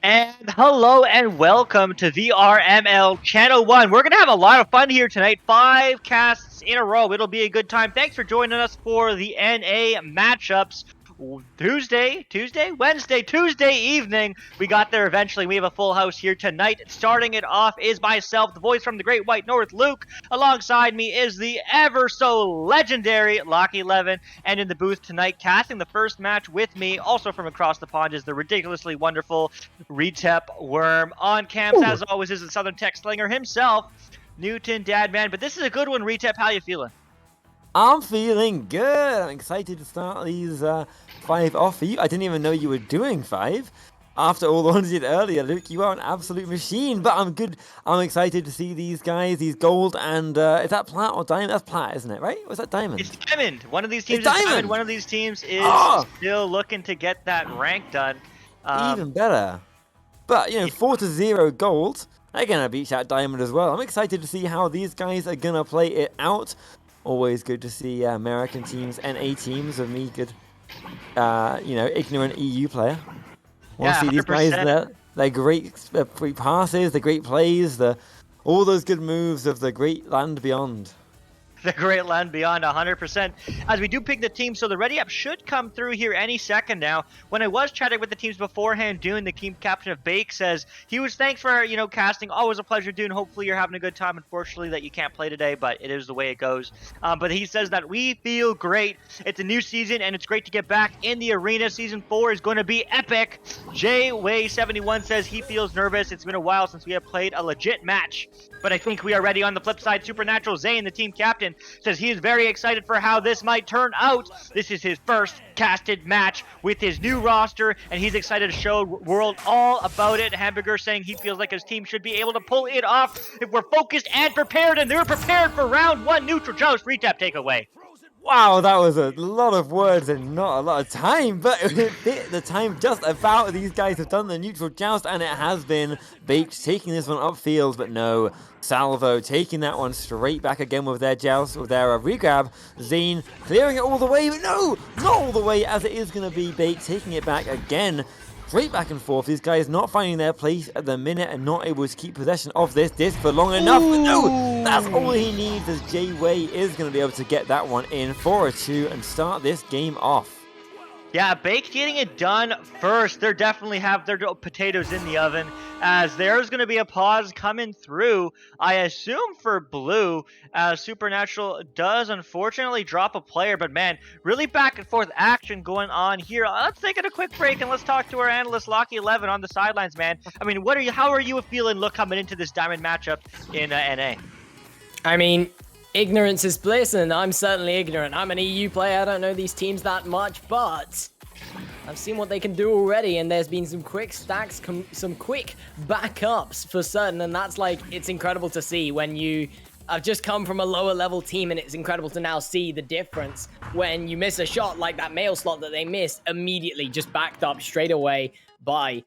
And hello and welcome to VRML Channel 1. We're going to have a lot of fun here tonight. 5 casts in a row. It'll be a good time. Thanks for joining us for the NA matchups. Tuesday evening. We got there eventually. We have a full house here tonight. Starting it off is myself, the voice from the Great White North, Luke. Alongside me is the ever so legendary Locky11. And in the booth tonight, casting the first match with me, also from across the pond, is the ridiculously wonderful Retep Worm. On camps, as always, is the Southern Tech Slinger himself, Newton Dadman. But this is a good one, Retep. How you feeling? I'm feeling good. I'm excited to start these 5 off for you. I didn't even know you were doing 5. After all the ones you did earlier, Luke, you are an absolute machine. But I'm good. I'm excited to see these guys, these gold, and is that plat or diamond? That's plat, isn't it, right? Or is that diamond? It's diamond. One of these teams it's is diamond. One of these teams is still looking to get that rank done. Even better. But, 4-0 gold. They're going to beat that diamond as well. I'm excited to see how these guys are going to play it out. Always good to see American teams, NA teams, of me good, ignorant EU player. Want to see these guys, their great passes, the great plays, all those good moves of the great land beyond. The Great Land Beyond, 100%. As we do pick the team, so the ready up should come through here any second now. When I was chatting with the teams beforehand, Dune, the team captain of Bake, says he was thanks for, casting. Always a pleasure, Dune. Hopefully you're having a good time. Unfortunately that you can't play today, but it is the way it goes. But he says that we feel great. It's a new season, and it's great to get back in the arena. Season 4 is going to be epic. JWay71 says he feels nervous. It's been a while since we have played a legit match, but I think we are ready. On the flip side, Supernatural Zane, the team captain, says he is very excited for how this might turn out. This is his first casted match with his new roster, and he's excited to show the world all about it. Hamburger saying he feels like his team should be able to pull it off if we're focused and prepared, and they're prepared for round 1 neutral. Joust, Retep, take away. Wow, that was a lot of words and not a lot of time, but it fit the time just about. These guys have done the neutral joust, and it has been Baked taking this one upfield, but no, Salvo taking that one straight back again with their joust, with their regrab. Zane clearing it all the way, but no, not all the way, as it is going to be Baked taking it back again. straight back and forth. These guys not finding their place at the minute and not able to keep possession of this disc for long enough. But no, that's all he needs, as Jay is going to be able to get that one in for a 2 and start this game off. Yeah, Bake getting it done first. They definitely have their potatoes in the oven, as there's going to be a pause coming through, I assume, for Blue, as Supernatural does unfortunately drop a player. But man, really back and forth action going on here. Let's take a quick break and let's talk to our analyst Locky11 on the sidelines, man. I mean, how are you feeling coming into this Diamond matchup in NA? I mean, ignorance is bliss, and I'm certainly ignorant. I'm an EU player, I don't know these teams that much, but I've seen what they can do already, and there's been some quick stacks, some quick backups for certain, and that's it's incredible to see when I've just come from a lower level team, and it's incredible to now see the difference when you miss a shot like that male slot that they missed, immediately just backed up straight away by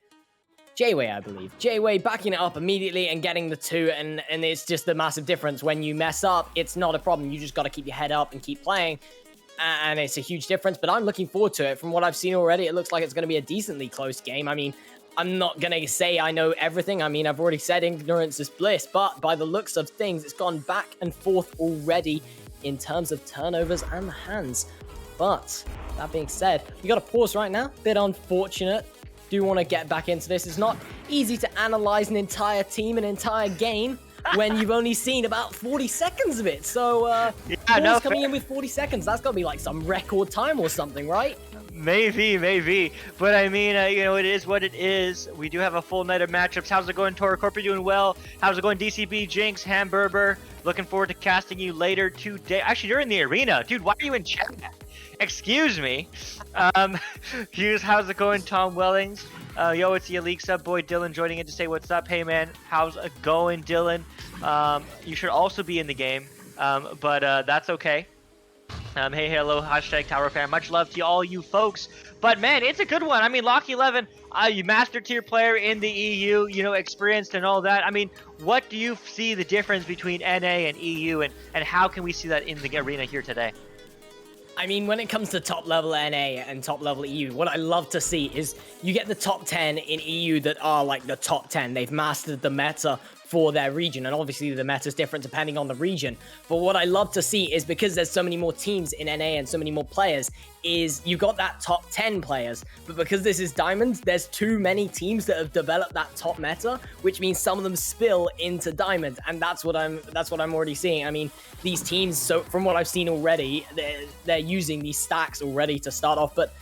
Jayway, I believe. Jayway backing it up immediately and getting the 2, and it's just a massive difference. When you mess up, it's not a problem. You just got to keep your head up and keep playing, and it's a huge difference. But I'm looking forward to it. From what I've seen already, it looks like it's going to be a decently close game. I mean, I'm not going to say I know everything. I mean, I've already said ignorance is bliss, but by the looks of things, it's gone back and forth already in terms of turnovers and the hands. But that being said, we got to pause right now. Bit unfortunate. Do want to get back into this. It's not easy to analyze an entire team, an entire game, when you've only seen about 40 seconds of it. So, coming in with 40 seconds, that's got to be some record time or something, right? Maybe. But I mean, it is what it is. We do have a full night of matchups. How's it going, Tora Corp? You doing well? How's it going, DCB, Jinx, Hamburger? Looking forward to casting you later today. Actually, you're in the arena. Dude, why are you in chat? Excuse me. Hughes, how's it going, Tom Wellings? Yo, it's the Elite sub boy Dylan joining in to say what's up. Hey man, how's it going, Dylan? You should also be in the game, but that's okay. Hey, hello, hashtag Tower fan. Much love to all you folks. But man, it's a good one. I mean, Locky11, you master tier player in the EU, experienced and all that. I mean, what do you see the difference between NA and EU, and how can we see that in the arena here today? I mean, when it comes to top level NA and top level EU, what I love to see is you get the top 10 in EU that are the top 10. They've mastered the meta for their region, and obviously the meta is different depending on the region. But what I love to see is, because there's so many more teams in NA and so many more players, is you got that top 10 players. But because this is Diamond, there's too many teams that have developed that top meta, which means some of them spill into Diamond, and that's what I'm already seeing. I mean, these teams, so from what I've seen already, they're using these stacks already to start off. But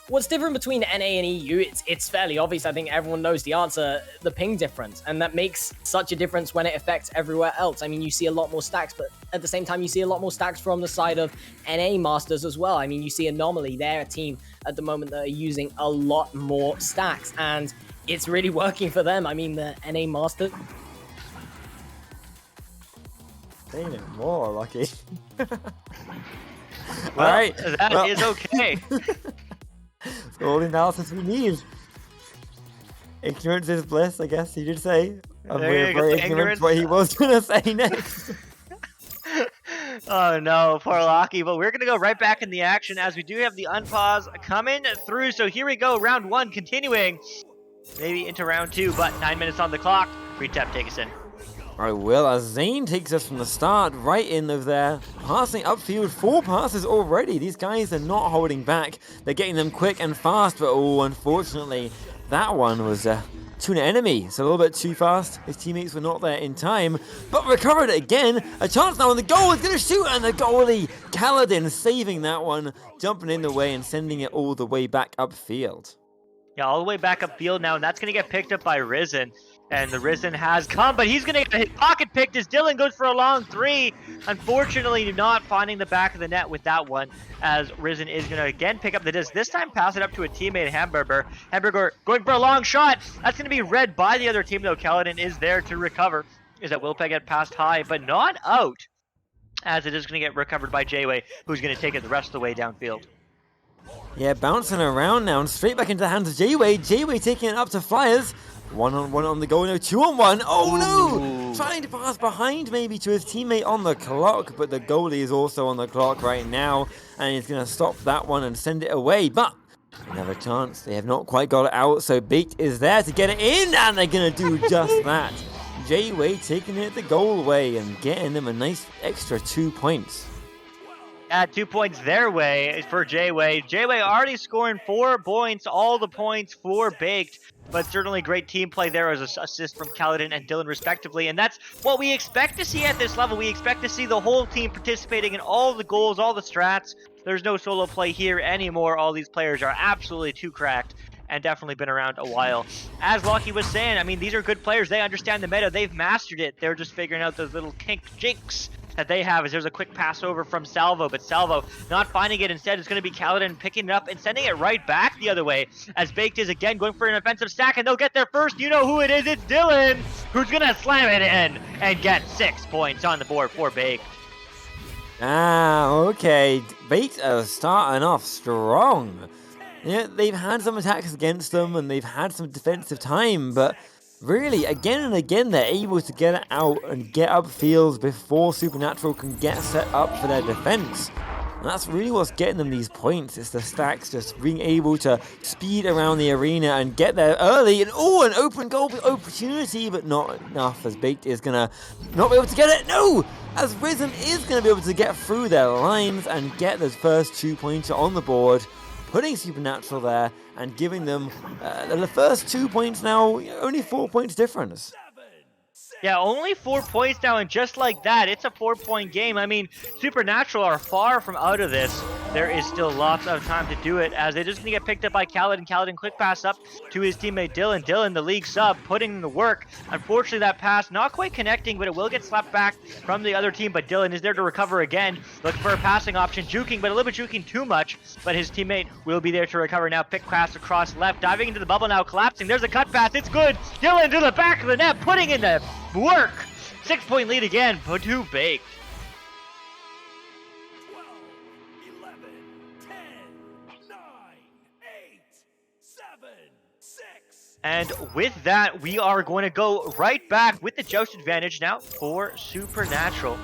what's different between NA and EU? It's fairly obvious. I think everyone knows the answer, the ping difference. And that makes such a difference when it affects everywhere else. I mean, you see a lot more stacks, but at the same time, you see a lot more stacks from the side of NA Masters as well. I mean, you see Anomaly. They're a team at the moment that are using a lot more stacks, and it's really working for them. I mean, the NA Masters... Say no more, Lucky. Well, Alright. That is okay. That's all the analysis we need. Ignorance is bliss, I guess you did say. I'm very ignorant what he was going to say next. Oh no, poor Locky. But we're going to go right back in the action, as we do have the unpause coming through. So here we go, round 1 continuing. Maybe into round 2, but 9 minutes on the clock. Free tap, take us in. I will, as Zane takes us from the start right in of there, passing upfield, 4 passes already. These guys are not holding back. They're getting them quick and fast, but unfortunately, that one was to an enemy. So a little bit too fast. His teammates were not there in time, but recovered it again. A chance now on the goal. Is going to shoot, and the goalie, Kaladin, saving that one, jumping in the way and sending it all the way back upfield. Yeah, all the way back upfield now, and that's going to get picked up by Risen. And the Risen has come, but he's going to get his pocket picked as Dylan goes for a long 3. Unfortunately, not finding the back of the net with that one, as Risen is going to again pick up the disc. This time pass it up to a teammate, Hamburger. Hamburger going for a long shot. That's going to be read by the other team, though. Kaladin is there to recover. Is that Wilpeg get passed high, but not out, as it is going to get recovered by Jayway, who's going to take it the rest of the way downfield. Yeah, bouncing around now and straight back into the hands of Jayway. Jayway taking it up to Flyers. 1-on-1 on the goal, no, 2-on-1. Oh no! Trying to pass behind maybe to his teammate on the clock, but the goalie is also on the clock right now, and he's going to stop that one and send it away. But Another chance. They have not quite got it out, so Baked is there to get it in, and they're going to do just that. J-Way taking it the goal way and getting them a nice extra 2 points. Yeah, 2 points their way for J-Way. J-Way already scoring 4 points, all the points for Baked. But certainly great team play there as an assist from Kaladin and Dylan respectively. And that's what we expect to see at this level. We expect to see the whole team participating in all the goals, all the strats. There's no solo play here anymore. All these players are absolutely too cracked and definitely been around a while. As Lockie was saying, I mean, these are good players. They understand the meta. They've mastered it. They're just figuring out those little jinks that they have. As there's a quick pass over from Salvo, but Salvo not finding it. Instead, it's going to be Kaladin picking it up and sending it right back the other way, as Baked is again going for an offensive stack, and they'll get there first. You know who it is. It's Dylan, who's going to slam it in and get 6 points on the board for Baked. Ah, okay. Baked are starting off strong. Yeah, they've had some attacks against them, and they've had some defensive time, but really, again and again, they're able to get it out and get upfield before Supernatural can get set up for their defense. And that's really what's getting them these points. It's the stacks just being able to speed around the arena and get there early. And an open goal opportunity, but not enough, as Baked is gonna not be able to get it. No! As Risen is gonna be able to get through their lines and get those first 2 points on the board, putting Supernatural there and giving them the first 2 points now, only 4 points difference. Yeah, only 4 points now, and just like that, it's a 4-point game. I mean, Supernatural are far from out of this. There is still lots of time to do it, as they're just going to get picked up by Kaladin. Kaladin quick pass up to his teammate Dylan. Dylan, the league sub, putting in the work. Unfortunately, that pass not quite connecting, but it will get slapped back from the other team. But Dylan is there to recover again. Looking for a passing option, juking, but a little bit juking too much. But his teammate will be there to recover now. Pick pass across left, diving into the bubble now, collapsing. There's a cut pass, it's good. Dylan to the back of the net, putting in the work. 6-point lead again for two Baked. 12, 11, 10, 9, 8, 7, 6. And with that, we are going to go right back with the joust advantage now for Supernatural.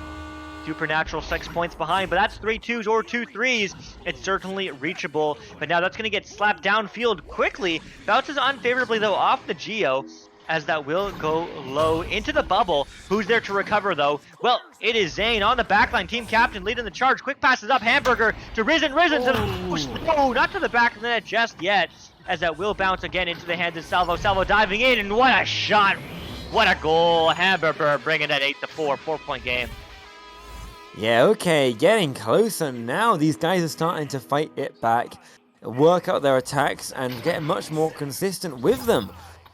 Supernatural 6 points behind, but that's 3 2s or 2 3s. It's certainly reachable, but now that's going to get slapped downfield quickly. Bounces unfavorably though off the Geo, as that will go low into the bubble. Who's there to recover though? Well, it is Zane on the backline, team captain leading the charge. Quick passes up, Hamburger to Risen to the... No, not to the back of the net just yet, as that will bounce again into the hands of Salvo. Salvo diving in, and what a shot! What a goal! Hamburger bringing that 8-4, 4-point game. Yeah, okay, getting closer now. These guys are starting to fight it back, work out their attacks, and get much more consistent with them.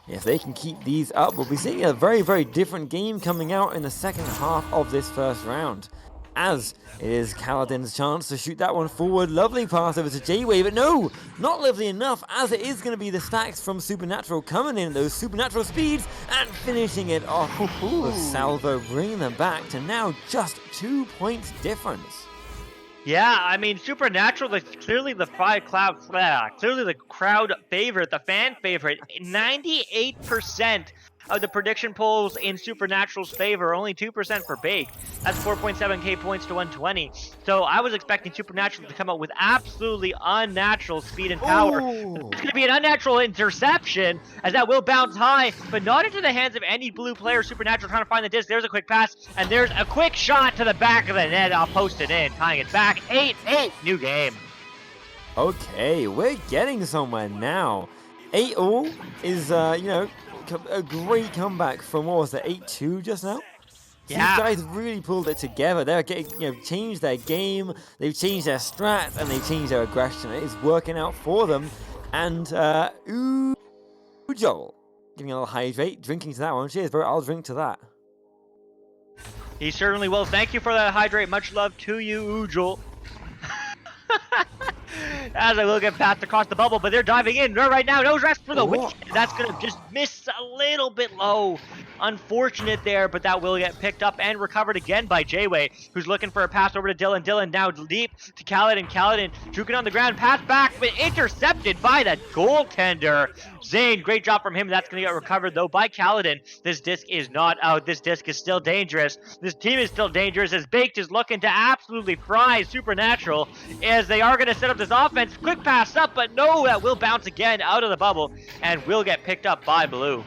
If they can keep these up, we'll be seeing a very, very different game coming out in the second half of this first round. As it is Kaladin's chance to shoot that one forward. Lovely pass over to J-Way, but no, not lovely enough, as it is going to be the stacks from Supernatural coming in, those Supernatural speeds, and finishing it off with Salvo, bringing them back to now just 2 points difference. Yeah, I mean, Supernatural is clearly the clearly the crowd favorite, the fan favorite. 98% of the prediction polls in Supernatural's favor, only 2% for Baked. That's 4.7k points to 120. So I was expecting Supernatural to come out with absolutely unnatural speed and power. It's going to be an unnatural interception, as that will bounce high, but not into the hands of any blue player. Supernatural trying to find the disc. There's a quick pass, and there's a quick shot to the back of the net. I'll post it in, tying it back. 8-8, new game. Okay, we're getting somewhere now. 8-all is, a great comeback from, what was it, 8-2 just now? Yeah. These guys really pulled it together. They're getting, changed their game, they've changed their strats, and they've changed their aggression. It is working out for them. And, Joel, giving a little hydrate, drinking to that one. Cheers, bro, I'll drink to that. He certainly will. Thank you for that hydrate. Much love to you, Ujul. As I will get passed across the bubble, but they're diving in right now. No rest for the win. That's going to just miss a little bit low. Unfortunate there, but that will get picked up and recovered again by Jayway, who's looking for a pass over to Dylan. Dylan now deep to Kaladin. Kaladin juking on the ground, pass back, but intercepted by the goaltender. Zane, great job from him. That's going to get recovered, though, by Kaladin. This disc is not out. This disc is still dangerous. This team is still dangerous as Baked is looking to absolutely fry Supernatural as they are going to set up this offense. Quick pass up, but no, that will bounce again out of the bubble and will get picked up by Blue.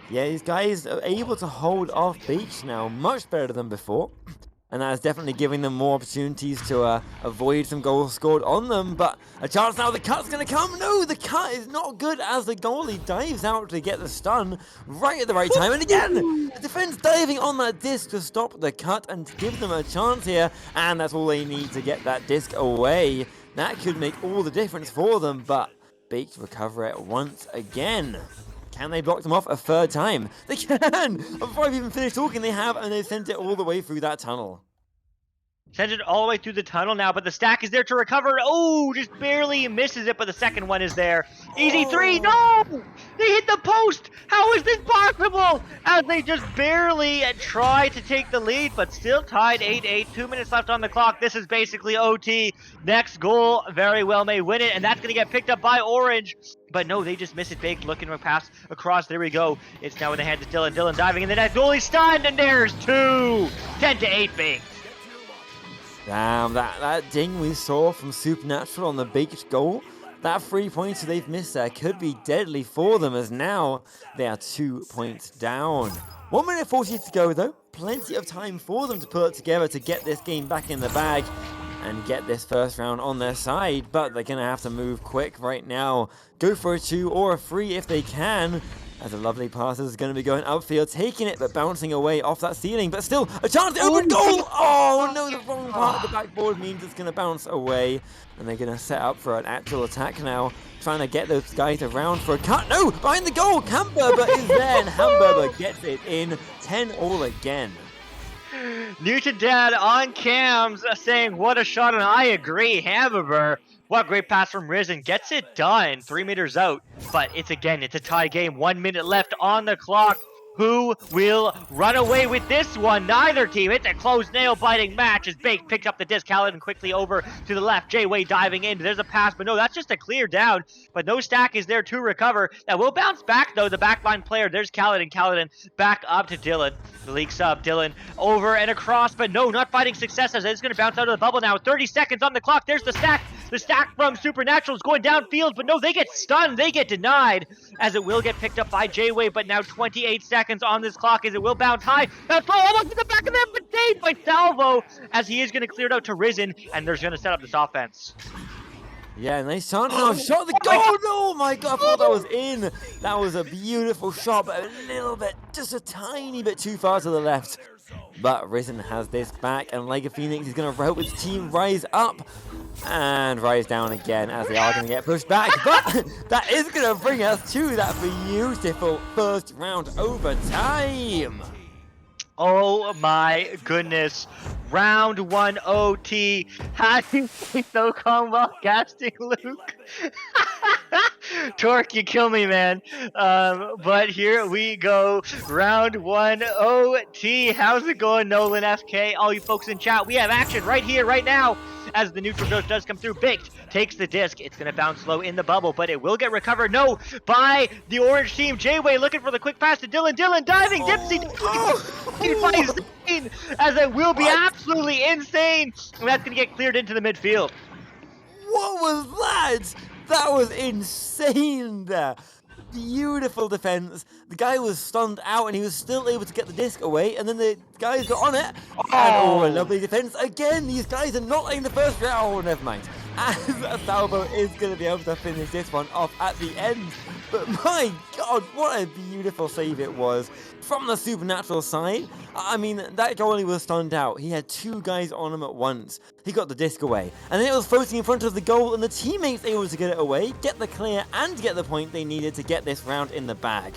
Yeah, these guys are able to hold off Beach now much better than before. And that is definitely giving them more opportunities to avoid some goals scored on them. But a chance now, the cut's going to come. No, the cut is not good as the goalie dives out to get the stun right at the right time. And again, the defense diving on that disc to stop the cut and give them a chance here. And that's all they need to get that disc away. That could make all the difference for them. But Baked recover it once again. Can they block them off a third time? They can! Before I've even finished talking, they have, and they've sent it all the way through that tunnel. Sends it all the way through the tunnel now, but the stack is there to recover. Oh, just barely misses it, but the second one is there. Easy three. No! They hit the post! How is this possible? As they just barely try to take the lead, but still tied 8-8. 2 minutes left on the clock. This is basically OT. Next goal very well may win it, and that's going to get picked up by Orange. But no, they just miss it big, looking to pass across. There we go. It's now in the hands of Dylan. Dylan diving in the net. Goalie stunned, and there's two. 10-8 big. Damn, that ding we saw from Supernatural on the Baked goal, that 3-pointer they've missed there could be deadly for them, as now they are 2 points down. 1 minute 40 to go though, plenty of time for them to pull it together to get this game back in the bag and get this first round on their side, but they're going to have to move quick right now. Go for a 2 or a 3 if they can, as a lovely pass is going to be going upfield, taking it but bouncing away off that ceiling, but still a chance to open goal! Oh no, the wrong part of the backboard means it's going to bounce away, and they're going to set up for an actual attack now, trying to get those guys around for a cut. No, behind the goal, Hamburger is there, and Hamburger gets it in. 10-all again. Newton Dad on cams saying, what a shot, and I agree. Hamburger, what a great pass from Risen. Gets it done, 3 meters out. But it's a tie game. 1 minute left on the clock. Who will run away with this one? Neither team. It's a close nail-biting match as Bake picks up the disc. Kaladin quickly over to the left. Jayway diving in. There's a pass, but no, that's just a clear down. But no stack is there to recover. That will bounce back, though. The backline player, there's Kaladin. Kaladin back up to Dylan. The leaks up. Dylan over and across, but no, not finding success as it's going to bounce out of the bubble now. 30 seconds on the clock. There's the stack. The stack from Supernatural is going downfield, but no, they get stunned. They get denied as it will get picked up by Jayway, but now 28 seconds on this clock as it will bounce high. That's almost in the back of them, but saved by Salvo as he is going to clear it out to Risen, and they're going to set up this offense. Yeah, nice chance now. Shot the goal. No, my God, I thought that was in. That was a beautiful shot, but a little bit, just a tiny bit too far to the left. But Risen has this back, and like a Phoenix, he's going to help his team rise up and rise down again as they are going to get pushed back. But that is going to bring us to that beautiful first round overtime. Oh my goodness. Round 1 OT. How do you think so combo casting, Luke? Torque, you kill me, man. But here we go. Round 1 OT. How's it going, Nolan FK? All you folks in chat, we have action right here, right now. As the neutral dose does come through, Baked takes the disc. It's going to bounce low in the bubble, but it will get recovered. No, by the orange team. Jayway looking for the quick pass to Dylan. Dylan diving. Dipsy. As it will be absolutely insane. And that's going to get cleared into the midfield. What was that? That was insane there. Beautiful defense. The guy was stunned out and he was still able to get the disc away, and then the guys got on it. And a lovely defense. Again, these guys are not letting the first round. Oh, never mind. As Salvo is going to be able to finish this one off at the end. But my God, what a beautiful save it was from the Supernatural side. I mean, that goalie was stunned out. He had two guys on him at once. He got the disc away, and then it was floating in front of the goal, and the teammates able to get it away, get the clear, and get the point they needed to get this round in the bag.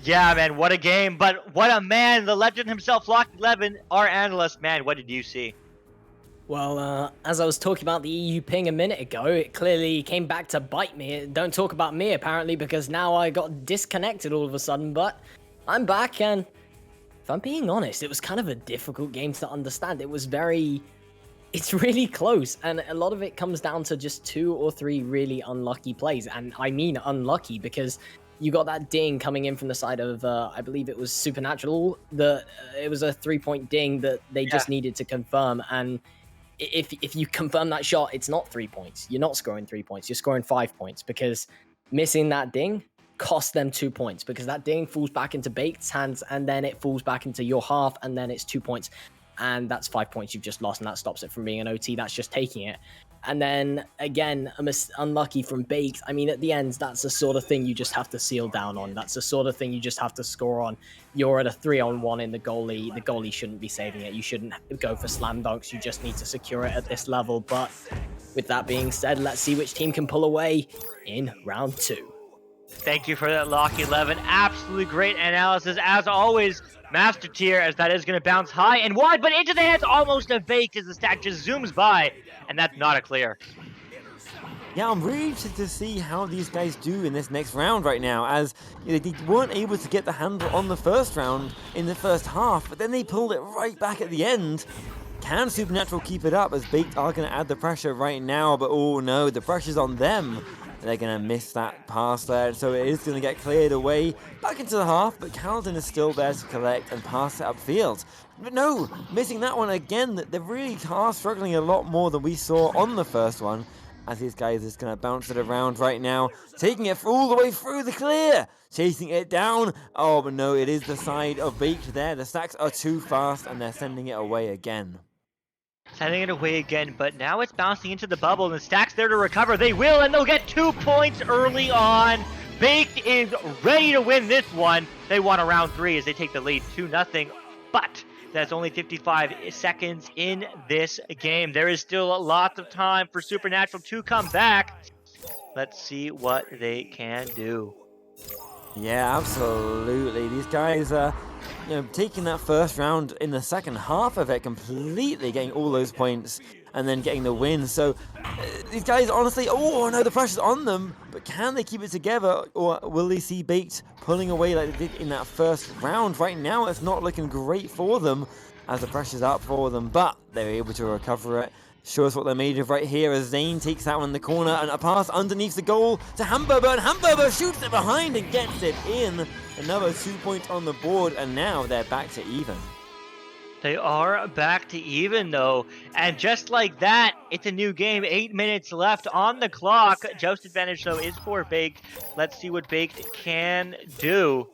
Yeah, man, what a game, but what a man, the legend himself, Lock 11, our analyst. Man, what did you see? Well, as I was talking about the EU ping a minute ago, it clearly came back to bite me. Don't talk about me, apparently, because now I got disconnected all of a sudden, but I'm back, and if I'm being honest, it was kind of a difficult game to understand. It's really close, and a lot of it comes down to just 2 or 3 really unlucky plays. And I mean unlucky because you got that ding coming in from the side of, I believe it was Supernatural. It was a 3-point ding that they just needed to confirm. And if you confirm that shot, it's not 3 points. You're not scoring 3 points. You're scoring 5 points because missing that ding cost them 2 points because that ding falls back into Baked's hands and then it falls back into your half and then it's 2 points. And that's 5 points you've just lost, and that stops it from being an OT. That's just taking it. And then, again, unlucky from Baked. I mean, at the end, that's the sort of thing you just have to seal down on. That's the sort of thing you just have to score on. You're at a 3-on-1 in the goalie. The goalie shouldn't be saving it. You shouldn't go for slam dunks. You just need to secure it at this level. But with that being said, let's see which team can pull away in round 2. Thank you for that, Lock 11. Absolutely great analysis, as always. Master tier, as that is going to bounce high and wide, but into the hands almost of Baked as the stack just zooms by, and that's not a clear. Yeah, I'm really interested to see how these guys do in this next round right now, as they weren't able to get the handle on the first round in the first half, but then they pulled it right back at the end. Can Supernatural keep it up, as Baked are going to add the pressure right now, but oh no, the pressure's on them. They're going to miss that pass there, so it is going to get cleared away back into the half, but Carlton is still there to collect and pass it upfield. But no, missing that one again. They really are struggling a lot more than we saw on the first one, as these guys are just going to bounce it around right now, taking it all the way through the clear, chasing it down. Oh, but no, it is the side of Baked there. The stacks are too fast, and they're sending it away again. Sending it away again, but now it's bouncing into the bubble, and the stack's there to recover. They will, and they'll get 2 points early on. Baked is ready to win this one. They won a round 3 as they take the lead 2-0, but that's only 55 seconds in this game. There is still lots of time for Supernatural to come back. Let's see what they can do. Yeah, absolutely. These guys are, taking that first round in the second half of it completely, getting all those points and then getting the win. So these guys, honestly, oh no, the pressure's on them, but can they keep it together, or will they see Baked pulling away like they did in that first round? Right now, it's not looking great for them as the pressure's up for them, but they're able to recover it. Show us what they're made of right here as Zane takes that one in the corner and a pass underneath the goal to Hamburger, and Hamburger shoots it behind and gets it in. Another 2 points on the board, and now they're back to even. They are back to even, though, and just like that, it's a new game. 8 minutes left on the clock. Joust advantage, though, is for Baked. Let's see what Baked can do,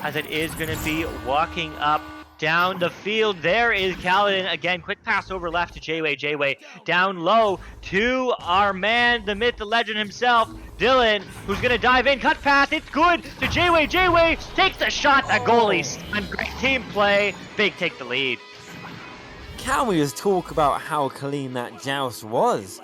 as it is going to be walking up down the field. There is Kaladin again. Quick pass over left to Jayway. Jayway down low to our man, the myth, the legend himself, Dylan, who's gonna dive in. Cut pass. It's good to Jayway. Jayway takes the shot. The goalie's on great team play. Big take the lead. Can we just talk about how clean that joust was?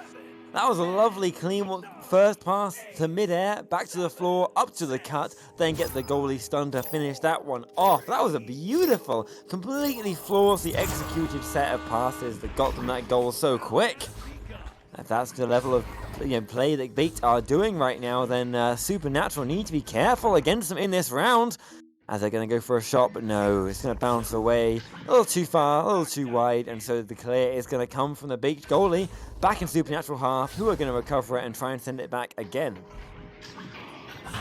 That was a lovely clean first pass to mid-air, back to the floor, up to the cut, then get the goalie stun to finish that one off. That was a beautiful, completely flawlessly executed set of passes that got them that goal so quick. If that's the level of play that Baked are doing right now, then Supernatural need to be careful against them in this round, as they're going to go for a shot, but no, it's going to bounce away a little too far, a little too wide, and so the clear is going to come from the Baked goalie back in Supernatural half, who are going to recover it and try and send it back again.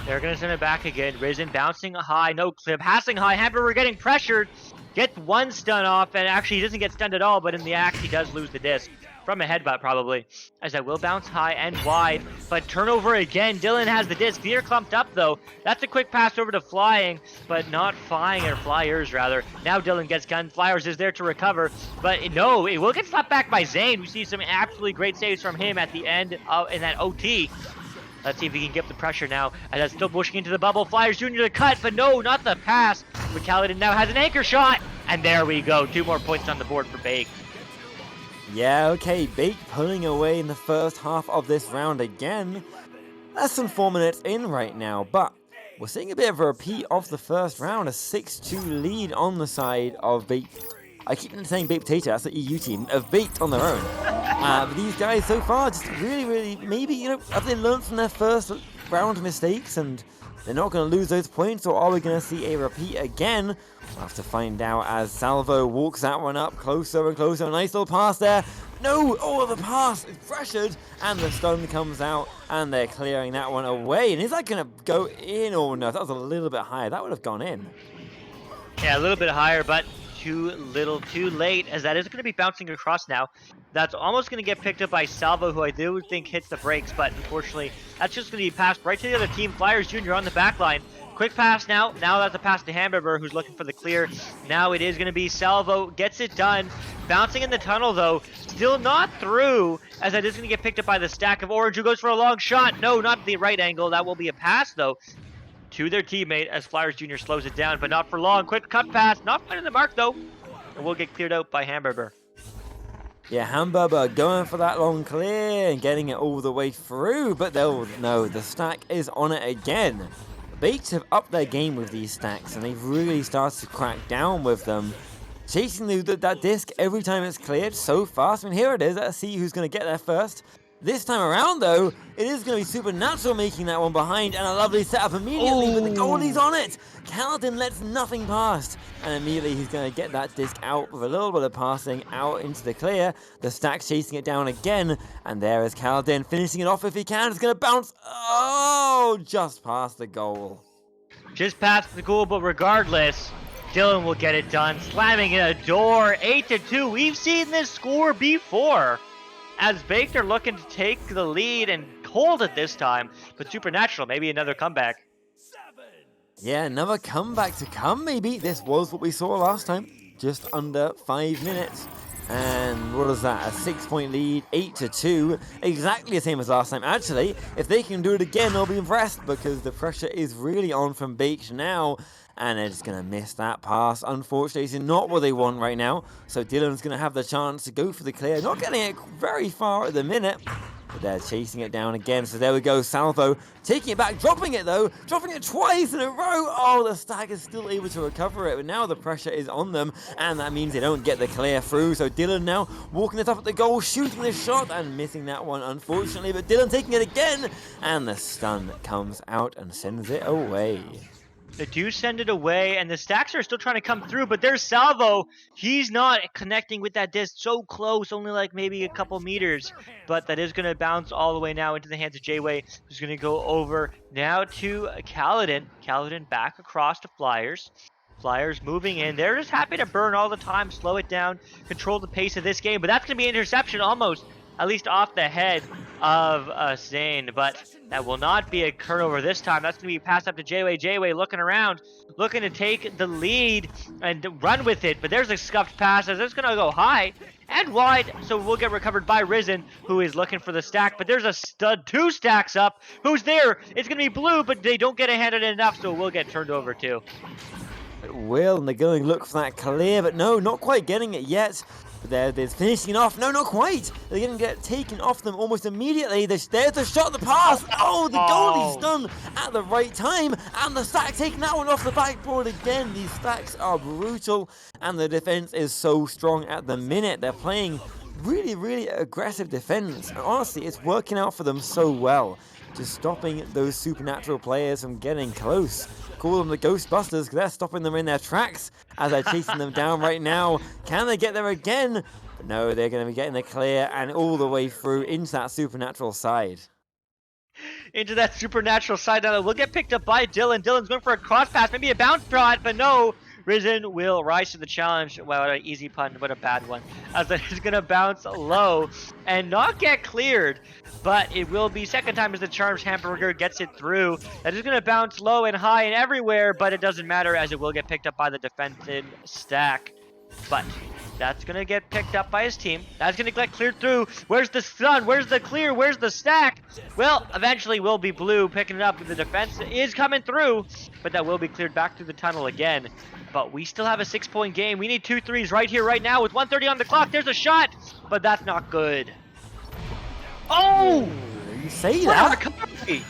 They're going to send it back again. Risen bouncing high, no clip, passing high. Hamburger getting pressured, gets one stun off, and actually he doesn't get stunned at all, but in the act he does lose the disc. From a headbutt, probably, as that will bounce high and wide, but turnover again. Dylan has the disc. Fear clumped up, though. That's a quick pass over to Flying, but not Flying, or Flyers, rather. Now Dylan gets gunned. Flyers is there to recover, but no, it will get slapped back by Zane. We see some absolutely great saves from him at the end in that OT. Let's see if he can get the pressure now, and that's still pushing into the bubble. Flyers Jr. the cut, but no, not the pass. But Kaladin now has an anchor shot, and there we go. 2 more points on the board for Bake. Yeah, okay, Baked pulling away in the first half of this round again. Less than 4 minutes in right now, but we're seeing a bit of a repeat of the first round, a 6-2 lead on the side of Baked. I keep saying Baked Potato, that's the EU team, of Baked on their own. But these guys so far just really, maybe, have they learned from their first round mistakes and they're not going to lose those points, or are we going to see a repeat again? We'll have to find out as Salvo walks that one up closer and closer. A nice little pass there. No! Oh, the pass is pressured, and the stun comes out, and they're clearing that one away. And is that going to go in or no? If that was a little bit higher, that would have gone in. Yeah, a little bit higher, but too little, too late, as that is going to be bouncing across now. That's almost going to get picked up by Salvo, who I do think hits the brakes, but unfortunately, that's just going to be passed right to the other team. Flyers Jr. on the back line. Quick pass now. Now that's a pass to Hamburger, who's looking for the clear. Now it is going to be Salvo. Gets it done. Bouncing in the tunnel, though. Still not through, as that is going to get picked up by the stack of Orange, who goes for a long shot. No, not the right angle. That will be a pass, though, to their teammate as Flyers Jr. slows it down, but not for long. Quick cut pass. Not finding the mark, though. And will get cleared out by Hamburger. Yeah, Hamburger going for that long clear and getting it all the way through, but they'll no, the stack is on it again. Bakes have upped their game with these stacks, and they've really started to crack down with them. Chasing that disc every time it's cleared so fast. I mean, here it is. Let's see who's going to get there first. This time around, though, it is going to be Supernatural making that one behind, and a lovely setup immediately, but the goalie's on it. Kaladin lets nothing past, and immediately he's going to get that disc out with a little bit of passing out into the clear. The stack's chasing it down again, and there is Kaladin finishing it off if he can. It's going to bounce. Oh, just past the goal. Just past the goal, but regardless, Dylan will get it done. Slamming in a door, 8-2. We've seen this score before, as Baked are looking to take the lead and hold it this time. But Supernatural, maybe another comeback. Yeah, another comeback to come, maybe. This was what we saw last time. Just under 5 minutes. And what is that? A 6-point lead, 8-2. Exactly the same as last time. Actually, if they can do it again, they'll be impressed, because the pressure is really on from Baked now. And they're just going to miss that pass. Unfortunately, it's not what they want right now. So Dylan's going to have the chance to go for the clear. Not getting it very far at the minute, but they're chasing it down again. So there we go. Salvo taking it back, dropping it though. Dropping it twice in a row. Oh, the Stag is still able to recover it. But now the pressure is on them. And that means they don't get the clear through. So Dylan now walking it up at the goal, shooting the shot and missing that one, unfortunately. But Dylan taking it again. And the stun comes out and sends it away. They do send it away, and the stacks are still trying to come through, but there's Salvo. He's not connecting with that disc so close, only like maybe a couple meters, but that is going to bounce all the way now into the hands of J-Way, who's going to go over now to Kaladin. Kaladin back across to Flyers. Flyers moving in. They're just happy to burn all the time, slow it down, control the pace of this game, but that's going to be an interception almost, at least off the head of Zane, but that will not be a turnover this time. That's going to be passed up to J-Way. J-Way looking around, looking to take the lead and run with it, but there's a scuffed pass as it's going to go high and wide, so we'll get recovered by Risen, who is looking for the stack, but there's a stud, 2 stacks up. Who's there? It's going to be Blue, but they don't get a hand on it enough, so we'll get turned over too. It will, and they're going to look for that clear, but no, not quite getting it yet. But they're finishing it off. No, not quite. They're going to get taken off them almost immediately. There's the shot, the pass. Oh, the goalie's done at the right time. And the stack taking that one off the backboard again. These stacks are brutal. And the defense is so strong at the minute. They're playing really, really aggressive defense. And honestly, it's working out for them so well. Just stopping those Supernatural players from getting close. Call them the Ghostbusters, because they're stopping them in their tracks as they're chasing them down right now. Can they get there again? But no, they're going to be getting the clear and all the way through into that Supernatural side. Into that Supernatural side. Now we'll get picked up by Dylan. Dylan's going for a cross pass, maybe a bounce shot, but no. Risen will rise to the challenge. Well, what an easy pun, but a bad one. As it is going to bounce low and not get cleared. But it will be second time as the Charms Hamburger gets it through. That is going to bounce low and high and everywhere, but it doesn't matter as it will get picked up by the defensive stack. But that's going to get picked up by his team. That's going to get cleared through. Where's the stun? Where's the clear? Where's the stack? Well, eventually will be Blue picking it up. The defense is coming through, but that will be cleared back through the tunnel again. But we still have a 6-point game. We need 2 threes right here, right now with 1:30 on the clock. There's a shot, but that's not good. Oh! You say that? Recovery.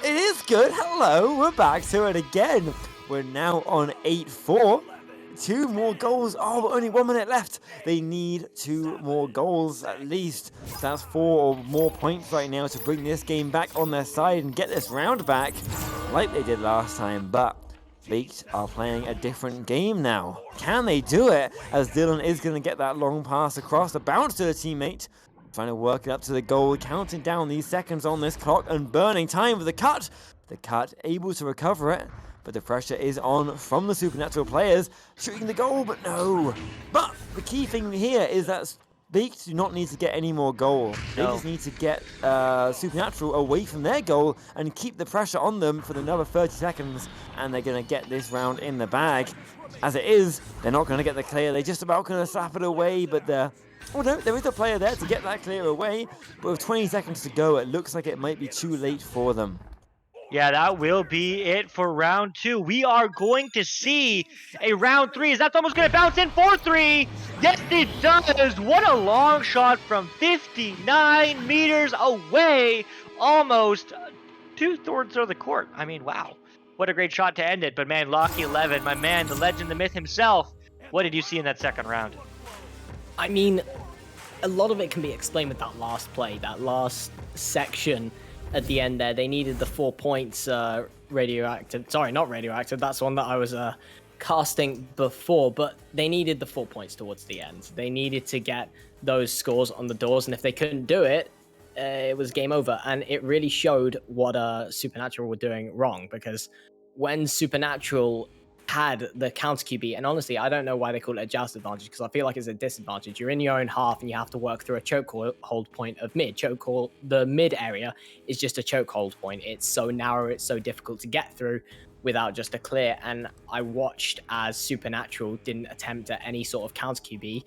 It is good. Hello, we're back to it again. We're now on 8-4. 2 more goals. Oh, but only 1 minute left. They need 2 more goals at least. That's 4 or more points right now to bring this game back on their side and get this round back like they did last time. But Baked are playing a different game now. Can they do it? As Dylan is going to get that long pass across the bounce to the teammate. Trying to work it up to the goal, counting down these seconds on this clock and burning time for the cut. The cut able to recover it, but the pressure is on from the Supernatural players. Shooting the goal, but no. But the key thing here is that Baked do not need to get any more goal. They just need to get Supernatural away from their goal and keep the pressure on them for another 30 seconds, and they're going to get this round in the bag. As it is, they're not going to get the clear. They're just about going to slap it away, but they're... Oh no, there is a player there to get that clear away, but with 20 seconds to go, it looks like it might be too late for them. Yeah, that will be it for round 2. We are going to see a round 3. That's almost going to bounce in 4-3. Yes, it does. What a long shot from 59 meters away. Almost 2/3 of the court. I mean, wow. What a great shot to end it. But man, Locky 11, my man, the legend, the myth himself. What did you see in that second round? I mean, a lot of it can be explained with that last play, that last section at the end there. They needed the 4 points, radioactive. Sorry, not radioactive. That's one that I was casting before, but they needed the 4 points towards the end. They needed to get those scores on the doors, and if they couldn't do it, it was game over. And it really showed what Supernatural were doing wrong, because when Supernatural had the counter QB, and honestly, I don't know why they call it a joust advantage, because I feel like it's a disadvantage. You're in your own half, and you have to work through a chokehold point of mid. Chokehold, the mid area is just a chokehold point. It's so narrow, it's so difficult to get through without just a clear. And I watched as Supernatural didn't attempt at any sort of counter QB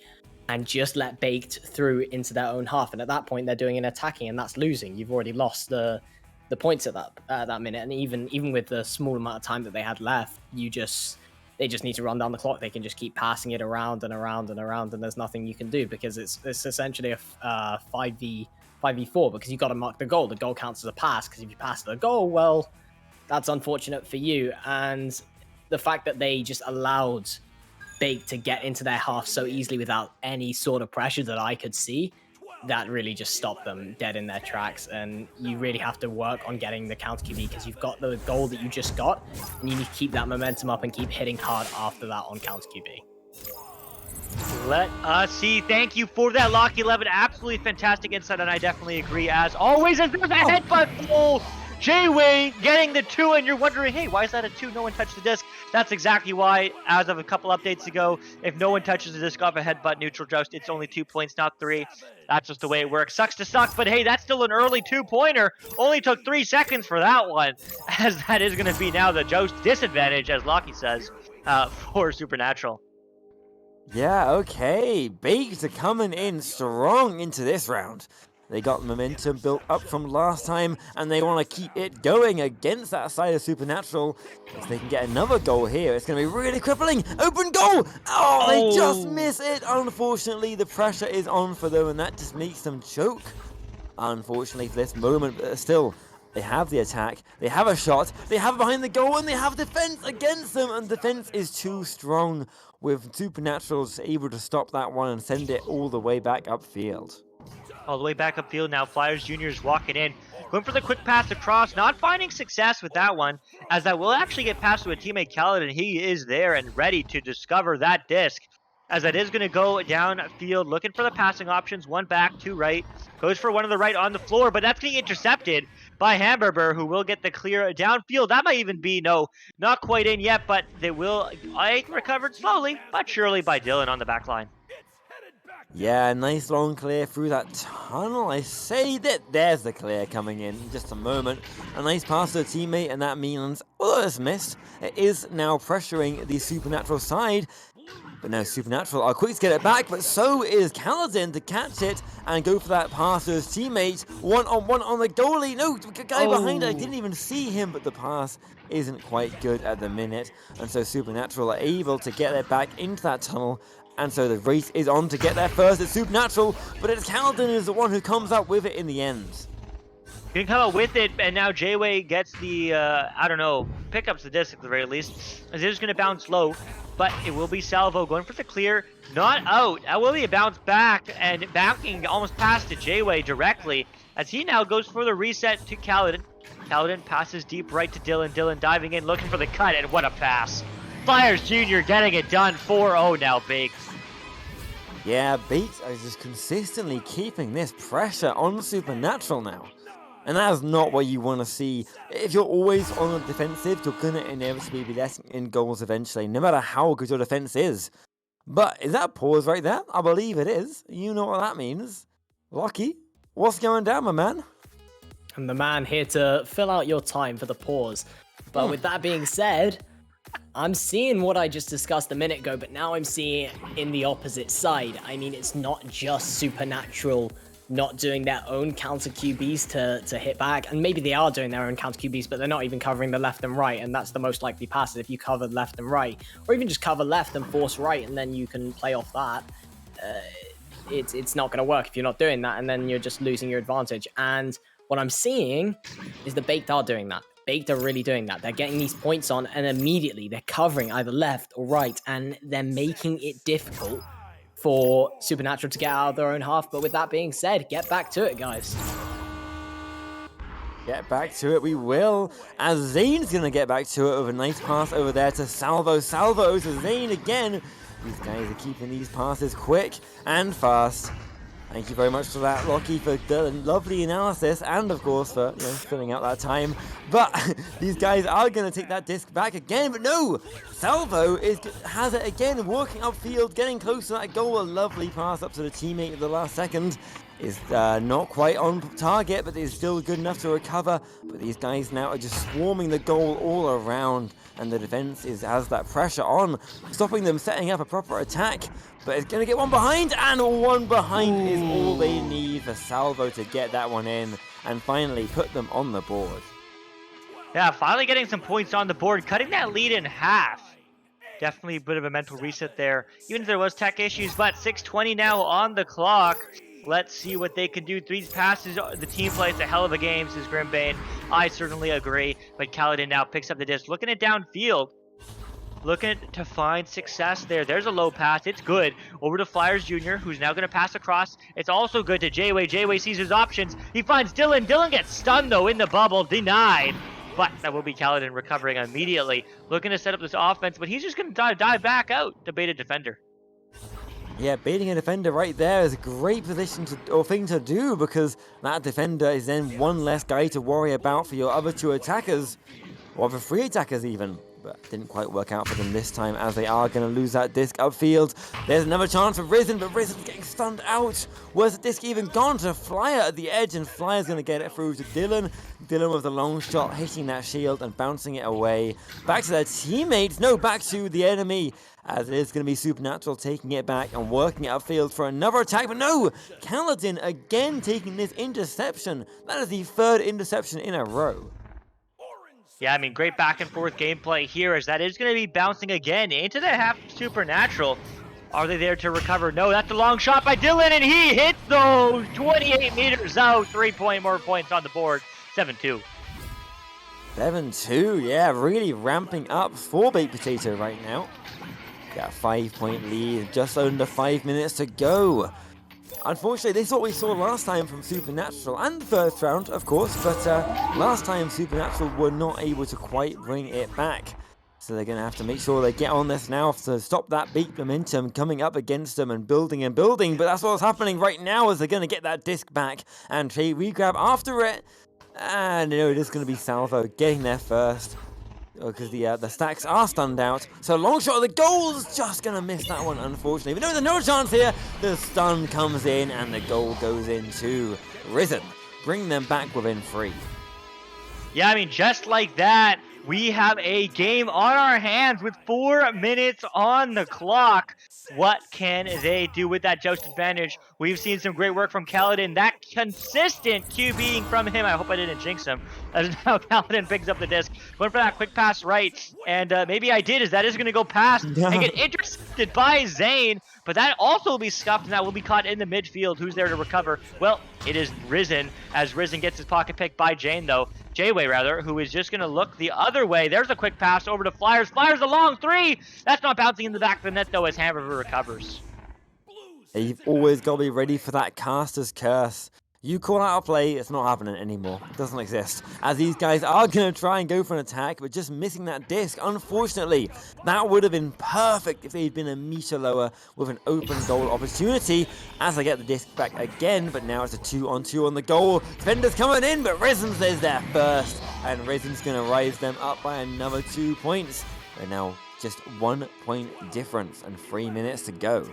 and just let Baked through into their own half. And at that point, they're doing an attacking, and that's losing. You've already lost the points at that minute, and even with the small amount of time that they had left, they just need to run down the clock. They can just keep passing it around and around and around, and there's nothing you can do, because it's essentially a 5v4, because you got to mark the goal. The goal counts as a pass, because if you pass the goal, well, that's unfortunate for you. And the fact that they just allowed Bake to get into their half so easily without any sort of pressure that I could see, that really just stopped them dead in their tracks. And you really have to work on getting the counter QB, because you've got the goal that you just got, and you need to keep that momentum up and keep hitting hard after that on counter QB. Let us see. Thank you for that, Locky 11. Absolutely fantastic insight, and I definitely agree. As always, as there's a headbutt goal. J-Way getting the 2, and you're wondering, hey, why is that a 2? No one touched the disc. That's exactly why, as of a couple updates ago, if no one touches the disc off a headbutt neutral joust, it's only 2 points, not 3. That's just the way it works. Sucks to suck, but hey, that's still an early 2-pointer. Only took 3 seconds for that one, as that is going to be now the joust disadvantage, as Locky says, for Supernatural. Yeah, okay. Baked are coming in strong into this round. They got momentum built up from last time, and they want to keep it going against that side of Supernatural. If they can get another goal here, it's going to be really crippling. Open goal! Oh, they just miss it. Unfortunately, the pressure is on for them, and that just makes them choke. Unfortunately for this moment, but still, they have the attack, they have a shot, they have behind the goal, and they have defense against them, and defense is too strong, with Supernatural just able to stop that one and send it all the way back upfield. All the way back upfield now. Flyers Jr. is walking in. Going for the quick pass across. Not finding success with that one, as that will actually get passed to a teammate, Khaled, and he is there and ready to discover that disc. As that is going to go downfield, looking for the passing options. 1 back, 2 right. Goes for one of the right on the floor, but that's getting intercepted by Hamburger, who will get the clear downfield. That might even be, no, not quite in yet, but they will. Recovered slowly, but surely by Dylan on the back line. Yeah, nice long clear through that tunnel. I say that there's the clear coming in just a moment. A nice pass to the teammate, and that means, although it's missed, it is now pressuring the Supernatural side. But now Supernatural are quick to get it back, but so is Kaladin to catch it and go for that pass to his teammate. 1-on-1 on the goalie. No, the guy behind it, I didn't even see him, but the pass isn't quite good at the minute. And so Supernatural are able to get it back into that tunnel. And so the race is on to get there first. It's Supernatural, but it's Kaladin is the one who comes up with it in the end. Can come out with it, and now J-Way gets the, I don't know, pickups the disc at the very least. As it is going to bounce low, but it will be Salvo going for the clear. Not out. That will be a bounce back, and backing almost past to J-Way directly, as he now goes for the reset to Kaladin. Kaladin passes deep right to Dylan. Dylan diving in, looking for the cut, and what a pass. Flyers Jr. getting it done. 4-0 now, Baked. Yeah, Bates is just consistently keeping this pressure on Supernatural now. And that is not what you want to see. If you're always on the defensive, you're going to inevitably be letting in goals eventually, no matter how good your defense is. But is that a pause right there? I believe it is. You know what that means. Lucky, what's going down, my man? I'm the man here to fill out your time for the pause. But with that being said, I'm seeing what I just discussed a minute ago, but now I'm seeing it in the opposite side. I mean, it's not just Supernatural not doing their own counter QBs to hit back, and maybe they are doing their own counter QBs, but they're not even covering the left and right, and that's the most likely passes if you cover left and right, or even just cover left and force right, and then you can play off that. It's not going to work if you're not doing that, and then you're just losing your advantage. And what I'm seeing is the Baked are doing that. Baked are really doing that. They're getting these points on, and immediately they're covering either left or right, and they're making it difficult for Supernatural to get out of their own half. But with that being said, get back to it, guys. Get back to it, we will. As Zane's going to get back to it with a nice pass over there to Salvo. Salvo to Zane again. These guys are keeping these passes quick and fast. Thank you very much for that, Lockie, for the lovely analysis, and of course for filling out that time. But these guys are going to take that disc back again, but no! Salvo has it again, walking upfield, getting close to that goal. A lovely pass up to the teammate at the last second. Is not quite on target, but is still good enough to recover. But these guys now are just swarming the goal all around, and the defense has that pressure on, stopping them setting up a proper attack. But it's going to get one behind, and one behind is all they need for Salvo to get that one in and finally put them on the board. Yeah, finally getting some points on the board, cutting that lead in half. Definitely a bit of a mental reset there, even if there was tech issues, but 6:20 now on the clock. Let's see what they can do. 3 passes, the team plays a hell of a game, says Grimbane. I certainly agree, but Kaladin now picks up the disc, looking at downfield. Looking to find success there. There's a low pass. It's good. Over to Flyers Jr., who's now going to pass across. It's also good to J-Way. J-Way sees his options. He finds Dylan. Dylan gets stunned, though, in the bubble. Denied. But that will be Kaladin recovering immediately. Looking to set up this offense, but he's just going to dive back out to bait a defender. Yeah, baiting a defender right there is a great position or thing to do, because that defender is then one less guy to worry about for your other 2 attackers, or for 3 attackers even. But didn't quite work out for them this time, as they are going to lose that disc upfield. There's another chance for Risen, but Risen's getting stunned out. Where's the disc even gone? To Flyer at the edge, and Flyer's going to get it through to Dylan. Dylan with a long shot, hitting that shield and bouncing it away. Back to their teammates. No, back to the enemy, as it is going to be Supernatural taking it back and working it upfield for another attack. But no, Kaladin again taking this interception. That is the 3rd interception in a row. Yeah, I mean, great back and forth gameplay here, as that is going to be bouncing again into the half Supernatural. Are they there to recover? No, that's a long shot by Dylan, and he hits those 28 meters out. 3 more points on the board. 7-2. 7-2, yeah, really ramping up for Baked Potato right now. Got a 5-point lead, just under 5 minutes to go. Unfortunately, this is what we saw last time from Supernatural, and the first round, of course, but last time Supernatural were not able to quite bring it back. So they're going to have to make sure they get on this now to stop that Baked momentum coming up against them and building, but that's what's happening right now, as they're going to get that disc back and trade regrab after it. And you know, it is going to be Salvo getting there first, because the stacks are stunned out. So long shot of the goal is just going to miss that one, unfortunately. But no, there's no chance here. The stun comes in and the goal goes in too. Risen, bring them back within 3. Yeah, I mean, just like that, we have a game on our hands with 4 minutes on the clock. What can they do with that joust advantage? We've seen some great work from Kaladin. That consistent QBing from him. I hope I didn't jinx him. As now Kaladin picks up the disc. Going for that quick pass right. And maybe I did, as that is going to go past and get intercepted by Zane. but that also will be scuffed, and that will be caught in the midfield. Who's there to recover? Well, it is Risen, as Risen gets his pocket picked by Jane, though. Jayway, rather, who is just going to look the other way. There's a quick pass over to Flyers. Flyers a long three! That's not bouncing in the back of the net, though, as Hamburger recovers. You've always got to be ready for that caster's curse. You call out a play, it's not happening anymore. It doesn't exist. As these guys are going to try and go for an attack, but just missing that disc, unfortunately. That would have been perfect if they'd been a meter lower with an open goal opportunity. As I get the disc back again, but now it's a 2-on-2 on the goal. Defender's coming in, but Risen's is there first. And Risen's going to rise them up by another 2 points. They're now just 1 point difference and 3 minutes to go.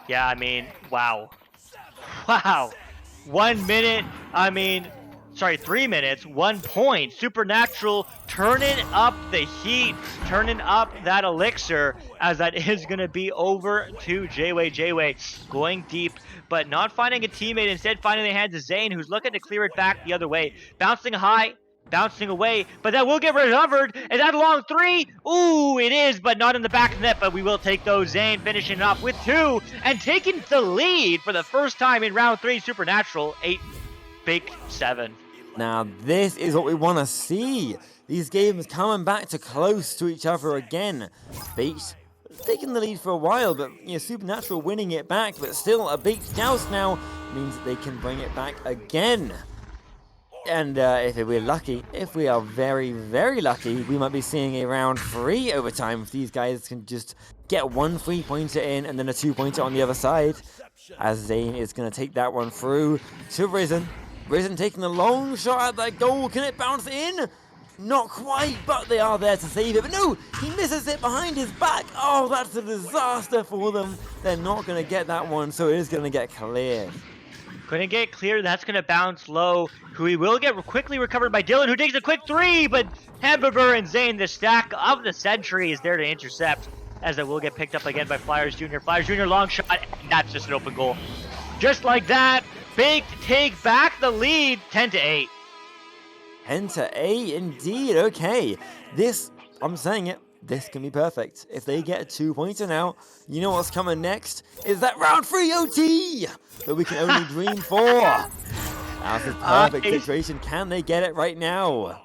Yeah, I mean, wow. Wow. 1 minute, I mean, sorry, 3 minutes, 1 point. Supernatural turning up the heat, turning up that elixir, as that is going to be over to Jayway going deep, but not finding a teammate, instead finding the hands of Zane, who's looking to clear it back the other way. Bouncing high, bouncing away, but that will get recovered. Is that a long three? Ooh, it is, but not in the back of the net, but we will take those. Zane finishing off with 2 and taking the lead for the first time in round 3. Supernatural 8, Bake 7. Now this is what we want to see. These games coming back to close to each other again. Baked taking the lead for a while, but Supernatural winning it back, but still a Baked joust now means that they can bring it back again. And if we're lucky, if we are very, very lucky, we might be seeing a round 3 overtime if these guys can just get 1 3-pointer in and then a 2-pointer on the other side. As Zane is going to take that one through to Risen. Risen taking a long shot at that goal. Can it bounce in? Not quite, but they are there to save it. But no, he misses it behind his back. Oh, that's a disaster for them. They're not going to get that one, so it is going to get cleared. Couldn't get clear. That's going to bounce low. Who he will get quickly recovered by Dylan, who takes a quick 3, but Hamburger and Zane, the stack of the century, is there to intercept, as it will get picked up again by Flyers Jr. Flyers Jr. long shot, and that's just an open goal. Just like that, Baked take back the lead, 10-8. 10-8 indeed. Okay, this, I'm saying it, this can be perfect. If they get a 2-pointer now, you know what's coming next? Is that round 3 OT that we can only dream for. That's a perfect situation. Can they get it right now?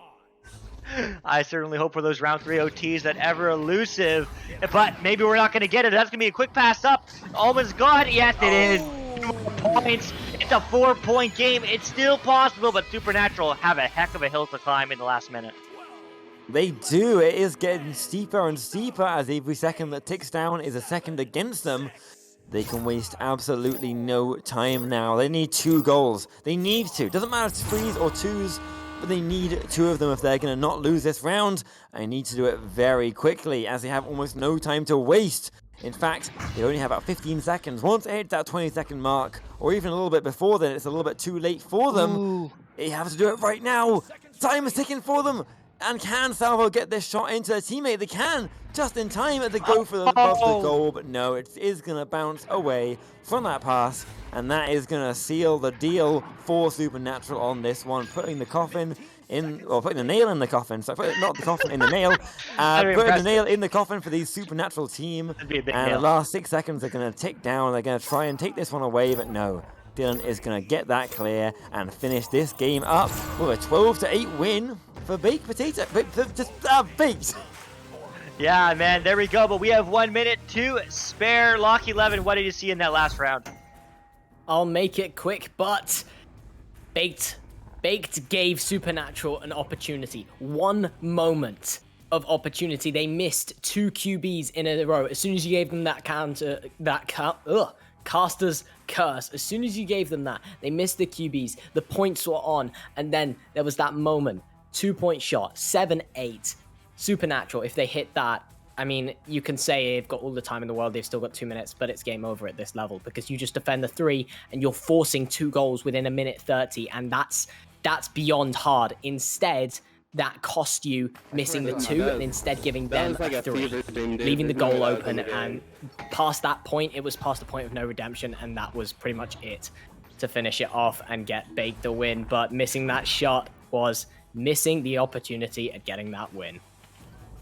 I certainly hope for those round 3 OTs, that ever elusive, but maybe we're not going to get it. That's going to be a quick pass up. Almost got it. Yes, it is. 2 more points. It's a 4-point game. It's still possible, but Supernatural have a heck of a hill to climb in the last minute. They do. It is getting steeper and steeper as every second that ticks down is a second against them. They can waste absolutely no time now. They need 2 goals. They need to. Doesn't matter if it's 3s or 2s, but they need 2 of them if they're going to not lose this round. They need to do it very quickly as they have almost no time to waste. In fact, they only have about 15 seconds. Once it hits that 20-second mark, or even a little bit before then, it's a little bit too late for them. Ooh. They have to do it right now. Time is ticking for them. And can Salvo get this shot into their teammate? They can, just in time as they go for the above the goal, but no, it is going to bounce away from that pass, and that is going to seal the deal for Supernatural on this one, putting the coffin in, or putting the nail in the coffin, so not the coffin in the nail, putting the nail in the coffin for the Supernatural team, and the last 6 seconds are going to tick down. They're going to try and take this one away, but no. Dylan is going to get that clear and finish this game up with a 12-8 win for Baked Potato. Baked. Yeah, man, there we go. But we have 1 minute to spare. Lock 11, what did you see in that last round? I'll make it quick, but Baked gave Supernatural an opportunity. 1 moment of opportunity. They missed 2 QBs in a row. As soon as you gave them that Caster's curse. As soon as you gave them that, they missed the QBs. The points were on, and then there was that moment. 2-point shot, 7-8. Supernatural, if they hit that, I mean, you can say they've got all the time in the world, they've still got 2 minutes, but it's game over at this level because you just defend the 3 and you're forcing 2 goals within a minute 30, and that's beyond hard. Instead, that cost you missing the 2 and instead giving them a 3, leaving the goal open, and past that point, it was past the point of no redemption, and that was pretty much it to finish it off and get Baked the win. But missing that shot was missing the opportunity at getting that win.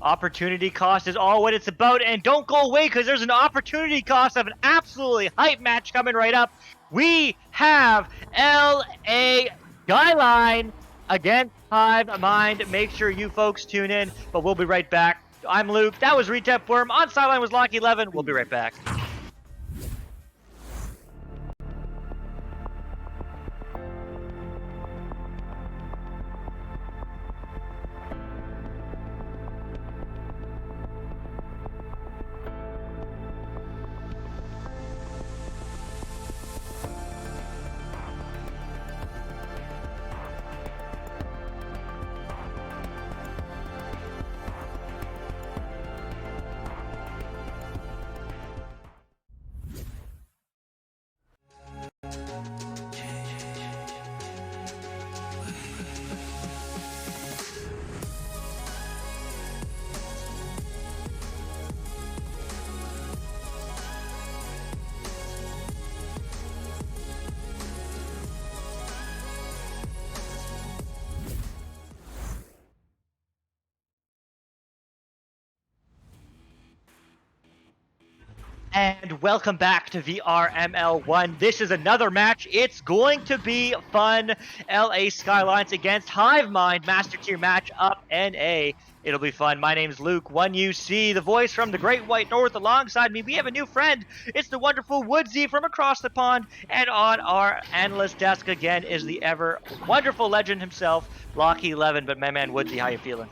Opportunity cost is all what it's about, and don't go away because there's an opportunity cost of an absolutely hype match coming right up. We have LA Skyline against Hive Mind. Make sure you folks tune in, but we'll be right back. I'm Luke. That was Retep Worm. On sideline was Locky 11. We'll be right back. And welcome back to VRML 1. This is another match. It's going to be fun. LA Skylines against Hive Mind, Master Tier match up NA. It'll be fun. My name's Luke, 1UC, the voice from the Great White North. Alongside me, we have a new friend. It's the wonderful Woodsy from across the pond. And on our analyst desk again is the ever wonderful legend himself, Locky 11. But my man Woodsy, how you feeling?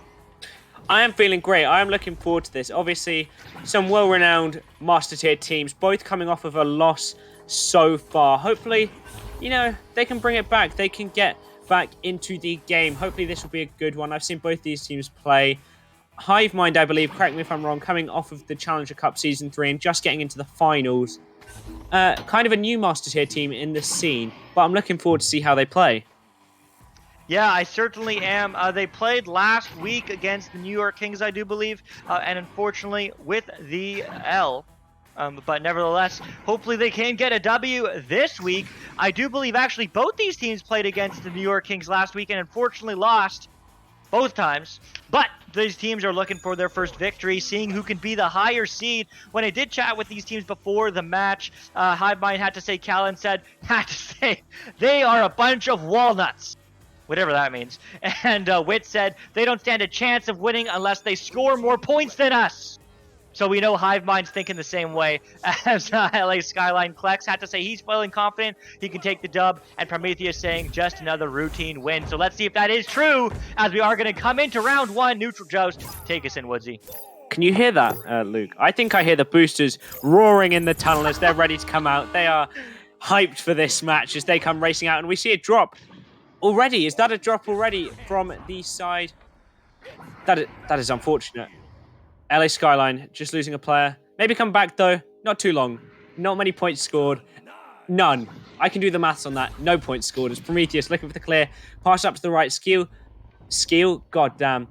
I am feeling great. I am looking forward to this. Obviously, some well-renowned Master Tier teams, both coming off of a loss so far. Hopefully, you know, they can bring it back. They can get back into the game. Hopefully, this will be a good one. I've seen both these teams play. Hive Mind, I believe, correct me if I'm wrong, coming off of the Challenger Cup Season 3 and just getting into the finals. Kind of a new Master Tier team in the scene, but I'm looking forward to see how they play. Yeah, I certainly am. They played last week against the New York Kings, I do believe, and unfortunately with the L. But nevertheless, hopefully they can get a W this week. I do believe actually both these teams played against the New York Kings last week and unfortunately lost both times. But these teams are looking for their first victory, seeing who can be the higher seed. When I did chat with these teams before the match, Hive Mind had to say they are a bunch of walnuts. Whatever that means. And Wit said, they don't stand a chance of winning unless they score more points than us. So we know Hive Mind's thinking the same way as LA Skyline. Klex had to say he's feeling confident he can take the dub. And Prometheus saying just another routine win. So let's see if that is true as we are going to come into round one. Neutral Joust, take us in, Woodsy. Can you hear that, Luke? I think I hear the boosters roaring in the tunnel as they're ready to come out. They are hyped for this match as they come racing out. And we see a drop. Already? Is that a drop already from the side? That is unfortunate. LA Skyline just losing a player. Maybe come back though. Not too long. Not many points scored. None. I can do the maths on that. No points scored as Prometheus looking for the clear. Pass up to the right. Skill? God damn.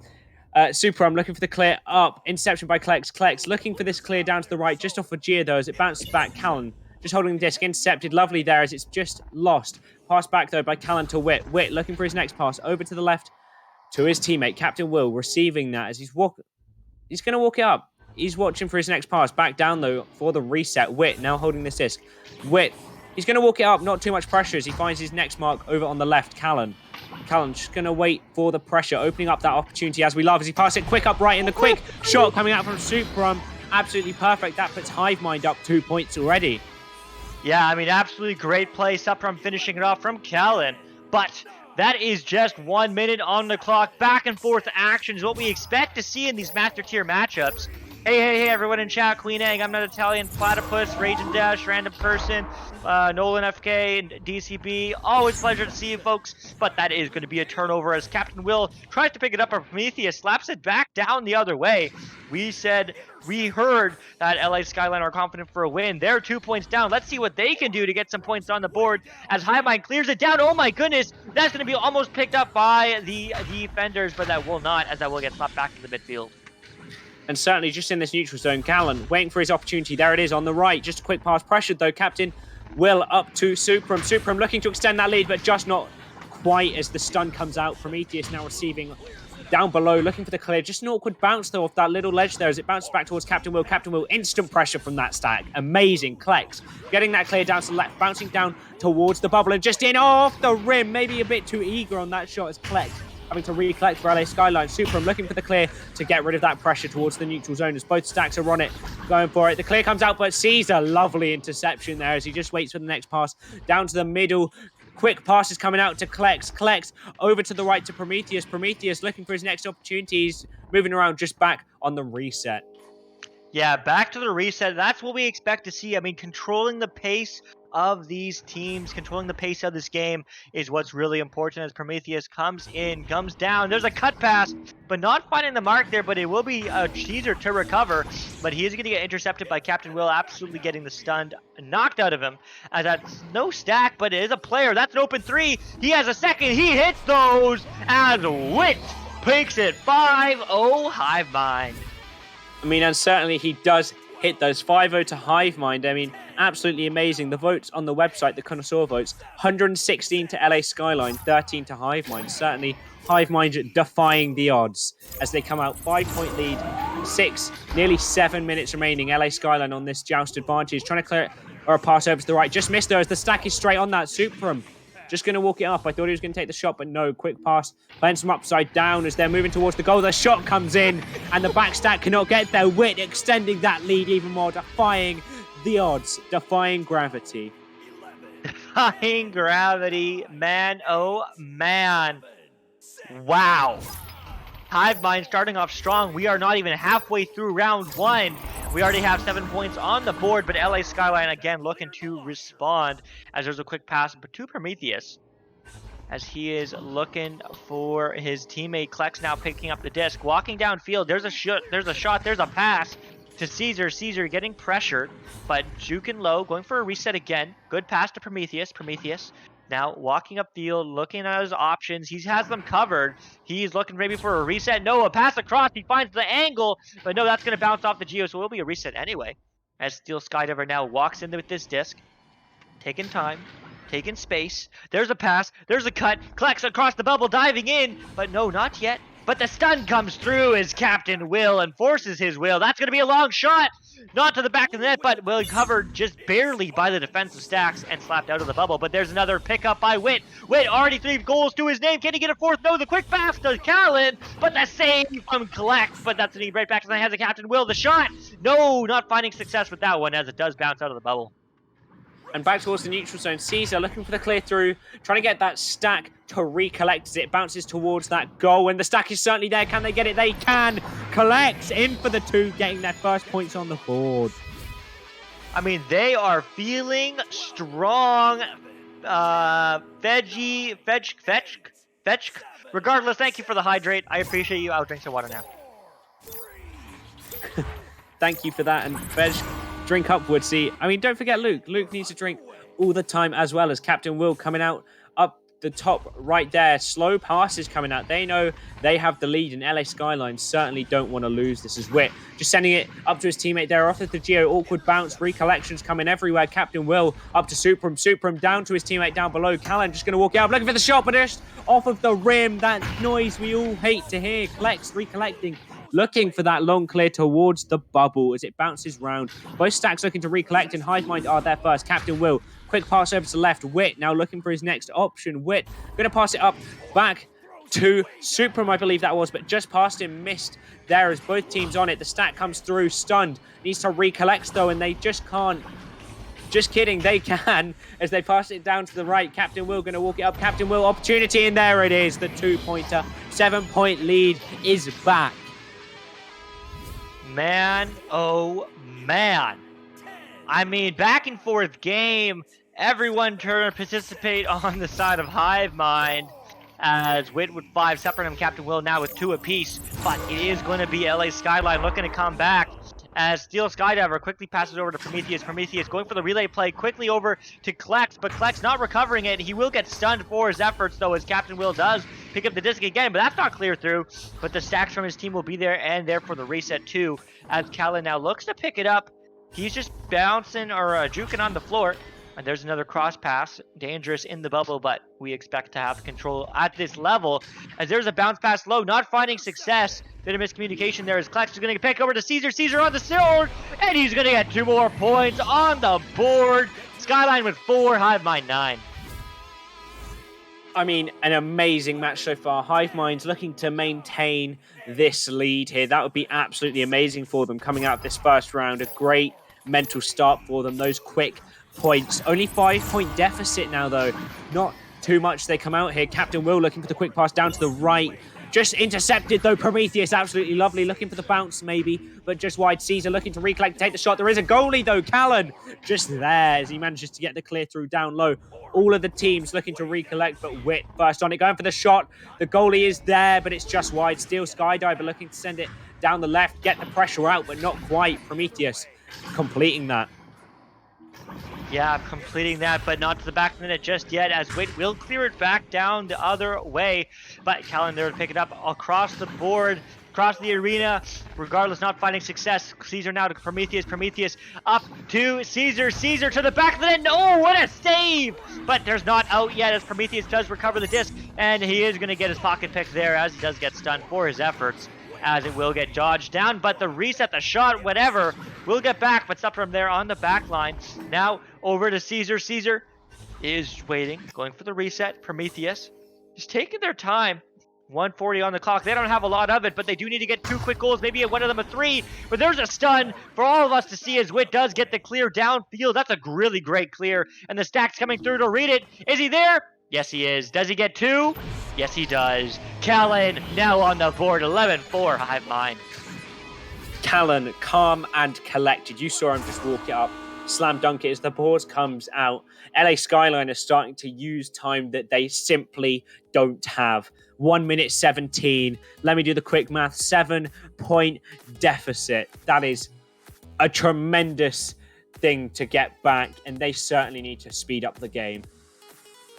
Super, I'm looking for the clear up. Interception by Klex. Klex looking for this clear down to the right. Just off of Gia though as it bounces back. Callan just holding the disc. Intercepted. Lovely there as it's just lost. Pass back, though, by Callan to Wit. Wit looking for his next pass. Over to the left to his teammate, Captain Will, receiving that as he's going to walk it up. He's watching for his next pass. Back down, though, for the reset. Wit now holding this disc. Wit, he's going to walk it up. Not too much pressure as he finds his next mark over on the left. Callan just going to wait for the pressure, opening up that opportunity as we love as he passes it quick up right in the quick shot coming out from Super. Absolutely perfect. That puts Hive Mind up 2 points already. Yeah, I mean, absolutely great play. Supram finishing it off from Callan. But that is just 1 minute on the clock. Back and forth action is what we expect to see in these Master Tier matchups. Hey, everyone in chat. Queen Egg, I'm not Italian. Platypus, Rage and Dash, Random Person, Nolan FK, and DCB. Always pleasure to see you folks. But that is going to be a turnover as Captain Will tries to pick it up, or Prometheus slaps it back down the other way. We heard that LA Skyline are confident for a win. They're 2 points down. Let's see what they can do to get some points on the board as Hive Mind clears it down. Oh my goodness, that's going to be almost picked up by the defenders, but that will not, as that will get slapped back to the midfield. And certainly just in this neutral zone, Callan waiting for his opportunity. There it is on the right. Just a quick pass. Pressured though, Captain Will up to Supram. Supram looking to extend that lead, but just not quite as the stun comes out. Prometheus now receiving down below, looking for the clear. Just an awkward bounce, though, off that little ledge there as it bounces back towards Captain Will. Captain Will, instant pressure from that stack. Amazing. Klex getting that clear down to the left, bouncing down towards the bubble and just in off the rim. Maybe a bit too eager on that shot as Klex having to recollect for LA Skyline. Supreme looking for the clear to get rid of that pressure towards the neutral zone as both stacks are on it, going for it. The clear comes out, but Caesar, lovely interception there as he just waits for the next pass down to the middle. Quick passes coming out to Klex. Klex over to the right to Prometheus. Prometheus looking for his next opportunities, moving around just back on the reset. Yeah, back to the reset. That's what we expect to see. I mean, controlling the pace of these teams, controlling the pace of this game is what's really important as Prometheus comes in, comes down. There's a cut pass, but not finding the mark there, but it will be a teaser to recover. But he is going to get intercepted by Captain Will, absolutely getting the stun knocked out of him. As that's no stack, but it is a player. That's an open three. He has a second. He hits those as Wit picks it 5-0 Hive Mind. I mean, and certainly he does hit those 5-0 to Hive Mind. I mean, absolutely amazing. The votes on the website, the connoisseur votes, 116 to LA Skyline, 13 to Hive Mind. Certainly Hive Mind defying the odds as they come out 5-point lead, nearly 7 minutes remaining. LA Skyline on this joust advantage, trying to clear it or a pass over to the right. Just missed there as the stack is straight on that Supreme. Just going to walk it up. I thought he was going to take the shot, but no. Quick pass. Plants him upside down as they're moving towards the goal. The shot comes in, and the back stack cannot get there. Wit extending that lead even more, defying the odds, defying gravity. Defying gravity, man, oh man. Wow. Hive Mind starting off strong. We are not even halfway through round one. We already have 7 points on the board, but LA Skyline again looking to respond as there's a quick pass to Prometheus as he is looking for his teammate. Klex now picking up the disc, walking downfield. There's a shot, there's a pass to Caesar. Caesar getting pressured, but juking low, going for a reset again. Good pass to Prometheus. Prometheus now walking upfield, looking at his options. He has them covered. He's looking maybe for a reset. No, a pass across. He finds the angle, but no, that's going to bounce off the Geo, so it will be a reset anyway. As Steel Skydiver now walks in with this disc, taking time, taking space. There's a pass. There's a cut. Klex across the bubble, diving in, but no, not yet. But the stun comes through as Captain Will enforces his will. That's going to be a long shot. Not to the back of the net, but Will covered just barely by the defensive stacks and slapped out of the bubble. But there's another pickup by Wit. Wit already 3 goals to his name. Can he get a fourth? No, the quick pass to Callan, but the save from Klex. But that's an right back to the hands of Captain Will. The shot, no, not finding success with that one as it does bounce out of the bubble. And back towards the neutral zone. Caesar looking for the clear through, trying to get that stack to recollect as it bounces towards that goal. And the stack is certainly there. Can they get it? They can. Collects in for the 2, getting their first points on the board. I mean, they are feeling strong. Fetch. Regardless, thank you for the hydrate. I appreciate you. I'll drink some water now. Thank you for that. And Veg, drink upwards. See, I mean, don't forget Luke. Luke needs to drink all the time as well as Captain Will coming out up the top right there. Slow passes coming out. They know they have the lead, and LA Skyline certainly don't want to lose. This is Wit just sending it up to his teammate there. Off at the Geo, awkward bounce, recollections coming everywhere. Captain Will up to Supreme. Supreme down to his teammate down below. Callan just going to walk out, looking for the shot, but just off of the rim. That noise we all hate to hear. Klex recollecting, looking for that long clear towards the bubble as it bounces round. Both stacks looking to recollect, and Hive Mind are there first. Captain Will, quick pass over to the left. Wit now looking for his next option. Wit going to pass it up back to Supreme, I believe that was, but just past him, missed there as both teams on it. The stack comes through, stunned, needs to recollect though, and they just can't. Just kidding, they can, as they pass it down to the right. Captain Will going to walk it up. Captain Will, opportunity, and there it is, the 2-pointer. 7-point lead is back. Man, oh man. I mean, back and forth game. Everyone turn participate on the side of Hive Mind as Wit with 5, Separate and Captain Will now with 2 apiece. But it is going to be LA Skyline looking to come back as Steel Skydiver quickly passes over to Prometheus. Prometheus going for the relay play quickly over to Klex, but Klex not recovering it. He will get stunned for his efforts though, as Captain Will does pick up the disc again, but that's not clear through. But the stacks from his team will be there and there for the reset too, as Callan now looks to pick it up. He's just bouncing or juking on the floor. And there's another cross pass, dangerous in the bubble, but we expect to have control at this level. As there's a bounce pass low, not finding success. Bit of miscommunication there as Klex is going to pick over to Caesar. Caesar on the sword, and he's going to get 2 more points on the board. Skyline with 4, Hivemind 9. I mean, an amazing match so far. Hivemind's looking to maintain this lead here. That would be absolutely amazing for them coming out of this first round. A great mental start for them. Those quick points. Only 5-point deficit now, though. Not too much. They come out here. Captain Will looking for the quick pass down to the right. Just intercepted, though. Prometheus, absolutely lovely. Looking for the bounce, maybe, but just wide. Caesar looking to recollect, take the shot. There is a goalie, though. Callan just there as he manages to get the clear through down low. All of the teams looking to recollect, but Wit first on it, going for the shot. The goalie is there, but it's just wide. Steel Skydiver looking to send it down the left, get the pressure out, but not quite. Prometheus completing that. Yeah, completing that, but not to the back of the net just yet, as Wit will clear it back down the other way. But Callan there to pick it up across the board, across the arena, regardless, not finding success. Caesar now to Prometheus. Prometheus up to Caesar. Caesar to the back of the net. Oh, what a save! But there's not out yet as Prometheus does recover the disc, and he is going to get his pocket pick there as he does get stunned for his efforts, as it will get dodged down. But the reset, the shot, whatever, will get back, but stop from there on the back line. Now over to Caesar. Caesar is waiting, going for the reset. Prometheus is taking their time. 140 on the clock. They don't have a lot of it, but they do need to get 2 quick goals, maybe one of them a 3. But there's a stun for all of us to see as Wit does get the clear downfield. That's a really great clear, and the stack's coming through to read it. Is he there? Yes, he is. Does he get 2? Yes, he does. Callan now on the board. 11-4, Hivemind. Callan, calm and collected. You saw him just walk it up, slam dunk it as the board comes out. LA Skyline is starting to use time that they simply don't have. 1 minute 17. Let me do the quick math. 7-point deficit. That is a tremendous thing to get back, and they certainly need to speed up the game.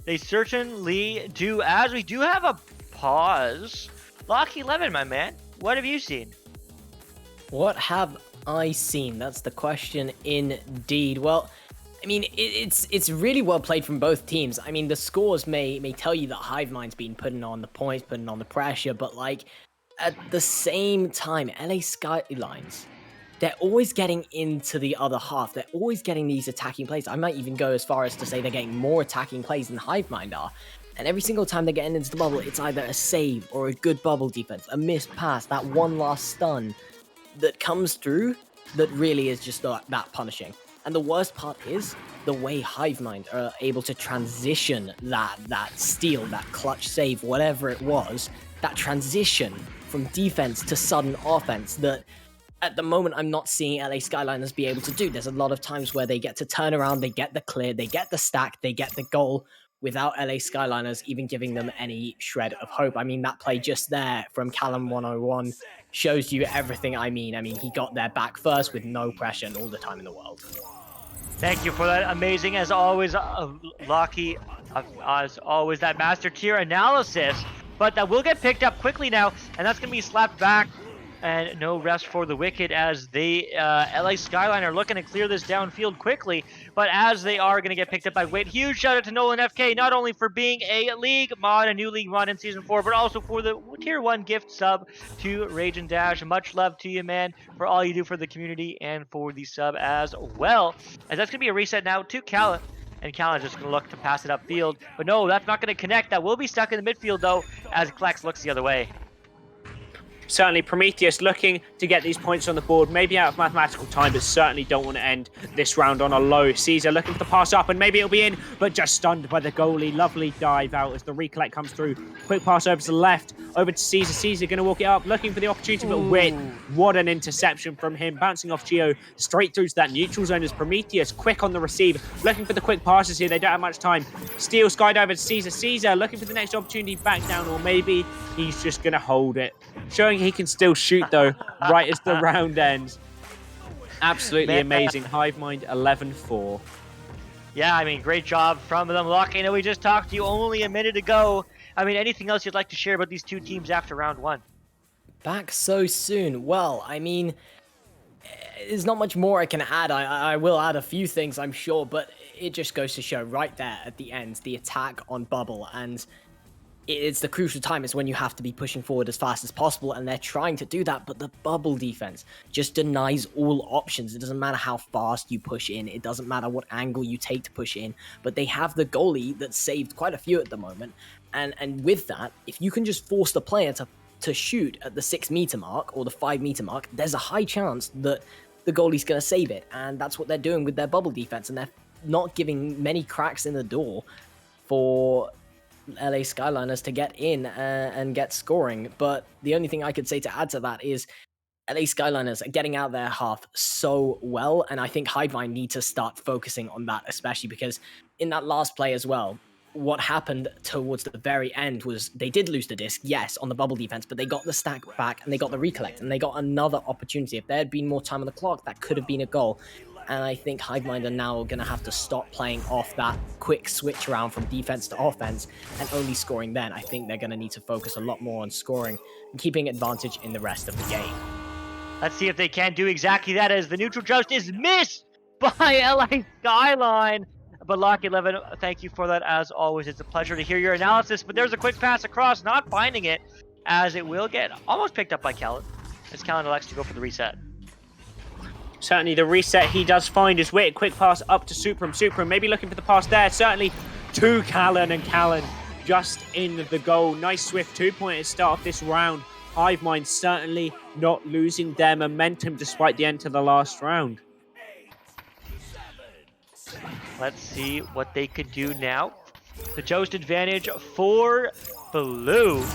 They certainly do, as we do have a pause. Lock 11, my man. What have you seen? What have I seen? That's the question indeed. Well, I mean, it's really well played from both teams. I mean, the scores may tell you that Hivemind's been putting on the points, putting on the pressure, but like at the same time, LA Skylines, they're always getting into the other half. They're always getting these attacking plays. I might even go as far as to say they're getting more attacking plays than Hivemind are. And every single time they're getting into the bubble, it's either a save or a good bubble defense, a missed pass, that one last stun that comes through that really is just that punishing. And the worst part is the way Hivemind are able to transition that steal, that clutch save, whatever it was, that transition from defense to sudden offense that at the moment I'm not seeing LA Skyliners be able to do. There's a lot of times where they get to turn around, they get the clear, they get the stack, they get the goal without LA Skyliners even giving them any shred of hope. I mean, that play just there from Callum 101 shows you everything I mean. I mean, he got there back first with no pressure and all the time in the world. Thank you for that amazing, as always, Lockie, as always, that master tier analysis. But that will get picked up quickly now, and that's going to be slapped back. And no rest for the Wicked as they, LA Skyline are looking to clear this downfield quickly. But as they are going to get picked up by Wit, huge shout out to Nolan FK, not only for being a league mod, a new league mod in Season 4, but also for the Tier 1 gift sub to Rage and Dash. Much love to you, man, for all you do for the community and for the sub as well. As that's going to be a reset now to Callan. And Callan's just going to look to pass it upfield. But no, that's not going to connect. That will be stuck in the midfield, though, as Klex looks the other way. Certainly Prometheus looking to get these points on the board, maybe out of mathematical time, but certainly don't want to end this round on a low. Caesar looking for the pass up, and maybe it'll be in, but just stunned by the goalie. Lovely dive out as the recollect comes through. Quick pass over to the left, over to Caesar. Caesar going to walk it up, looking for the opportunity, but Wit, what an interception from him. Bouncing off Geo, straight through to that neutral zone as Prometheus, quick on the receive, looking for the quick passes here. They don't have much time. Steel skydiver to Caesar. Caesar looking for the next opportunity back down, or maybe he's just going to hold it. Showing he can still shoot, though, right as the round ends. Absolutely amazing. Hivemind 11-4. Yeah, I mean, great job from them. Lockie, I know we just talked to you only a minute ago. I mean, anything else you'd like to share about these two teams after round one? Back so soon. Well, I mean, there's not much more I can add. I will add a few things, I'm sure, but it just goes to show right there at the end, the attack on Bubble, and it's the crucial time. It's when you have to be pushing forward as fast as possible, and they're trying to do that, but the Bubble defense just denies all options. It doesn't matter how fast you push in, it doesn't matter what angle you take to push in, but they have the goalie that saved quite a few at the moment, and with that, if you can just force the player to shoot at the 6 meter mark or the 5 meter mark, there's a high chance that the goalie's going to save it, and that's what they're doing with their Bubble defense, and they're not giving many cracks in the door for LA Skyliners to get in and get scoring. But the only thing I could say to add to that is LA Skyliners are getting out their half so well, and I think Hivemind need to start focusing on that, especially because in that last play as well, what happened towards the very end was they did lose the disc, yes, on the Bubble defense, but they got the stack back and they got the recollect and they got another opportunity. If there had been more time on the clock, that could have been a goal. And I think Hivemind are now going to have to stop playing off that quick switch around from defense to offense and only scoring then. I think they're going to need to focus a lot more on scoring and keeping advantage in the rest of the game. Let's see if they can do exactly that, as the neutral joust is missed by LA Skyline. But Lock11, thank you for that as always. It's a pleasure to hear your analysis. But there's a quick pass across, not finding it, as it will get almost picked up by Callan, as Callan elects to go for the reset. Certainly the reset he does find is Wit. Quick pass up to Supram. Supram maybe looking for the pass there. Certainly to Callan, and Callan just in the goal. Nice swift 2-pointer start off this round. Hivemind certainly not losing their momentum despite the end to the last round. Let's see what they could do now. The Joust advantage for Blue. And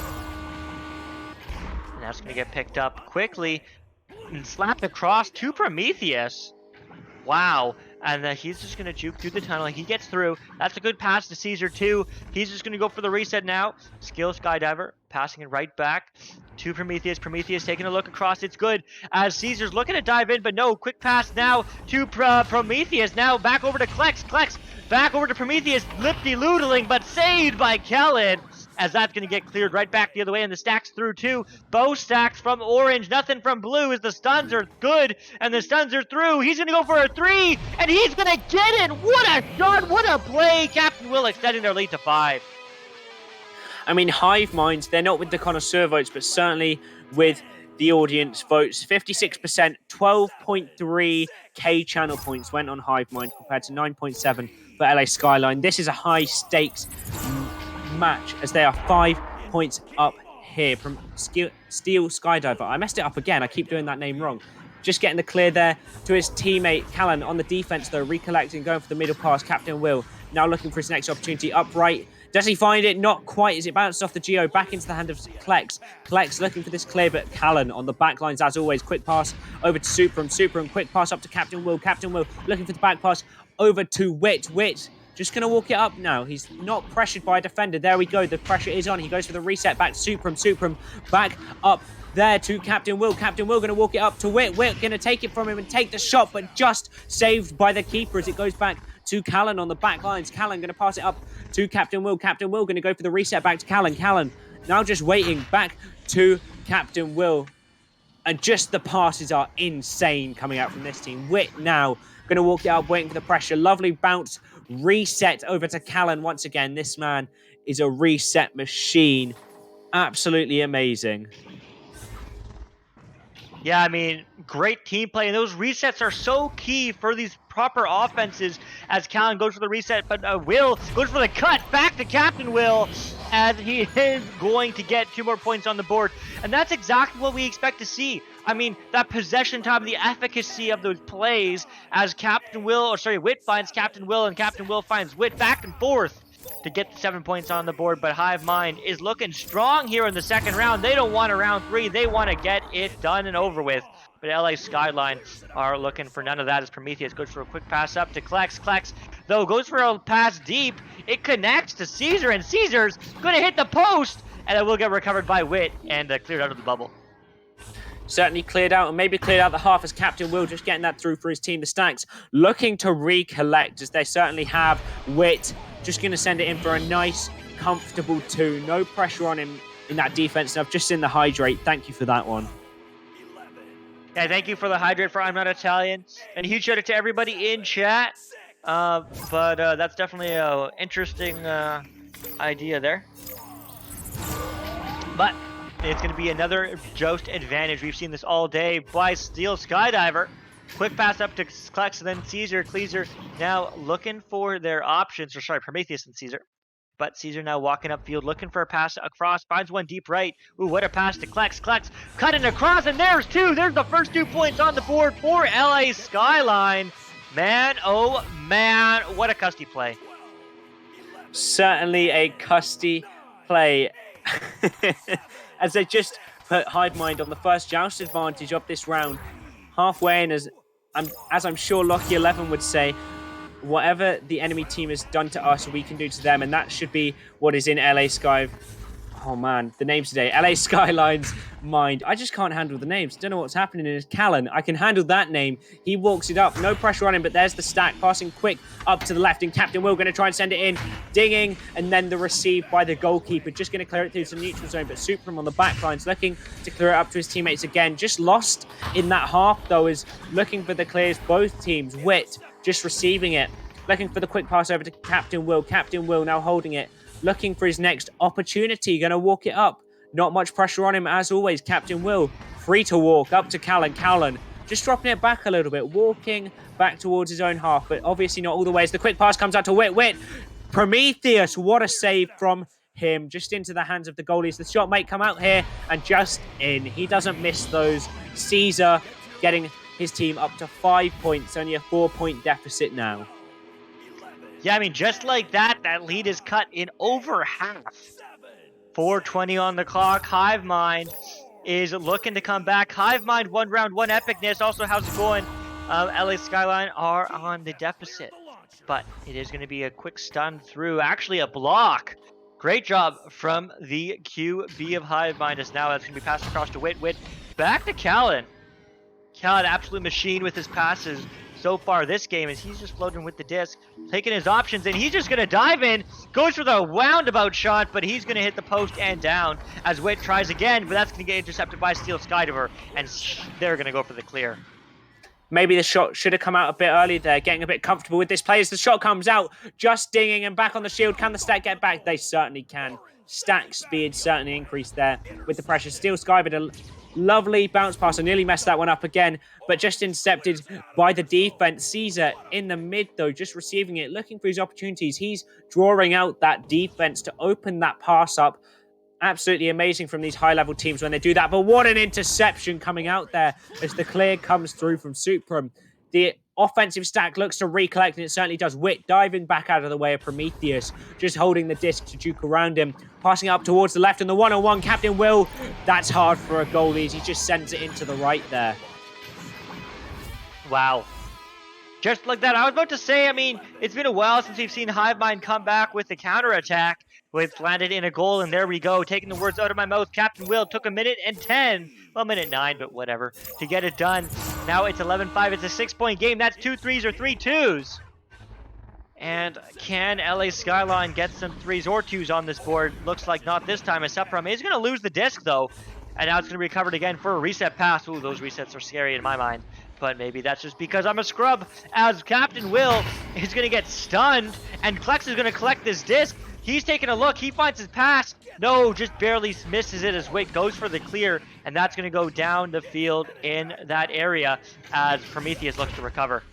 that's going to get picked up quickly and slapped across to Prometheus. Wow. And he's just going to juke through the tunnel. He gets through. That's a good pass to Caesar, too. He's just going to go for the reset now. Skill Skydiver, passing it right back to Prometheus. Prometheus taking a look across. It's good as Caesar's looking to dive in, but no. Quick pass now to Prometheus. Now back over to Klex. Klex back over to Prometheus. Lip-de-loodling, but saved by Kellen, as that's going to get cleared right back the other way, and the stacks through too. Both stacks from Orange, nothing from Blue, as the stuns are good, and the stuns are through. He's going to go for a 3, and he's going to get it! What a shot! What a play! Captain Will extending their lead to 5. I mean, Hivemind, they're not with the connoisseur votes, but certainly with the audience votes. 56%, 12.3k channel points went on Hivemind compared to 9.7 for LA Skyline. This is a high stakes match, as they are 5 points up here from Steel Skydiver. I messed it up again. I keep doing that name wrong. Just getting the clear there to his teammate Callan on the defense, though, recollecting, going for the middle pass. Captain Will now looking for his next opportunity. Upright. Does he find it? Not quite, as it bounced off the Geo back into the hand of Klex. Klex looking for this clear, but Callan on the back lines as always. Quick pass over to Supram. Supram, quick pass up to Captain Will. Captain Will looking for the back pass over to Wit. Wit just going to walk it up now. He's not pressured by a defender. There we go. The pressure is on. He goes for the reset back to Supram. Supram back up there to Captain Will. Captain Will going to walk it up to Wit. Wit going to take it from him and take the shot, but just saved by the keeper as it goes back to Callan on the back lines. Callan going to pass it up to Captain Will. Captain Will going to go for the reset back to Callan. Callan now just waiting back to Captain Will. And just the passes are insane coming out from this team. Wit now going to walk it up, waiting for the pressure. Lovely bounce. Reset over to Callan once again. This man is a reset machine. Absolutely amazing. Yeah, I mean, great team play, and those resets are so key for these proper offenses, as Callan goes for the reset, but Will goes for the cut back to Captain Will, as he is going to get 2 more points on the board, and that's exactly what we expect to see. I mean, that possession time, the efficacy of those plays, as Wit finds Captain Will, and Captain Will finds Wit back and forth to get 7 points on the board. But Hivemind is looking strong here in the second round. They don't want a round 3. They want to get it done and over with. But LA Skyline are looking for none of that, as Prometheus goes for a quick pass up to Klex. Klex, though, goes for a pass deep. It connects to Caesar, and Caesar's going to hit the post, and it will get recovered by Wit and cleared out of the bubble. Certainly cleared out, and maybe cleared out the half, as Captain Will just getting that through for his team. The Stacks looking to recollect, as they certainly have. Wit just going to send it in for a nice, comfortable 2. No pressure on him in that defense. And I've just seen the hydrate. Thank you for that one. Yeah, thank you for the hydrate for I'm Not Italian. And huge shout out to everybody in chat. But that's definitely a interesting idea there. But it's going to be another Joust advantage. We've seen this all day by Steel Skydiver. Quick pass up to Klex, and then Caesar. Caesar now looking for their options. Or sorry, Prometheus and Caesar. But Caesar now walking upfield, looking for a pass across. Finds one deep right. Ooh, what a pass to Klex. Klex cutting across, and there's two. There's the first 2 points on the board for LA Skyline. Man, oh man, what a custy play. Certainly a custy play. As they just put Hive Mind on the first Joust advantage of this round. Halfway in, as I'm sure Locky 11 would say, whatever the enemy team has done to us, we can do to them, and that should be what is in LA Sky. Oh man, the names today. LA Skyline's mind. I just can't handle the names. Don't know what's happening in his Callan. I can handle that name. He walks it up. No pressure on him, but there's the stack. Passing quick up to the left, and Captain Will going to try and send it in. Dinging, and then the receive by the goalkeeper. Just going to clear it through to the neutral zone, but Supreme on the back line's looking to clear it up to his teammates again. Just lost in that half, though, is looking for the clears. Both teams. Wit just receiving it. Looking for the quick pass over to Captain Will. Captain Will now holding it. Looking for his next opportunity. Going to walk it up. Not much pressure on him as always. Captain Will free to walk up to Callan. Callan just dropping it back a little bit. Walking back towards his own half. But obviously not all the way as the quick pass comes out to Wit. Wit. Prometheus. What a save from him. Just into the hands of the goalies. The shot might come out here and just in. He doesn't miss those. Caesar getting his team up to 5 points. Only a 4-point deficit now. Yeah, I mean, just like that, that lead is cut in over half. 4:20 on the clock. Hive Mind is looking to come back. Hive Mind, 1 round, 1 epicness. Also, how's it going? LA Skyline are on the deficit. But it is going to be a quick stun through. Actually, a block. Great job from the QB of Hive Mind. As now that's going to be passed across to Wit. Wit back to Callan. Callan, absolute machine with his passes so far this game, as he's just floating with the disc, taking his options, and he's just going to dive in, goes for the roundabout shot, but he's going to hit the post and down as Wit tries again, but that's going to get intercepted by Steel Skydiver, and they're going to go for the clear. Maybe the shot should have come out a bit early there, getting a bit comfortable with this play as the shot comes out, just dinging and back on the shield. Can the stack get back? They certainly can. Stack speed certainly increased there with the pressure. Steel Skydiver, lovely bounce pass. I nearly messed that one up again, but just intercepted by the defense. Caesar in the mid, though, just receiving it, looking for his opportunities. He's drawing out that defense to open that pass up. Absolutely amazing from these high-level teams when they do that. But what an interception coming out there as the clear comes through from Supreme. The offensive stack looks to recollect, and it certainly does. Wit diving back out of the way of Prometheus, just holding the disc to juke around him, passing up towards the left, and the one-on-one. Captain Will, that's hard for a goalie as he just sends it into the right there. Wow. Just like that. I was about to say, I mean, it's been a while since we've seen Hive Mind come back with the counterattack, which landed in a goal, and there we go. Taking the words out of my mouth, Captain Will took 1 minute and 10. Well, 1:09, but whatever, to get it done. Now it's 11-5. It's a 6-point game. That's 2 threes or 3 twos. And can LA Skyline get some 3s or 2s on this board? Looks like not this time. Sepram is going to lose the disc, though. And now it's going to be recovered again for a reset pass. Ooh, those resets are scary in my mind. But maybe that's just because I'm a scrub, as Captain Will is going to get stunned, and Klex is going to collect this disc. He's taking a look. He finds his pass. No, just barely misses it as Wit goes for the clear, and that's going to go down the field in that area as Prometheus looks to recover.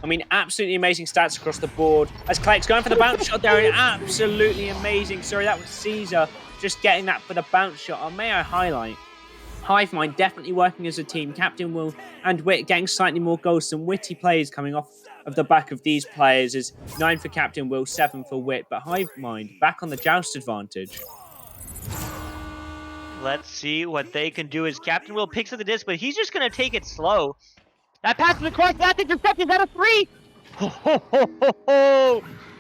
I mean, absolutely amazing stats across the board. As Klex going for the bounce shot there, and absolutely amazing. Sorry, that was Caesar just getting that for the bounce shot. Oh, may I highlight? Hive Mind definitely working as a team. Captain Will and Wit getting slightly more goals. Some witty plays coming off of the back of these players is 9 for Captain Will, 7 for Wit. But Hive Mind back on the joust advantage. Let's see what they can do as Captain Will picks up the disc, but he's just going to take it slow. That pass is across, that's intercepted, is that a 3?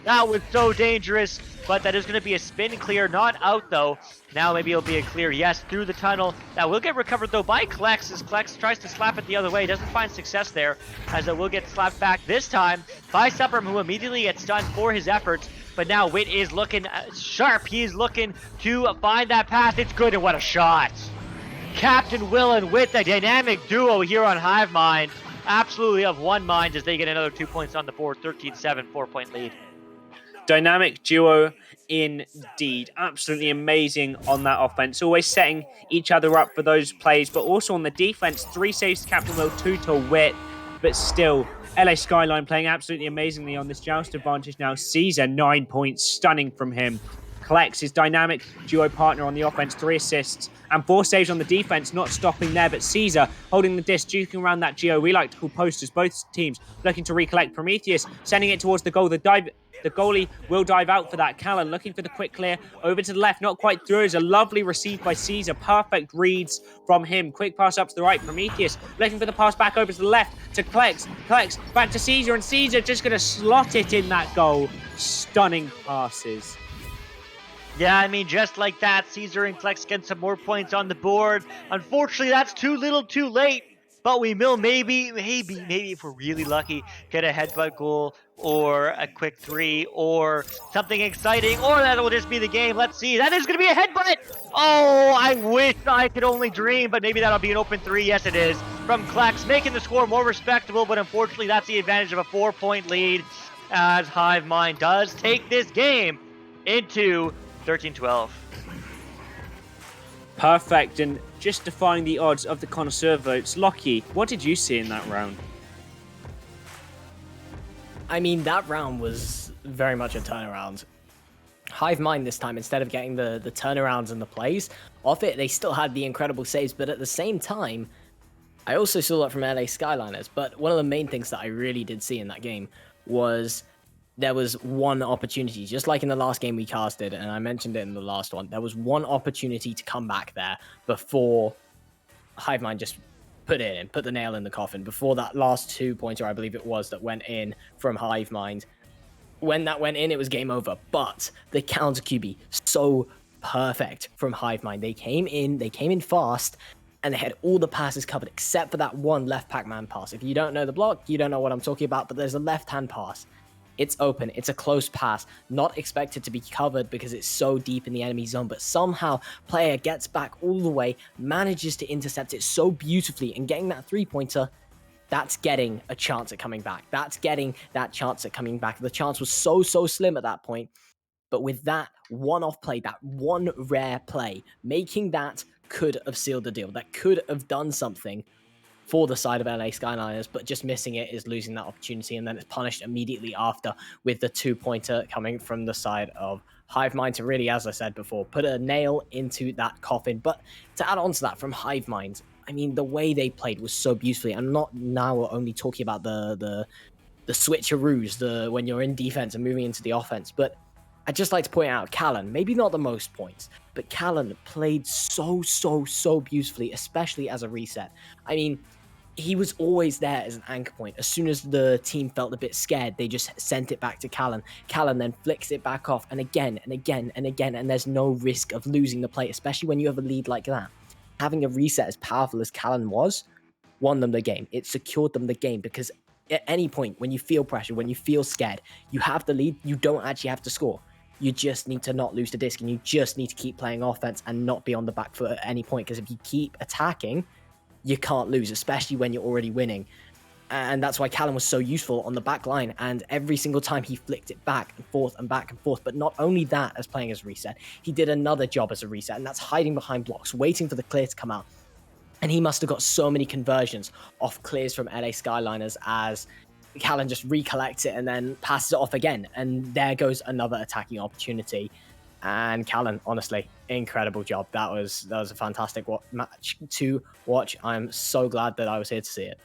That was so dangerous, but that is going to be a spin clear, not out though. Now maybe it'll be a clear, yes, through the tunnel. That will get recovered though by Klex, as Klex tries to slap it the other way. Doesn't find success there, as it will get slapped back this time by Sepram, who immediately gets stunned for his efforts. But now Wit is looking sharp. He is looking to find that pass. It's good, and what a shot. Captain Will and Wit, the dynamic duo here on Hive Mind. absolutely of one mind as they get another 2 points on the board. 13-7, 4-point lead. Dynamic duo indeed. Absolutely amazing on that offense. Always setting each other up for those plays, but also on the defense. 3 saves to Captain Will, 2 to Wit. But still, LA Skyline playing absolutely amazingly on this joust advantage now. Caesar, 9 points. Stunning from him. Collects his dynamic duo partner on the offense, 3 assists and 4 saves on the defense, not stopping there, but Caesar holding the disc, juking around that Geo. We like to call posters. Both teams looking to recollect. Prometheus sending it towards the goal. The goalie will dive out for that. Callan looking for the quick clear over to the left, not quite through. Is a lovely receive by Caesar. Perfect reads from him. Quick pass up to the right. Prometheus looking for the pass back over to the left to Klex. Klex back to Caesar, and Caesar just going to slot it in that goal. Stunning passes. Yeah, I mean, just like that, Caesar and Klex get some more points on the board. Unfortunately, that's too little too late. But we will maybe if we're really lucky, get a headbutt goal or a quick 3 or something exciting, or that will just be the game. Let's see. That is going to be a headbutt. Oh, I wish I could only dream, but maybe that'll be an open 3. Yes, it is. From Klex, making the score more respectable, but unfortunately, that's the advantage of a 4-point lead as Hive Mind does take this game into 13-12. Perfect, and just defying the odds of the connoisseur votes. Lockie, what did you see in that round? I mean, that round was very much a turnaround. Hive Mind this time, instead of getting the turnarounds and the plays off it, they still had the incredible saves, but at the same time, I also saw that from LA Skyliners. But one of the main things that I really did see in that game was there was one opportunity, just like in the last game we casted, and I mentioned it in the last one, there was one opportunity to come back there before Hive Mind just put it in, put the nail in the coffin, before that last 2-pointer, I believe it was, that went in from Hive Mind. When that went in, it was game over, but the counter QB, so perfect from Hive Mind. They came in fast, and they had all the passes covered except for that one left Pac-Man pass. If you don't know the block, you don't know what I'm talking about, but there's a left-hand pass. It's open. It's a close pass. Not expected to be covered because it's so deep in the enemy zone, but somehow player gets back all the way, manages to intercept it so beautifully, and getting that 3-pointer, that's getting a chance at coming back. That's getting that chance at coming back. The chance was so slim at that point, but with that one-off play, that one rare play, making that could have sealed the deal. That could have done something for the side of LA Skyliners, but just missing it is losing that opportunity, and then it's punished immediately after with the 2-pointer coming from the side of Hive Mind to really, as I said before, put a nail into that coffin. But to add on to that from Hive Mind, I mean, the way they played was so beautifully. I'm not now only talking about the switcheroos, when you're in defense and moving into the offense, but I'd just like to point out Callan, maybe not the most points, but Callan played so beautifully, especially as a reset. I mean, he was always there as an anchor point. As soon as the team felt a bit scared, they just sent it back to Callan. Callan then flicks it back off, and again, and there's no risk of losing the play, especially when you have a lead like that. Having a reset as powerful as Callan was, won them the game. It secured them the game, because at any point, when you feel pressure, when you feel scared, you have the lead, you don't actually have to score. You just need to not lose the disc, and you just need to keep playing offense and not be on the back foot at any point, because if you keep attacking, you can't lose, especially when you're already winning. And that's why Callan was so useful on the back line, and every single time he flicked it back and forth and back and forth. But not only that, as playing as a reset, he did another job as a reset, and that's hiding behind blocks, waiting for the clear to come out. And he must have got so many conversions off clears from LA Skyliners as Callan just recollects it and then passes it off again, and there goes another attacking opportunity. And Callan, honestly, incredible job. That was a fantastic match to watch. I'm so glad that I was here to see it.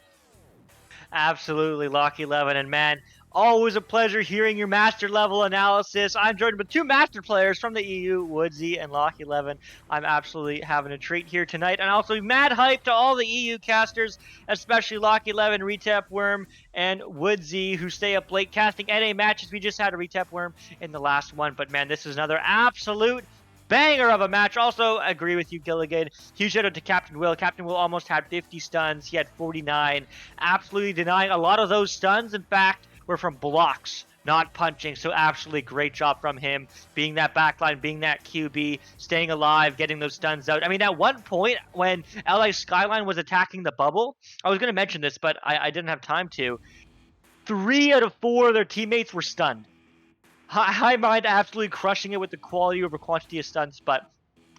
Absolutely, Lock 11. And man, always a pleasure hearing your master level analysis. I'm joined with 2 master players from the EU, Woodsy and Lock 11. I'm absolutely having a treat here tonight. And also mad hype to all the EU casters, especially Lock 11, Retap Worm, and Woodsy, who stay up late casting NA matches. We just had a Retap Worm in the last one. But man, this is another absolute banger of a match. Also, agree with you, Gilligan. Huge shout out to Captain Will. Captain Will almost had 50 stuns. He had 49. Absolutely denying a lot of those stuns. In fact, were from blocks not punching. So absolutely great job from him, being that backline, being that QB, staying alive, getting those stuns out. I mean, at one point when LA Skyline was attacking the bubble, I was going to mention this, but I didn't have time to. 3 out of 4 of their teammates were stunned. High Mind absolutely crushing it with the quality over quantity of stunts, but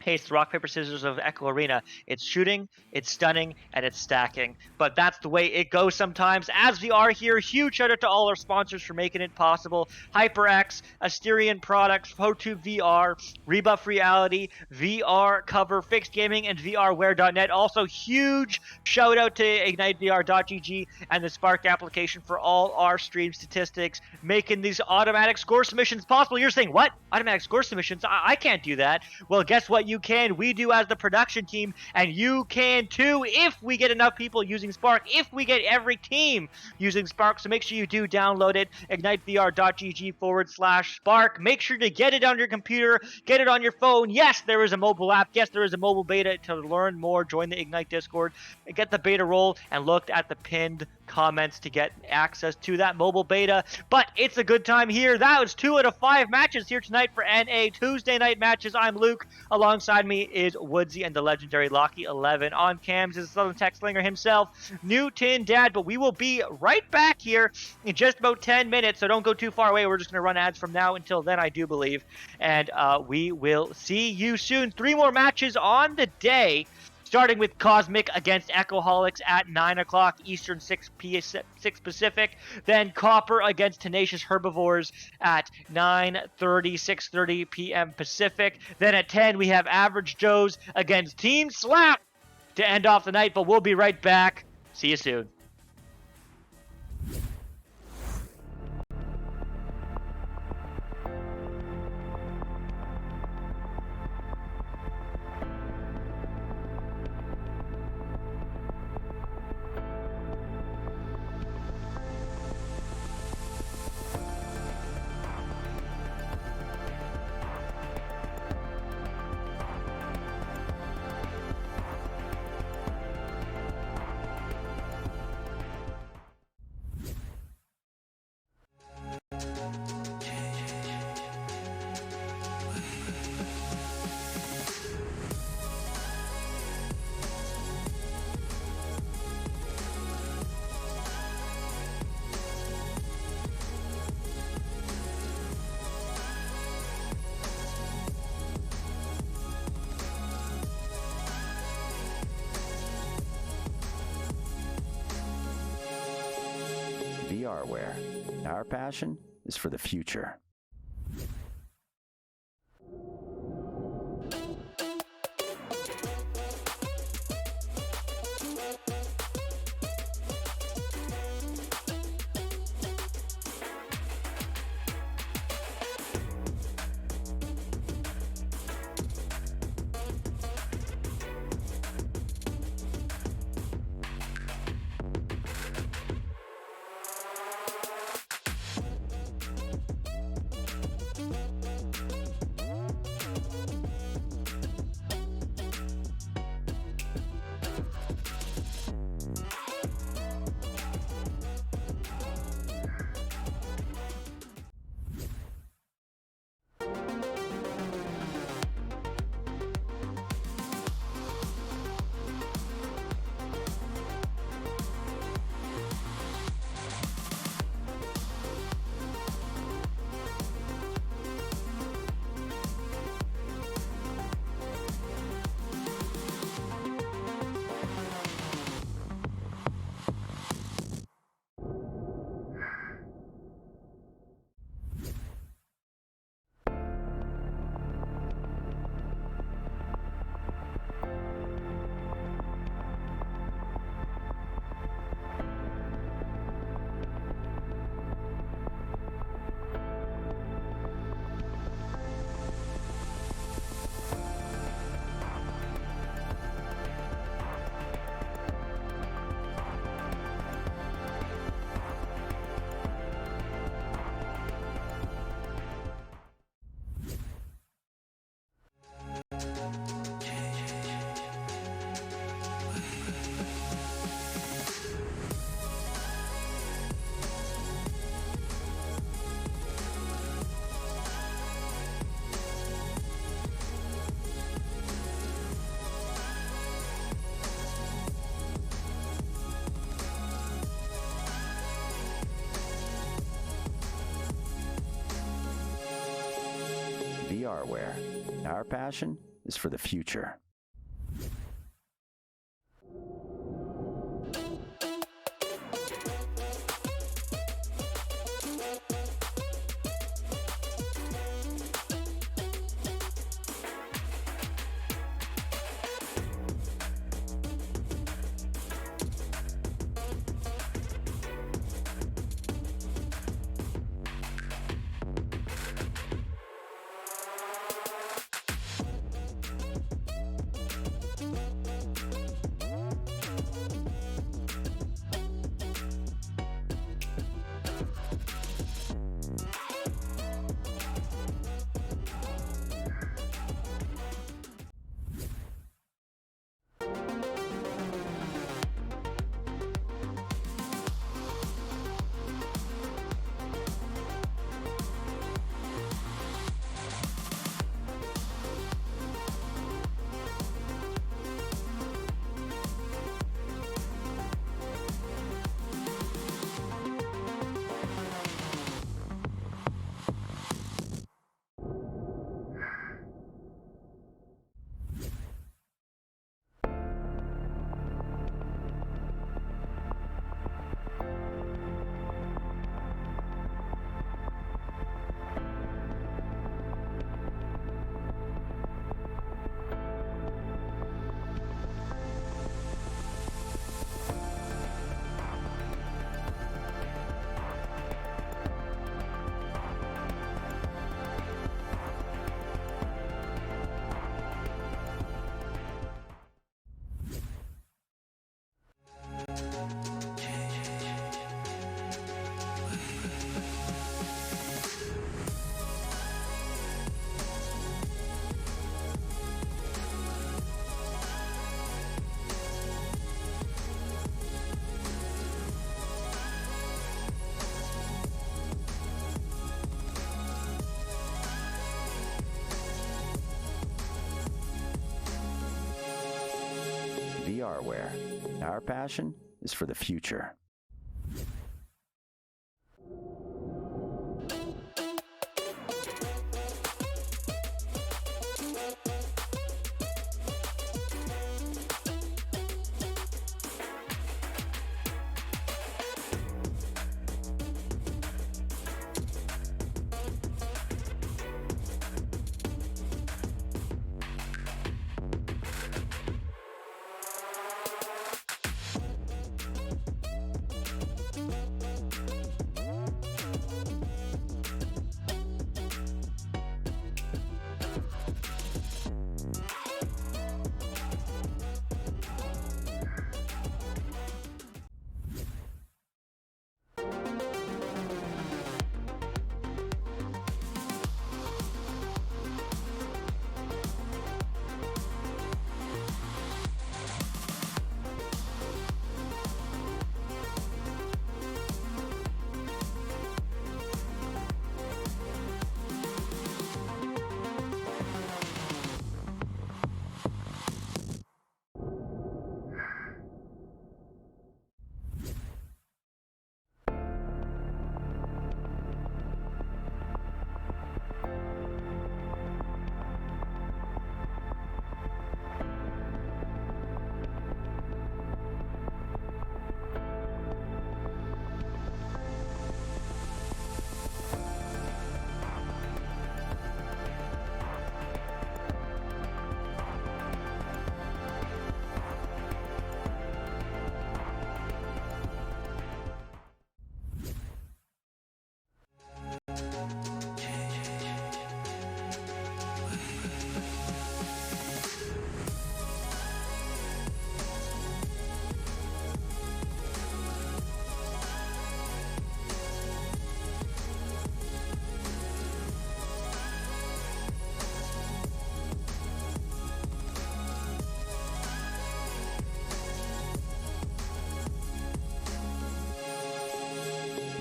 hey, it's the rock, paper, scissors of Echo Arena. It's shooting, it's stunning, and it's stacking. But that's the way it goes sometimes. As we are here, huge shout out to all our sponsors for making it possible. HyperX, Asterion Products, Pro2 VR, Rebuff Reality, VR Cover, Fixed Gaming, and VRware.net. Also, huge shout out to IgniteVR.gg and the Spark application for all our stream statistics, making these automatic score submissions possible. You're saying, what? Automatic score submissions? I can't do that. Well, guess what? You can. We do as the production team, and you can too if we get enough people using Spark, if we get every team using Spark. So make sure you do download it, ignitevr.gg/Spark. Make sure to get it on your computer, get it on your phone. Yes, there is a mobile app. Yes, there is a mobile beta. To learn more, join the Ignite Discord, get the beta roll, and look at the pinned comments to get access to that mobile beta. But it's a good time here. That was 2 out of 5 matches here tonight for NA Tuesday night matches. I'm Luke. Alongside me is Woodsy and the legendary Locky11. On cams is Southern Tech Slinger himself, Newton Dad. But we will be right back here in just about 10 minutes, so don't go too far away. We're just going to run ads from now until then, I do believe. And we will see you soon. 3 more matches on the day, starting with Cosmic against Echoholics at 9 o'clock Eastern, 6 Pacific. Then Copper against Tenacious Herbivores at 9:30, 6:30 p.m. Pacific. Then at 10, we have Average Joes against Team Slap to end off the night. But we'll be right back. See you soon. VRware. Our passion is for the future. VRware. Our passion is for the future. VRware. Our passion is for the future.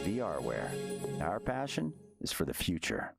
VRware. Our passion is for the future.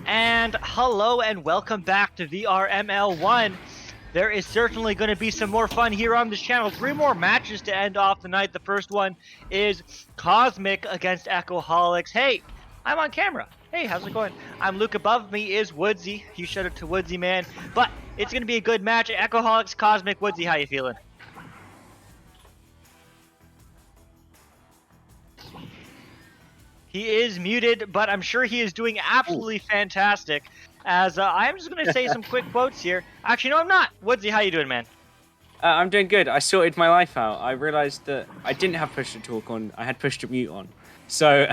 And hello and welcome back to VRML1. There is certainly going to be some more fun here on this channel. 3 more matches to end off the night. The first one is Cosmic against Echoholics. Hey, I'm on camera. Hey, how's it going? I'm Luke. Above me is Woodsy. You shut it to Woodsy, man. But it's going to be a good match. Echoholics, Cosmic, Woodsy, how you feeling? He is muted, but I'm sure he is doing absolutely fantastic. As I'm just going to say some quick quotes here. Actually, no, I'm not. Woodsy, how you doing, man? I'm doing good. I sorted my life out. I realized that I didn't have push to talk on. I had push to mute on. So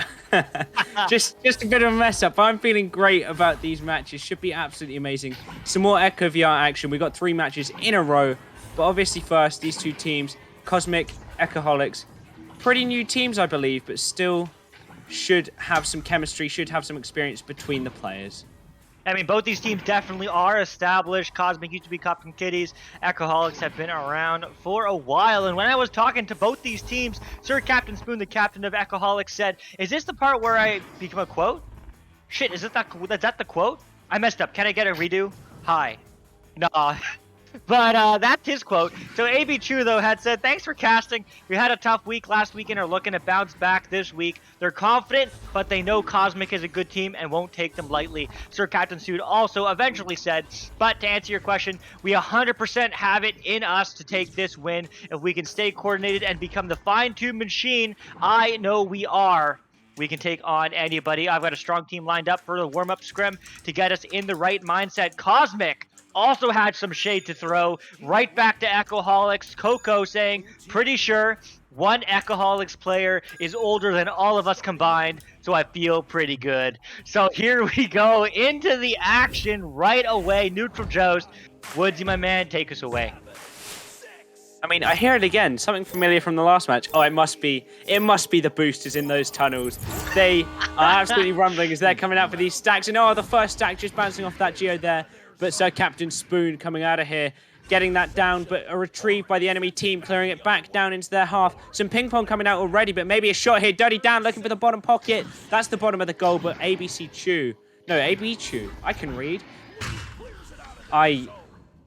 just a bit of a mess up. I'm feeling great about these matches. Should be absolutely amazing. Some more Echo VR action. We got 3 matches in a row. But obviously first, these 2 teams, Cosmic, Echoholics. Pretty new teams, I believe, but still should have some chemistry, should have some experience between the players. I mean, both these teams definitely are established. Cosmic used to be Cotton Kitties. Echoholics have been around for a while. And when I was talking to both these teams, Sir Captain Spoon, the captain of Echoholics, said, "Is this the part where I become a quote? Shit, is that the quote? I messed up. Can I get a redo? Hi." Nah. But that's his quote. So AB Chu, though, had said, "Thanks for casting. We had a tough week last week and are looking to bounce back this week. They're confident, but they know Cosmic is a good team and won't take them lightly." Sir Captain Sued also eventually said, "But to answer your question, we 100% have it in us to take this win. If we can stay coordinated and become the fine-tuned machine I know we are, we can take on anybody. I've got a strong team lined up for the warm-up scrim to get us in the right mindset." Cosmic also had some shade to throw right back to Echoholics. Coco saying, "Pretty sure one Echoholics player is older than all of us combined, so I feel pretty good." So here we go into the action right away. Neutral Jost. Woodsy, my man, take us away. I mean, I hear it again. Something familiar from the last match. Oh, it must be the boosters in those tunnels. They are absolutely rumbling as they're coming out for these stacks. And the first stack just bouncing off that Geo there. But Sir Captain Spoon coming out of here, getting that down, but a retrieve by the enemy team, clearing it back down into their half. Some ping pong coming out already, but maybe a shot here. Dirty Dan looking for the bottom pocket. That's the bottom of the goal, but AB Chu. I can read.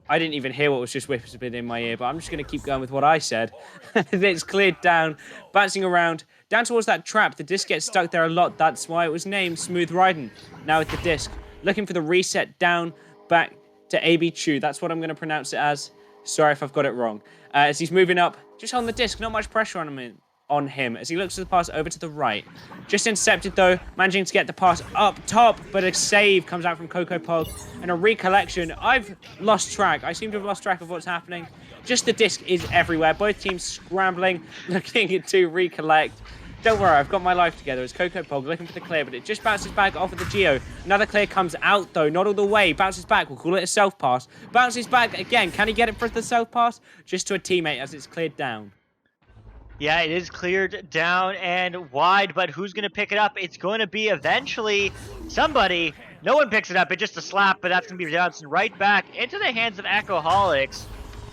I didn't even hear what was just whispered in my ear, but I'm just going to keep going with what I said. It's cleared down, bouncing around, down towards that trap. The disc gets stuck there a lot. That's why it was named Smooth Riding. Now with the disc, looking for the reset down, back to AB Chu. That's what I'm going to pronounce it as. Sorry if I've got it wrong. As he's moving up, just on the disc, not much pressure on him as he looks to the pass over to the right. Just intercepted though, managing to get the pass up top, but a save comes out from Coco Pog and a recollection. I've lost track. I seem to have lost track of what's happening. Just the disc is everywhere. Both teams scrambling, looking to recollect. Don't worry, I've got my life together. It's Coco Pog looking for the clear, but it just bounces back off of the Geo. Another clear comes out, though. Not all the way. Bounces back. We'll call it a self-pass. Bounces back again. Can he get it for the self-pass? Just to a teammate as it's cleared down. Yeah, it is cleared down and wide, but who's going to pick it up? It's going to be eventually somebody. No one picks it up. It's just a slap, but that's going to be Johnson right back into the hands of Echoholics.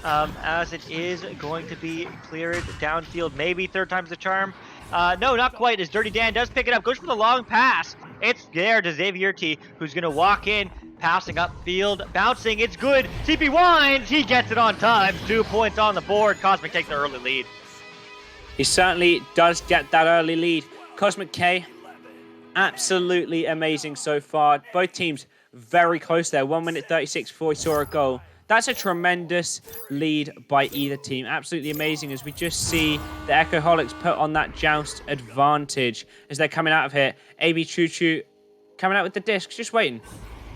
As it is going to be cleared downfield. Maybe third time's the charm. No, not quite, as Dirty Dan does pick it up. Goes for the long pass. It's there to Xavier T, who's going to walk in, passing upfield, bouncing. It's good. CP Wines, he gets it on time. 2 points on the board. Cosmic takes the early lead. He certainly does get that early lead. Cosmic K, absolutely amazing so far. Both teams very close there. 1 minute 36 before we saw a goal. That's a tremendous lead by either team. Absolutely amazing as we just see the Echoholics put on that joust advantage as they're coming out of here. AB Choo Choo coming out with the disc, just waiting.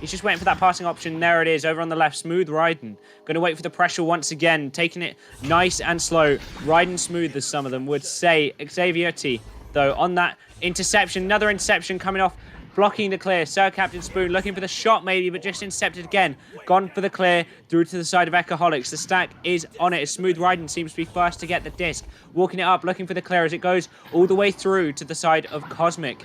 He's just waiting for that passing option. There it is, over on the left. Smooth riding. Going to wait for the pressure once again. Taking it nice and slow. Riding smooth, as some of them would say. Xavier T, though, on that interception. Another interception coming off. Blocking the clear. Sir Captain Spoon looking for the shot maybe, but just intercepted again. Gone for the clear. Through to the side of Echoholics. The stack is on it. Smooth riding seems to be first to get the disc. Walking it up, looking for the clear as it goes all the way through to the side of Cosmic.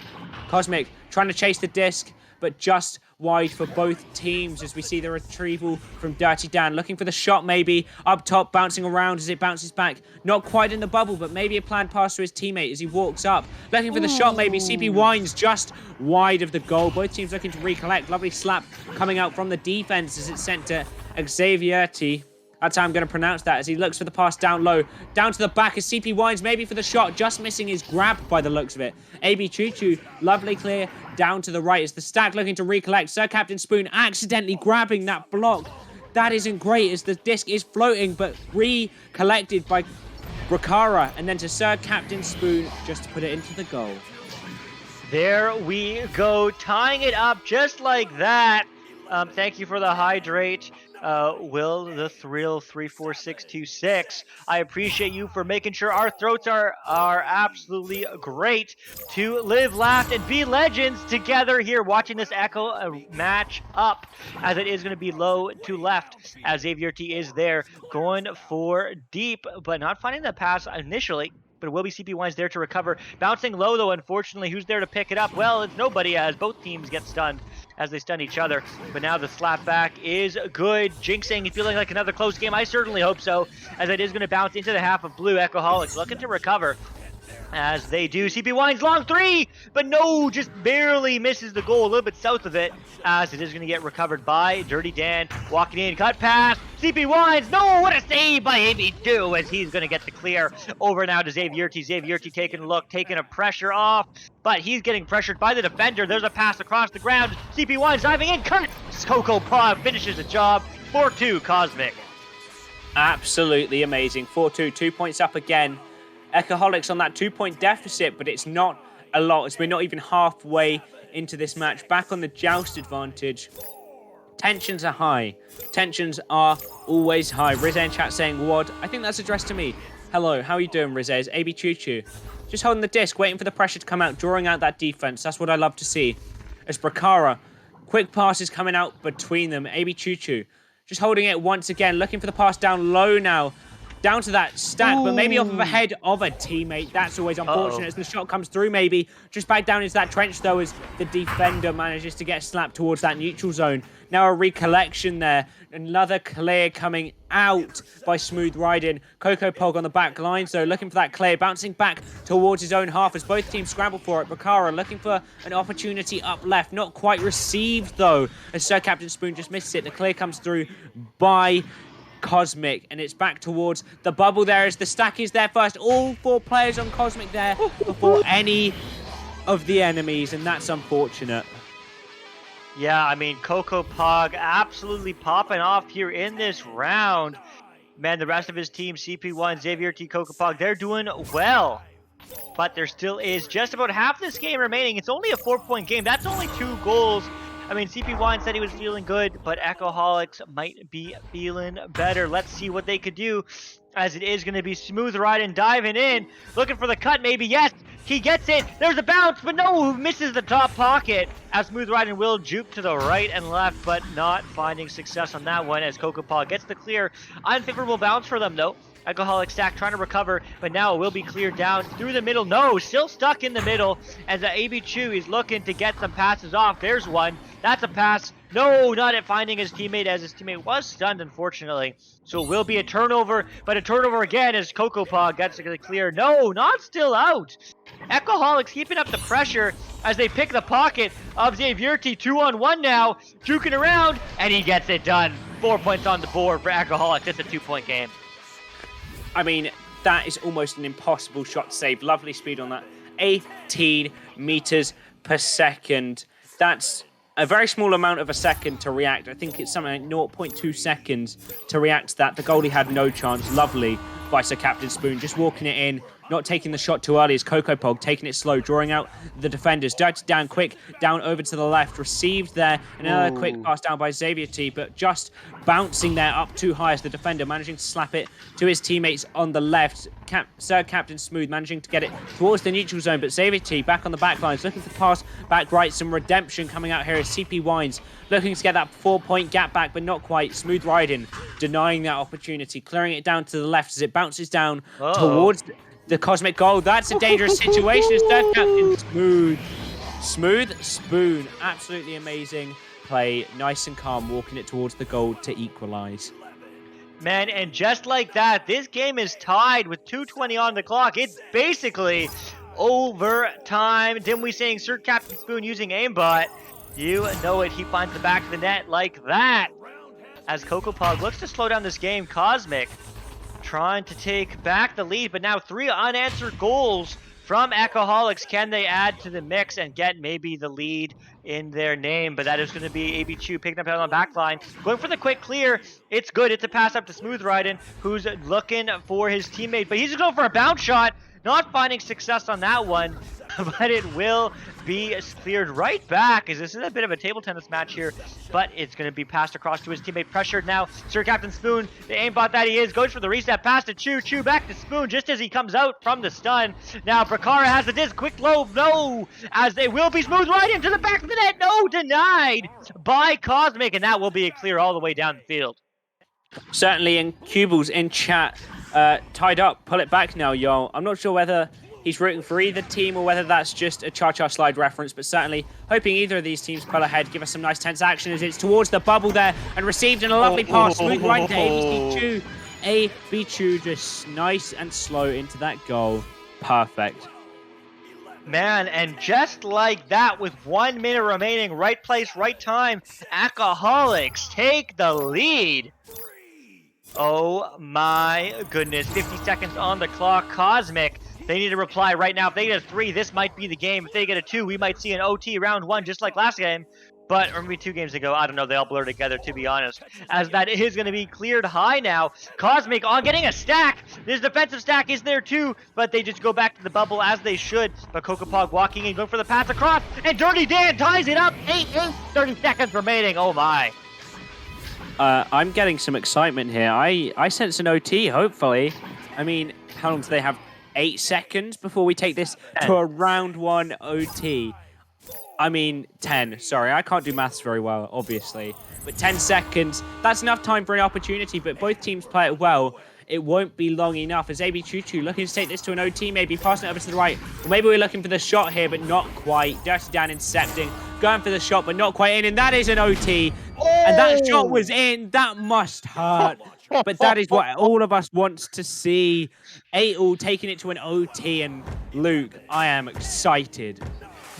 Cosmic trying to chase the disc, but just wide for both teams as we see the retrieval from Dirty Dan. Looking for the shot maybe. Up top, bouncing around as it bounces back. Not quite in the bubble, but maybe a planned pass to his teammate as he walks up. Looking for the shot maybe. CP Wines just wide of the goal. Both teams looking to recollect. Lovely slap coming out from the defense as it's sent to Xavier T. That's how I'm going to pronounce that as he looks for the pass down low. Down to the back as CP Wines maybe for the shot. Just missing his grab by the looks of it. AB Choo Choo, lovely clear down to the right as the stack looking to recollect. Sir Captain Spoon accidentally grabbing that block. That isn't great as the disc is floating but recollected by Brakara. And then to Sir Captain Spoon just to put it into the goal. There we go, tying it up just like that. Thank you for the hydrate, Will the Thrill 34626. I appreciate you for making sure our throats are absolutely great to live, laugh, and be legends together here watching this Echo match up as it is going to be low to left as Xavier T is there going for deep, but not finding the pass initially. But it will be CP Wines there to recover. Bouncing low, though, unfortunately. Who's there to pick it up? Well, it's nobody as both teams get stunned as they stun each other. But now the slap back is good. Jinxing, feeling like another close game. I certainly hope so, as it is going to bounce into the half of blue. Echoholics looking to recover as they do. CP Wines long three, but no, just barely misses the goal a little bit south of it as it is going to get recovered by Dirty Dan. Walking in, cut pass. CP Wines, no, what a save by AB2 as he's going to get the clear over now to Xavier T. Xavier T taking a look, taking a pressure off, but he's getting pressured by the defender. There's a pass across the ground. CP Wines diving in, cut. Coco Pog finishes the job. 4-2 Cosmic. Absolutely amazing. 4-2, 2 points up again. Echoholics on that 2-point deficit, but it's not a lot as we're not even halfway into this match. Back on the joust advantage. Tensions are high. Tensions are always high. Rize in chat saying, "What?" I think that's addressed to me. Hello, how are you doing, Rize? It's AB Choo Choo. Just holding the disc, waiting for the pressure to come out, drawing out that defense. That's what I love to see. As Brakara, quick passes coming out between them. AB Choo Choo just holding it once again, looking for the pass down low now. down to that stack, but maybe off of a Ooh. head of a teammate. That's always unfortunate as the shot comes through maybe. Just back down into that trench though as the defender manages to get slapped towards that neutral zone. Now a recollection there. Another clear coming out by Smooth Riding. Coco Pog on the back line, so looking for that clear, bouncing back towards his own half as both teams scramble for it. Bakara looking for an opportunity up left, not quite received though, as Sir Captain Spoon just misses it. The clear comes through by Cosmic, and it's back towards the bubble there as the stack is there first. All 4 players on Cosmic there before any of the enemies, and that's unfortunate. Yeah, I mean, Coco Pog absolutely popping off here in this round. Man, the rest of his team, CP1, Xavier T, Coco Pog, they're doing well. But there still is just about half this game remaining. It's only a 4-point game. That's only 2 goals. I mean, CP1 said he was feeling good, but Echoholics might be feeling better. Let's see what they could do, as it is going to be Smooth Riding diving in, looking for the cut maybe. Yes, he gets it. There's a bounce, but no, misses the top pocket, as Smooth Riding will juke to the right and left, but not finding success on that one, as Coco Paw gets the clear. Unfavorable bounce for them, though. Alcoholic Stack trying to recover, but now it will be cleared down through the middle. No, still stuck in the middle as the AB Chew is looking to get some passes off. There's one. That's a pass. No, not at finding his teammate, as his teammate was stunned, unfortunately. So it will be a turnover, but a turnover again as Coco Paw gets it clear. No, not still out. Echoholics keeping up the pressure as they pick the pocket of Xavierty. 2-on-1 now, juking around, and he gets it done. 4 points on the board for Echoholics. It's a 2-point game. I mean, that is almost an impossible shot to save. Lovely speed on that. 18 meters per second. That's a very small amount of a second to react. I think it's something like 0.2 seconds to react to that. The goalie had no chance. Lovely by Sir Captain Spoon, just walking it in, not taking the shot too early as Coco Pog, taking it slow, drawing out the defenders. Dirty down quick, down over to the left, received there, and another quick pass down by Xavier T, but just bouncing there up too high as the defender managing to slap it to his teammates on the left. Sir Captain Smooth managing to get it towards the neutral zone, but Xavier T back on the back lines, looking to pass back right. Some redemption coming out here as CP Wines looking to get that 4-point gap back, but not quite. Smooth Riding denying that opportunity, clearing it down to the left as it bounces down towards the Cosmic goal. That's a dangerous situation. It's Sir Captain Smooth Spoon. Absolutely amazing play. Nice and calm, walking it towards the goal to equalize. Man, and just like that, this game is tied with 2:20 on the clock. It's basically overtime. Dimwee saying Sir Captain Spoon using aimbot. You know it. He finds the back of the net like that. As Coco Pog looks to slow down this game, Cosmic trying to take back the lead, but now 3 unanswered goals from Echoholics. Can they add to the mix and get maybe the lead in their name? But that is going to be AB Chew picking up on the back line. Going for the quick clear. It's good. It's a pass up to Smooth Riding, who's looking for his teammate, but he's just going for a bounce shot. Not finding success on that one, but it will be cleared right back, as this is a bit of a table tennis match here, but it's going to be passed across to his teammate. Pressured now, Sir Captain Spoon, the aimbot that he is, goes for the reset pass to Chew. Chew back to Spoon just as he comes out from the stun. Now Prakara has the disc, quick low, no, as they will be Smooth right into the back of the net. No, denied by Cosmic, and that will be a clear all the way down the field. Certainly in Cubal's in chat, tied up, pull it back now, y'all. I'm not sure whether he's rooting for either team or whether that's just a Cha-Cha Slide reference, but certainly hoping either of these teams pull ahead, give us some nice tense action as it's towards the bubble there and received in a lovely pass. Smooth right to ABC Chew. AB Chew just nice and slow into that goal. Perfect. Man, and just like that, with 1 minute remaining, right place, right time, Alcoholics take the lead. Oh my goodness, 50 seconds on the clock. Cosmic, they need a reply right now. If they get a 3, this might be the game. If they get a 2, we might see an OT round 1 just like last game. But, or maybe 2 games ago, I don't know, they all blur together, to be honest. As that is going to be cleared high now. Cosmic on getting a stack. This defensive stack is there too, but they just go back to the bubble as they should. But Kokopog walking in, going for the pass across, and Dirty Dan ties it up. 30 seconds remaining. Oh my. I'm getting some excitement here. I sense an OT, hopefully. I mean, how long do they have? 8 seconds before we take this to a round 1 OT. I mean, 10. Sorry, I can't do maths very well, obviously. But 10 seconds, that's enough time for an opportunity, but both teams play it well. it won't be long enough as AB Choo Choo looking to take this to an OT, maybe passing it over to the right. Or maybe we're looking for the shot here, but not quite. Dirty Dan incepting, going for the shot, but not quite in, and that is an OT. And that shot was in. That must hurt. But that is what all of us wants to see. 8-all taking it to an OT, and Luke, I am excited.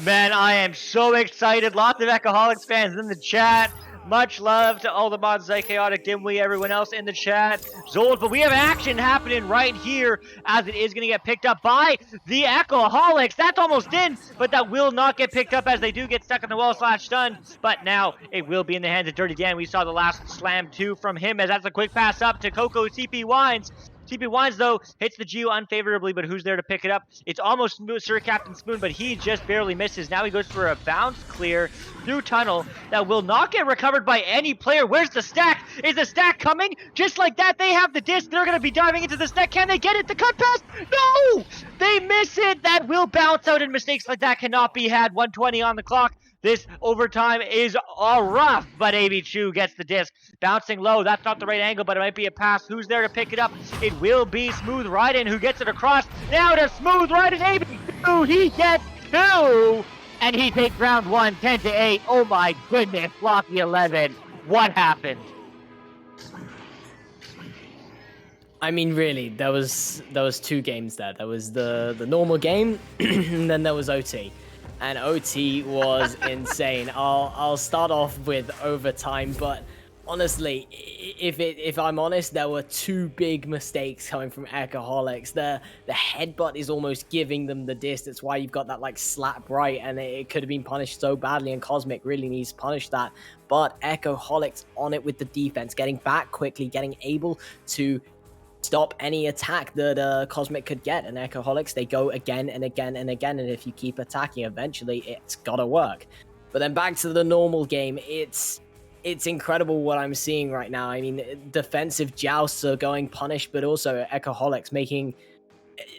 Man, I am so excited. Lots of Ecoholics fans in the chat. Much love to all the mods, Chaotic, Dimwee, everyone else in the chat. Zold, but we have action happening right here as it is going to get picked up by the Ecoholics. That's almost in, but that will not get picked up as they do get stuck on the wall / stunned. But now it will be in the hands of Dirty Dan. We saw the last slam too from him as that's a quick pass up to Coco CP Wines. CP Wines, though, hits the Geo unfavorably, but who's there to pick it up? It's almost Sir Captain Spoon, but he just barely misses. Now he goes for a bounce clear through tunnel that will not get recovered by any player. Where's the stack? Is the stack coming? Just like that, they have the disc. They're going to be diving into the stack. Can they get it? The cut pass? No! They miss it. That will bounce out, and mistakes like that cannot be had. 1:20 on the clock. This overtime is all rough, but AB Chu gets the disc. Bouncing low, that's not the right angle, but it might be a pass. Who's there to pick it up? It will be Smooth Ryden who gets it across. Now to Smooth Ryden, AB Chu, he gets 2! And he takes round 1, 10-8. Oh my goodness, Floppy 11. What happened? I mean, really, there was 2 games there. There was the normal game, and then there was OT. And OT was insane. I'll start off with overtime, but honestly, if I'm honest, there were 2 big mistakes coming from Ecoholics. The headbutt is almost giving them the disc. That's why you've got that like slap right, and it could have been punished so badly, and Cosmic really needs to punish that. But Ecoholics on it with the defense, getting back quickly, getting able to stop any attack that Cosmic could get. And Ecoholics, they go again and again and again, and if you keep attacking, eventually it's gotta work. But then back to the normal game, it's incredible what I'm seeing right now. I mean, defensive jousts are going punished, but also Ecoholics making,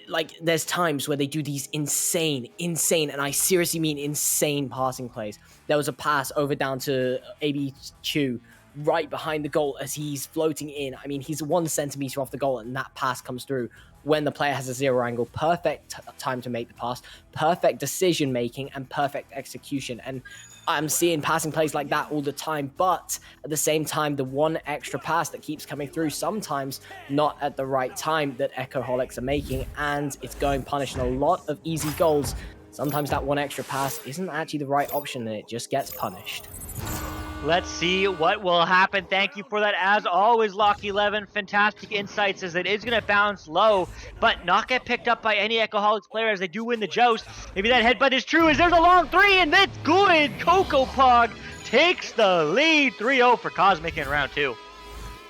like, there's times where they do these insane, and I seriously mean insane passing plays. There was a pass over down to AB Chu, right behind the goal as he's floating in. I mean, he's 1 centimeter off the goal, and that pass comes through when the player has a 0 angle. Perfect time to make the pass, perfect decision making, and perfect execution. And I'm seeing passing plays like that all the time, but at the same time, the 1 extra pass that keeps coming through, sometimes not at the right time, that Ecoholics are making, and it's going punished. And a lot of easy goals, sometimes that 1 extra pass isn't actually the right option, and it just gets punished. Let's see what will happen. Thank you for that, as always, Lock11. Fantastic insights, as it is going to bounce low, but not get picked up by any Ecoholics player as they do win the joust. Maybe that headbutt is true, as there's a long 3, and that's good. Coco Pog takes the lead. 3-0 for Cosmic in round 2.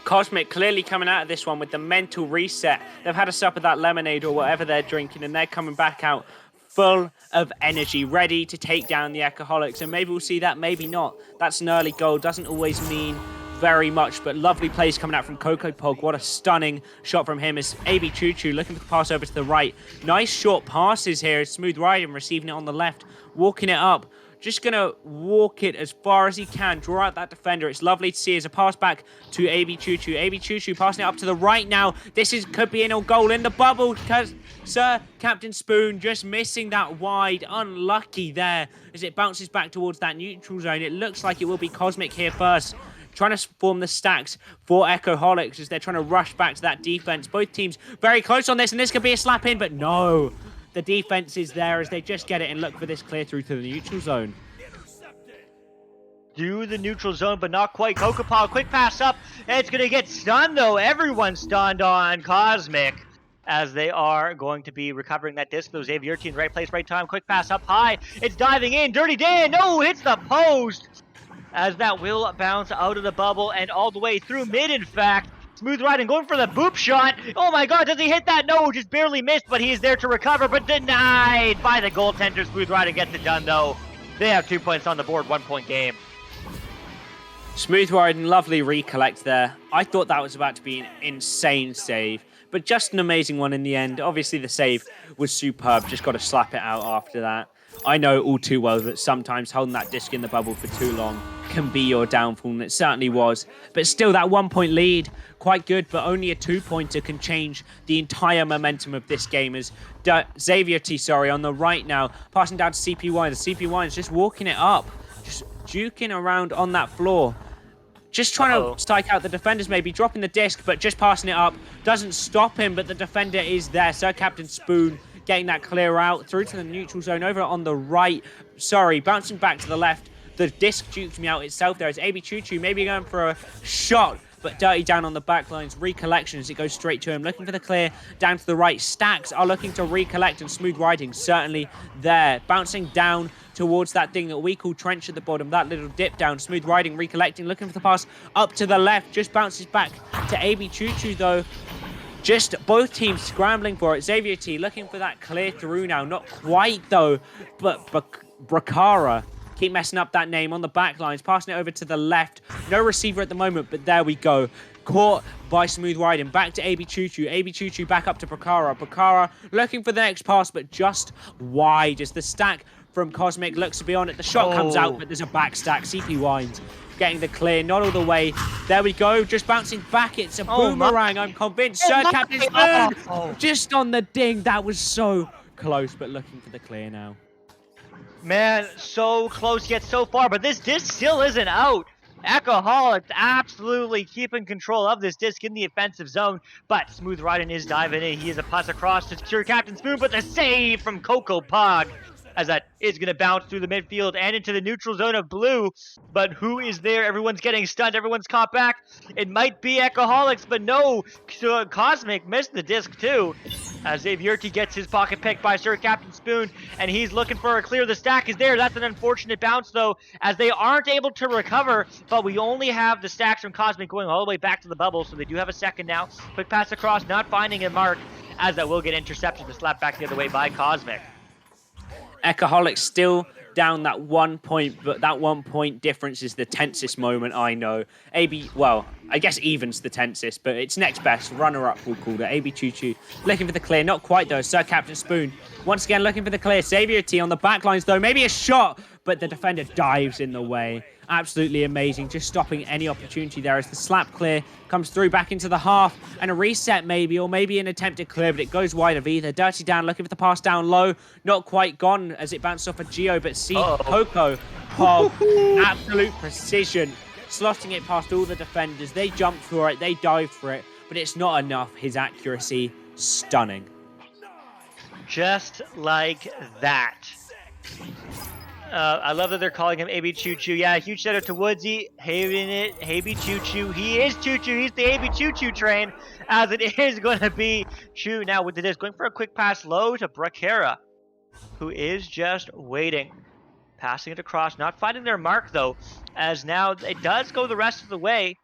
Cosmic clearly coming out of this one with the mental reset. They've had a sup of that lemonade or whatever they're drinking, and they're coming back out full of energy, ready to take down the Ecoholics. And maybe we'll see that, maybe not. That's an early goal. Doesn't always mean very much, but lovely plays coming out from Coco Pog. What a stunning shot from him as AB Choo Choo looking for the pass over to the right. Nice short passes here. Smooth Riding receiving it on the left, walking it up. Just going to walk it as far as he can, draw out that defender. It's lovely to see as a pass back to AB Choo Choo. AB Choo Choo passing it up to the right now. This could be a goal in the bubble because Sir Captain Spoon just missing that wide. Unlucky there as it bounces back towards that neutral zone. It looks like it will be Cosmic here first, trying to form the stacks for Ecoholics as they're trying to rush back to that defense. Both teams very close on this, and this could be a slap in, but no. The defense is there as they just get it and look for this clear through to the neutral zone. Through the neutral zone, but not quite. Coco Pog, quick pass up. It's going to get stunned, though. Everyone's stunned on Cosmic, as they are going to be recovering that disc. Those Xavier team, right place, right time. Quick pass up high. It's diving in. Dirty Dan, no, hits the post, as that will bounce out of the bubble and all the way through mid, in fact. Smooth Riding going for the boop shot. Oh my god, does he hit that? No, just barely missed, but he is there to recover, but denied by the goaltender. Smooth Riding gets it done, though. They have 2 points on the board, 1 point game. Smooth Riding, lovely recollect there. I thought that was about to be an insane save, but just an amazing one in the end. Obviously, the save was superb. Just got to slap it out after that. I know all too well that sometimes holding that disc in the bubble for too long can be your downfall, and it certainly was. But still, that 1-point lead, quite good, but only a 2-pointer can change the entire momentum of this game. As Xavier T, on the right now, passing down to CP Wines. CP Wines just walking it up, just juking around on that floor. Just trying to strike out the defenders, maybe dropping the disc, but just passing it up. Doesn't stop him, but the defender is there. Sir Captain Spoon getting that clear out through to the neutral zone over on the right. Sorry, bouncing back to the left. The disc jukes me out itself there. It's AB Choo Choo maybe going for a shot, but Dirty down on the back lines. Recollection as it goes straight to him. Looking for the clear down to the right. Stacks are looking to recollect, and Smooth Riding certainly there. Bouncing down towards that thing that we call trench at the bottom. That little dip down. Smooth Riding recollecting. Looking for the pass up to the left. Just bounces back to AB Choo Choo though. Just both teams scrambling for it. Xavier T looking for that clear through now. Not quite though, but Brakara keep messing up that name on the back lines, passing it over to the left. No receiver at the moment, but there we go. Caught by Smooth Riding. Back to AB Choo Choo. AB Choo Choo back up to Brakara. Brakara looking for the next pass, but just wide as the stack from Cosmic looks to be on it. The shot comes out, but there's a back stack. CP Wines getting the clear, not all the way. There we go, just bouncing back. It's a boomerang, I'm convinced. Sir Captain Spoon just on the ding. That was so close, but looking for the clear now. Man, so close yet so far, but this disc still isn't out. Echoholics absolutely keeping control of this disc in the offensive zone, but Smooth Riding is diving in. He is a pass across to secure Captain Spoon, but the save from Coco Pog, as that is going to bounce through the midfield and into the neutral zone of blue. But who is there? Everyone's getting stunned. Everyone's caught back. It might be Echoholics, but no. Cosmic missed the disc too. As Xavierty gets his pocket picked by Sir Captain Spoon, and he's looking for a clear. The stack is there. That's an unfortunate bounce, though, as they aren't able to recover, but we only have the stacks from Cosmic going all the way back to the bubble, so they do have a second now. Quick pass across, not finding a mark, as that will get intercepted to slap back the other way by Cosmic. Echoholics still down that 1 point, but that 1 point difference is the tensest moment, I know. Well, I guess even's the tensest, but it's next best. Runner-up, we'll call it. AB Choo Choo looking for the clear. Not quite, though. Sir Captain Spoon once again looking for the clear. Xavier T on the back lines, though. Maybe a shot, but the defender dives in the way. Absolutely amazing. Just stopping any opportunity there as the slap clear comes through back into the half, and a reset maybe, or maybe an attempted clear, but it goes wide of either. Dirty down, looking for the pass down low. Not quite gone as it bounced off a Geo, but see Coco Pog, absolute precision, slotting it past all the defenders. They jumped for it, they dived for it, but it's not enough. His accuracy, stunning. Just like that. I love that they're calling him AB Choo Choo. Yeah, huge shout out to Woodsy, having it, AB Choo Choo. He is Choo Choo. He's the AB Choo Choo train, as it is going to be Choo now with the disc. Going for a quick pass low to Brakara, who is just waiting. Passing it across, not finding their mark though, as now it does go the rest of the way,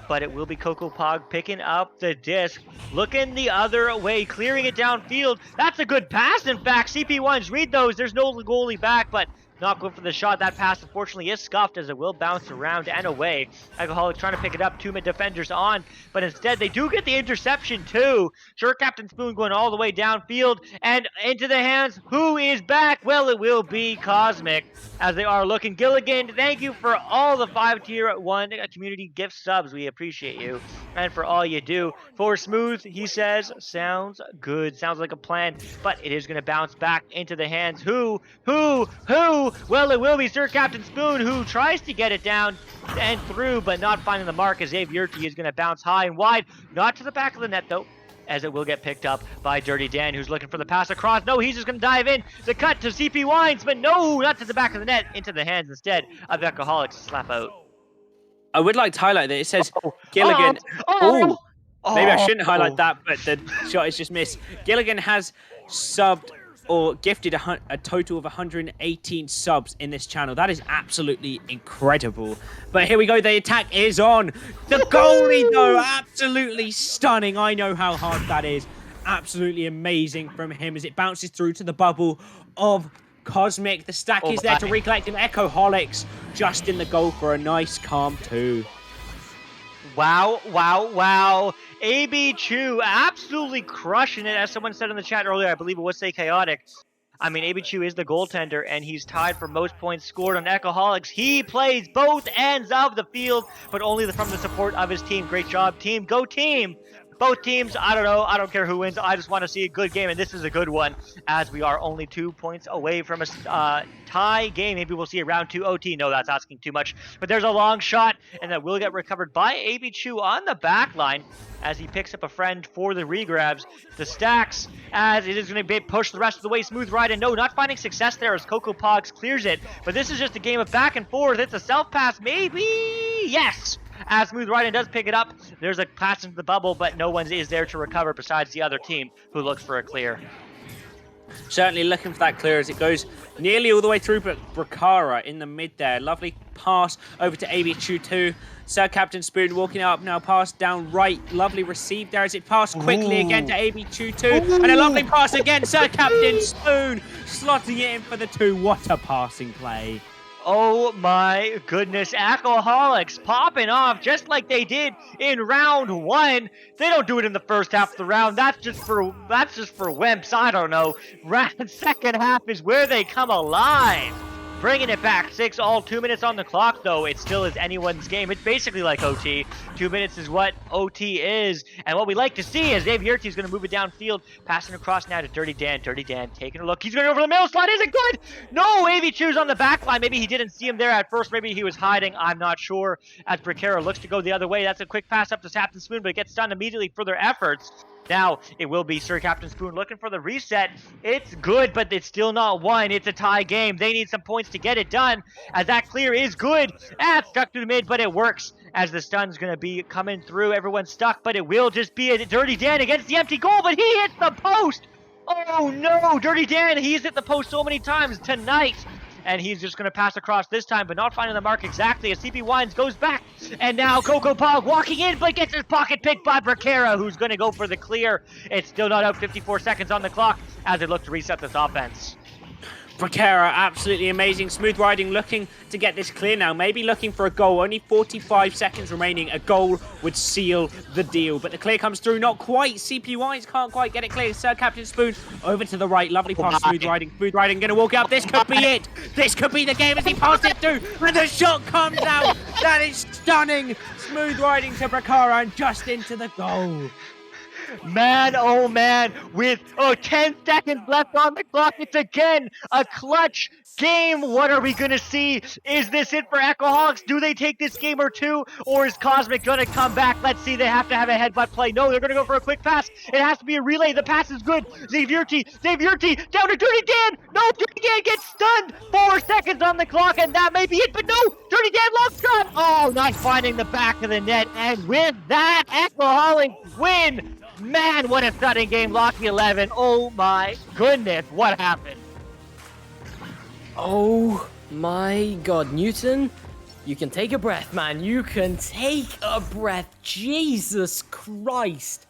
but it will be Coco Pog picking up the disc, looking the other way, clearing it downfield. That's a good pass, in fact. CP1s, read those. There's no goalie back, but not going for the shot. That pass, unfortunately, is scuffed as it will bounce around and away. Alcoholics trying to pick it up. 2 mid defenders on, but instead they do get the interception too. Sure, Captain Spoon going all the way downfield and into the hands. Who is back? Well, it will be Cosmic, as they are looking. Gilligan, thank you for all the 5-tier 1 community gift subs. We appreciate you, and for all you do. For Smooth, he says, sounds good. Sounds like a plan, but it is going to bounce back into the hands. Who? Well, it will be Sir Captain Spoon, who tries to get it down and through, but not finding the mark, as Xavierty is going to bounce high and wide. Not to the back of the net, though, as it will get picked up by Dirty Dan, who's looking for the pass across. No, he's just going to dive in. The cut to CP Wines, but no, not to the back of the net, into the hands instead of Echoholics. Slap out. I would like to highlight that it says Gilligan. Maybe I shouldn't highlight that, but the shot is just missed. Gilligan has subbed or gifted a total of 118 subs in this channel. That is absolutely incredible. But here we go. The attack is on. The goalie, though, absolutely stunning. I know how hard that is. Absolutely amazing from him as it bounces through to the bubble of Cosmic. The stack is there to recollect him. Echoholics just in the goal for a nice calm 2. Wow. AB Choo absolutely crushing it, as someone said in the chat earlier. I believe it was Say Chaotic. I mean, Abichu is the goaltender, and he's tied for most points scored on Echoholics. He plays both ends of the field, but only from the support of his team. Great job, team. Go team! Both teams, I don't know. I don't care who wins. I just want to see a good game, and this is a good one, as we are only 2 points away from a tie game. Maybe we'll see a round 2 OT. No, that's asking too much. But there's a long shot, and that will get recovered by Abichu on the back line as he picks up a friend for the regrabs. The stacks, as it is going to be pushed the rest of the way. Smooth Ride, and no, not finding success there as Coco Pogs clears it. But this is just a game of back and forth. It's a self-pass, maybe? Yes! As Smooth Ride does pick it up, there's a pass into the bubble, but no one is there to recover besides the other team who looks for a clear. Certainly looking for that clear as it goes nearly all the way through, but Brakara in the mid there. Lovely pass over to AB22. Sir Captain Spoon walking up now, pass down right. Lovely receive there as it passed quickly again to AB22. And a lovely pass again, Sir Captain Spoon slotting it in for the 2. What a passing play. Oh my goodness, Alcoholics popping off just like they did in round 1. They don't do it in the first half of the round. That's just for wimps. I don't know. Second half is where they come alive. Bringing it back, 6 all 2 minutes on the clock, though. It still is anyone's game. It's basically like OT. 2 minutes is what OT is. And what we like to see is Xavierty is going to move it downfield, passing across now to Dirty Dan. Dirty Dan taking a look. He's going over the middle slide. Is it good? No, AV Chews on the back line. Maybe he didn't see him there at first. Maybe he was hiding. I'm not sure. As Brickera looks to go the other way. That's a quick pass up to Captain Spoon, but it gets done immediately for their efforts. Now, it will be Sir Captain Spoon looking for the reset. It's good, but it's still not won. It's a tie game. They need some points to get it done, as that clear is good. It's stuck to the mid, but it works, as the stun's going to be coming through. Everyone's stuck, but it will just be a Dirty Dan against the empty goal, but he hits the post! Oh no, Dirty Dan, he's hit the post so many times tonight. And he's just going to pass across this time, but not finding the mark exactly as CP Wines goes back. And now Coco Pog walking in, but gets his pocket picked by Brickera, who's going to go for the clear. It's still not out, 54 seconds on the clock as they look to reset this offense. Brickera, absolutely amazing. Smooth Riding looking to get this clear now. Maybe looking for a goal. Only 45 seconds remaining. A goal would seal the deal. But the clear comes through. Not quite. CP Wines can't quite get it clear. Sir Captain Spoon over to the right. Lovely pass. Smooth Riding. Smooth Riding going to walk up. This could be it. This could be the game as he passed it through. And the shot comes out. That is stunning. Smooth Riding to Brickera and just into the goal. Man, oh man, with 10 seconds left on the clock, it's again a clutch game. What are we going to see? Is this it for Echoholics? Do they take this game or two, or is Cosmic going to come back? Let's see, they have to have a headbutt play. No, they're going to go for a quick pass. It has to be a relay. The pass is good. Xavierty, down to Dirty Dan. No, Dirty Dan gets stunned. 4 seconds on the clock, and that may be it, but no, Dirty Dan long shot. Oh, not finding the back of the net, and with that, Echoholics win. Man, what a stunning game. Locky 11. Oh my goodness, what happened? Oh my god, Newton, you can take a breath, man. You can take a breath. Jesus Christ.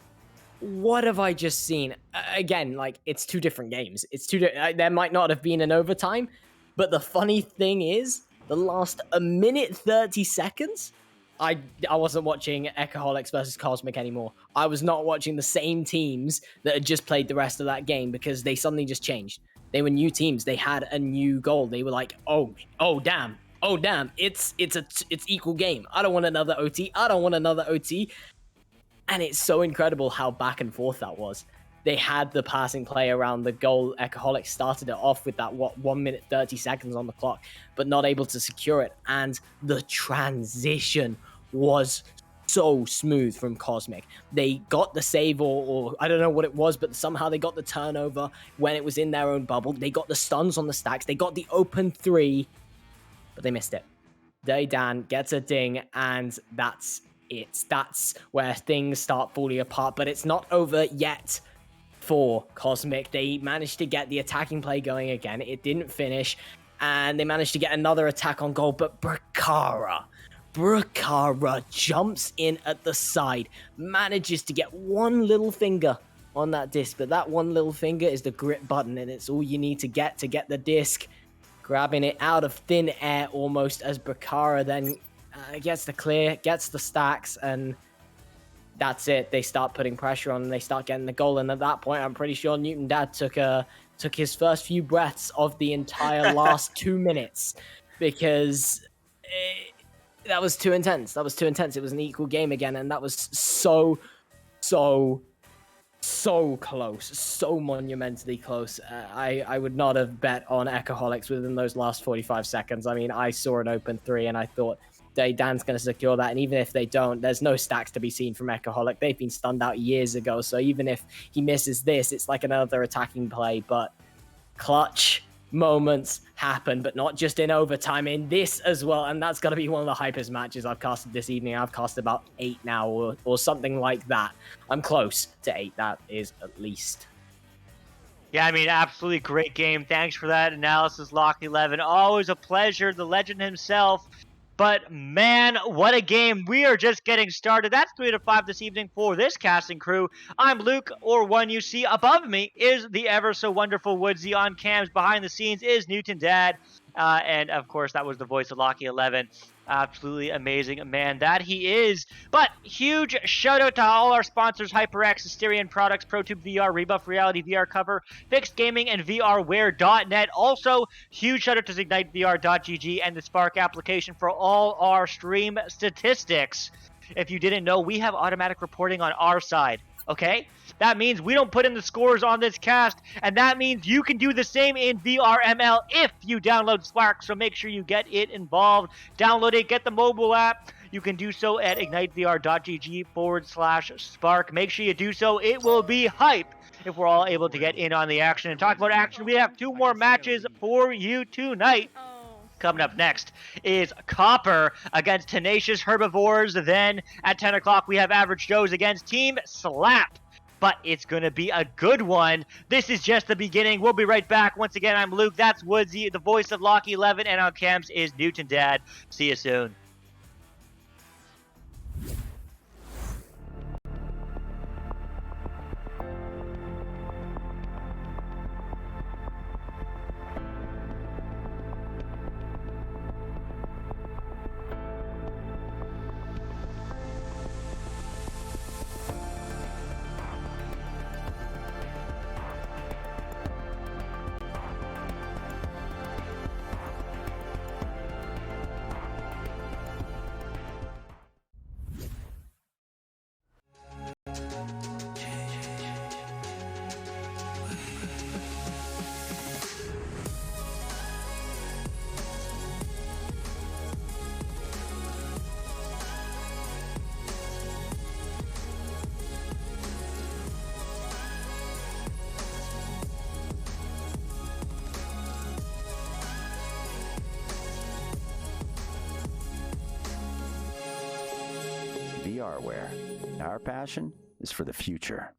What have I just seen? Again, like, it's 2 different games. There might not have been an overtime, but the funny thing is, the last 1 minute 30 seconds, I wasn't watching Echoholics versus Cosmic anymore. I was not watching the same teams that had just played the rest of that game because they suddenly just changed. They were new teams. They had a new goal. They were like, oh damn, it's equal game. I don't want another OT. And it's so incredible how back and forth that was. They had the passing play around the goal. Echoholics started it off with that 1 minute 30 seconds on the clock, but not able to secure it. And the transition was so smooth from Cosmic. They got the save, or I don't know what it was, but somehow they got the turnover when it was in their own bubble. They got the stuns on the stacks. They got the open 3, but they missed it. Dirty Dan gets a ding, and that's it. That's where things start falling apart, but it's not over yet for Cosmic. They managed to get the attacking play going again. It didn't finish, and they managed to get another attack on goal, but Brickera jumps in at the side, manages to get one little finger on that disc, but that one little finger is the grip button, and it's all you need to get the disc, grabbing it out of thin air almost, as Brickera then gets the clear, gets the stacks, and that's it. They start putting pressure on and they start getting the goal. And at that point, I'm pretty sure Newton Dad took his first few breaths of the entire last 2 minutes because that was too intense. That was too intense. It was an equal game again, and that was so close, so monumentally close. I would not have bet on Ecoholics within those last 45 seconds. I mean, I saw an open 3 and I thought, Dan's going to secure that. And even if they don't, there's no stacks to be seen from Ecoholic. They've been stunned out years ago. So even if he misses this, it's like another attacking play. But clutch moments happen, but not just in overtime, in this as well. And that's got to be one of the hypest matches I've casted this evening. I've cast about 8 now or something like that. I'm close to 8. That is at least. Yeah, I mean, absolutely great game. Thanks for that analysis, Lock11. Always a pleasure. The legend himself. But man, what a game. We are just getting started. That's 3 to 5 this evening for this casting crew. I'm Luke, or one you see above me is the ever so wonderful Woodsy. On cams behind the scenes is Newton Dad. And of course, that was the voice of Locky11. Absolutely amazing man that he is. But huge shout out to all our sponsors: HyperX, Asterion Products, ProTube VR, Rebuff Reality VR Cover, Fixed Gaming, and VRWare.net. Also, huge shout out to IgniteVR.gg and the Spark application for all our stream statistics. If you didn't know, we have automatic reporting on our side. Okay? That means we don't put in the scores on this cast, and that means you can do the same in VRML if you download Spark, so make sure you get it involved. Download it, get the mobile app. You can do so at ignitevr.gg/Spark. Make sure you do so. It will be hype if we're all able to get in on the action. And talk about action, we have 2 more matches for you tonight. Coming up next is Copper against Tenacious Herbivores. Then at 10 o'clock, we have Average Joes against Team Slap. But it's going to be a good one. This is just the beginning. We'll be right back. Once again, I'm Luke. That's Woodsy, the voice of Locky11. And on cams is Newton Dad. See you soon. VRware. Our passion is for the future.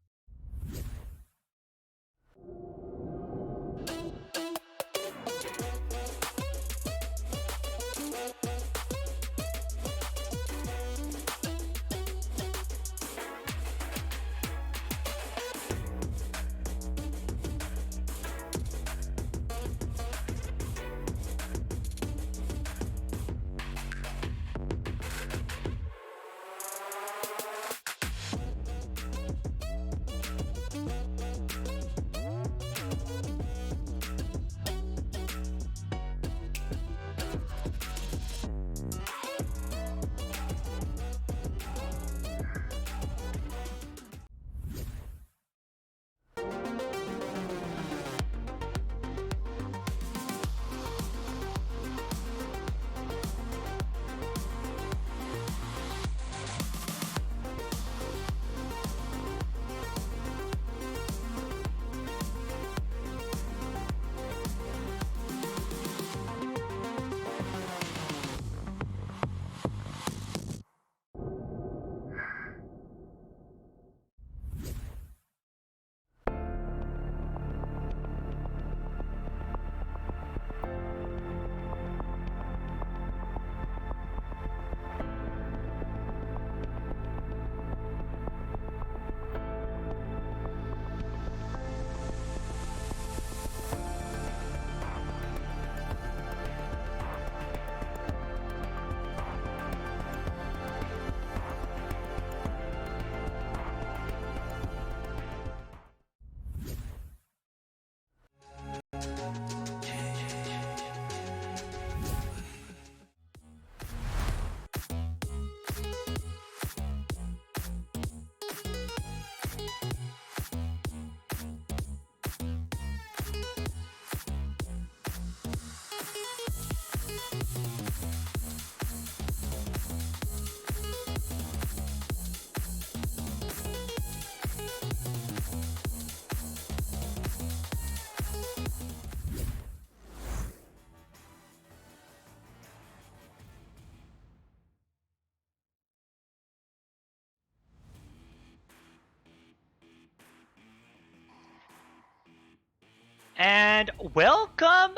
And welcome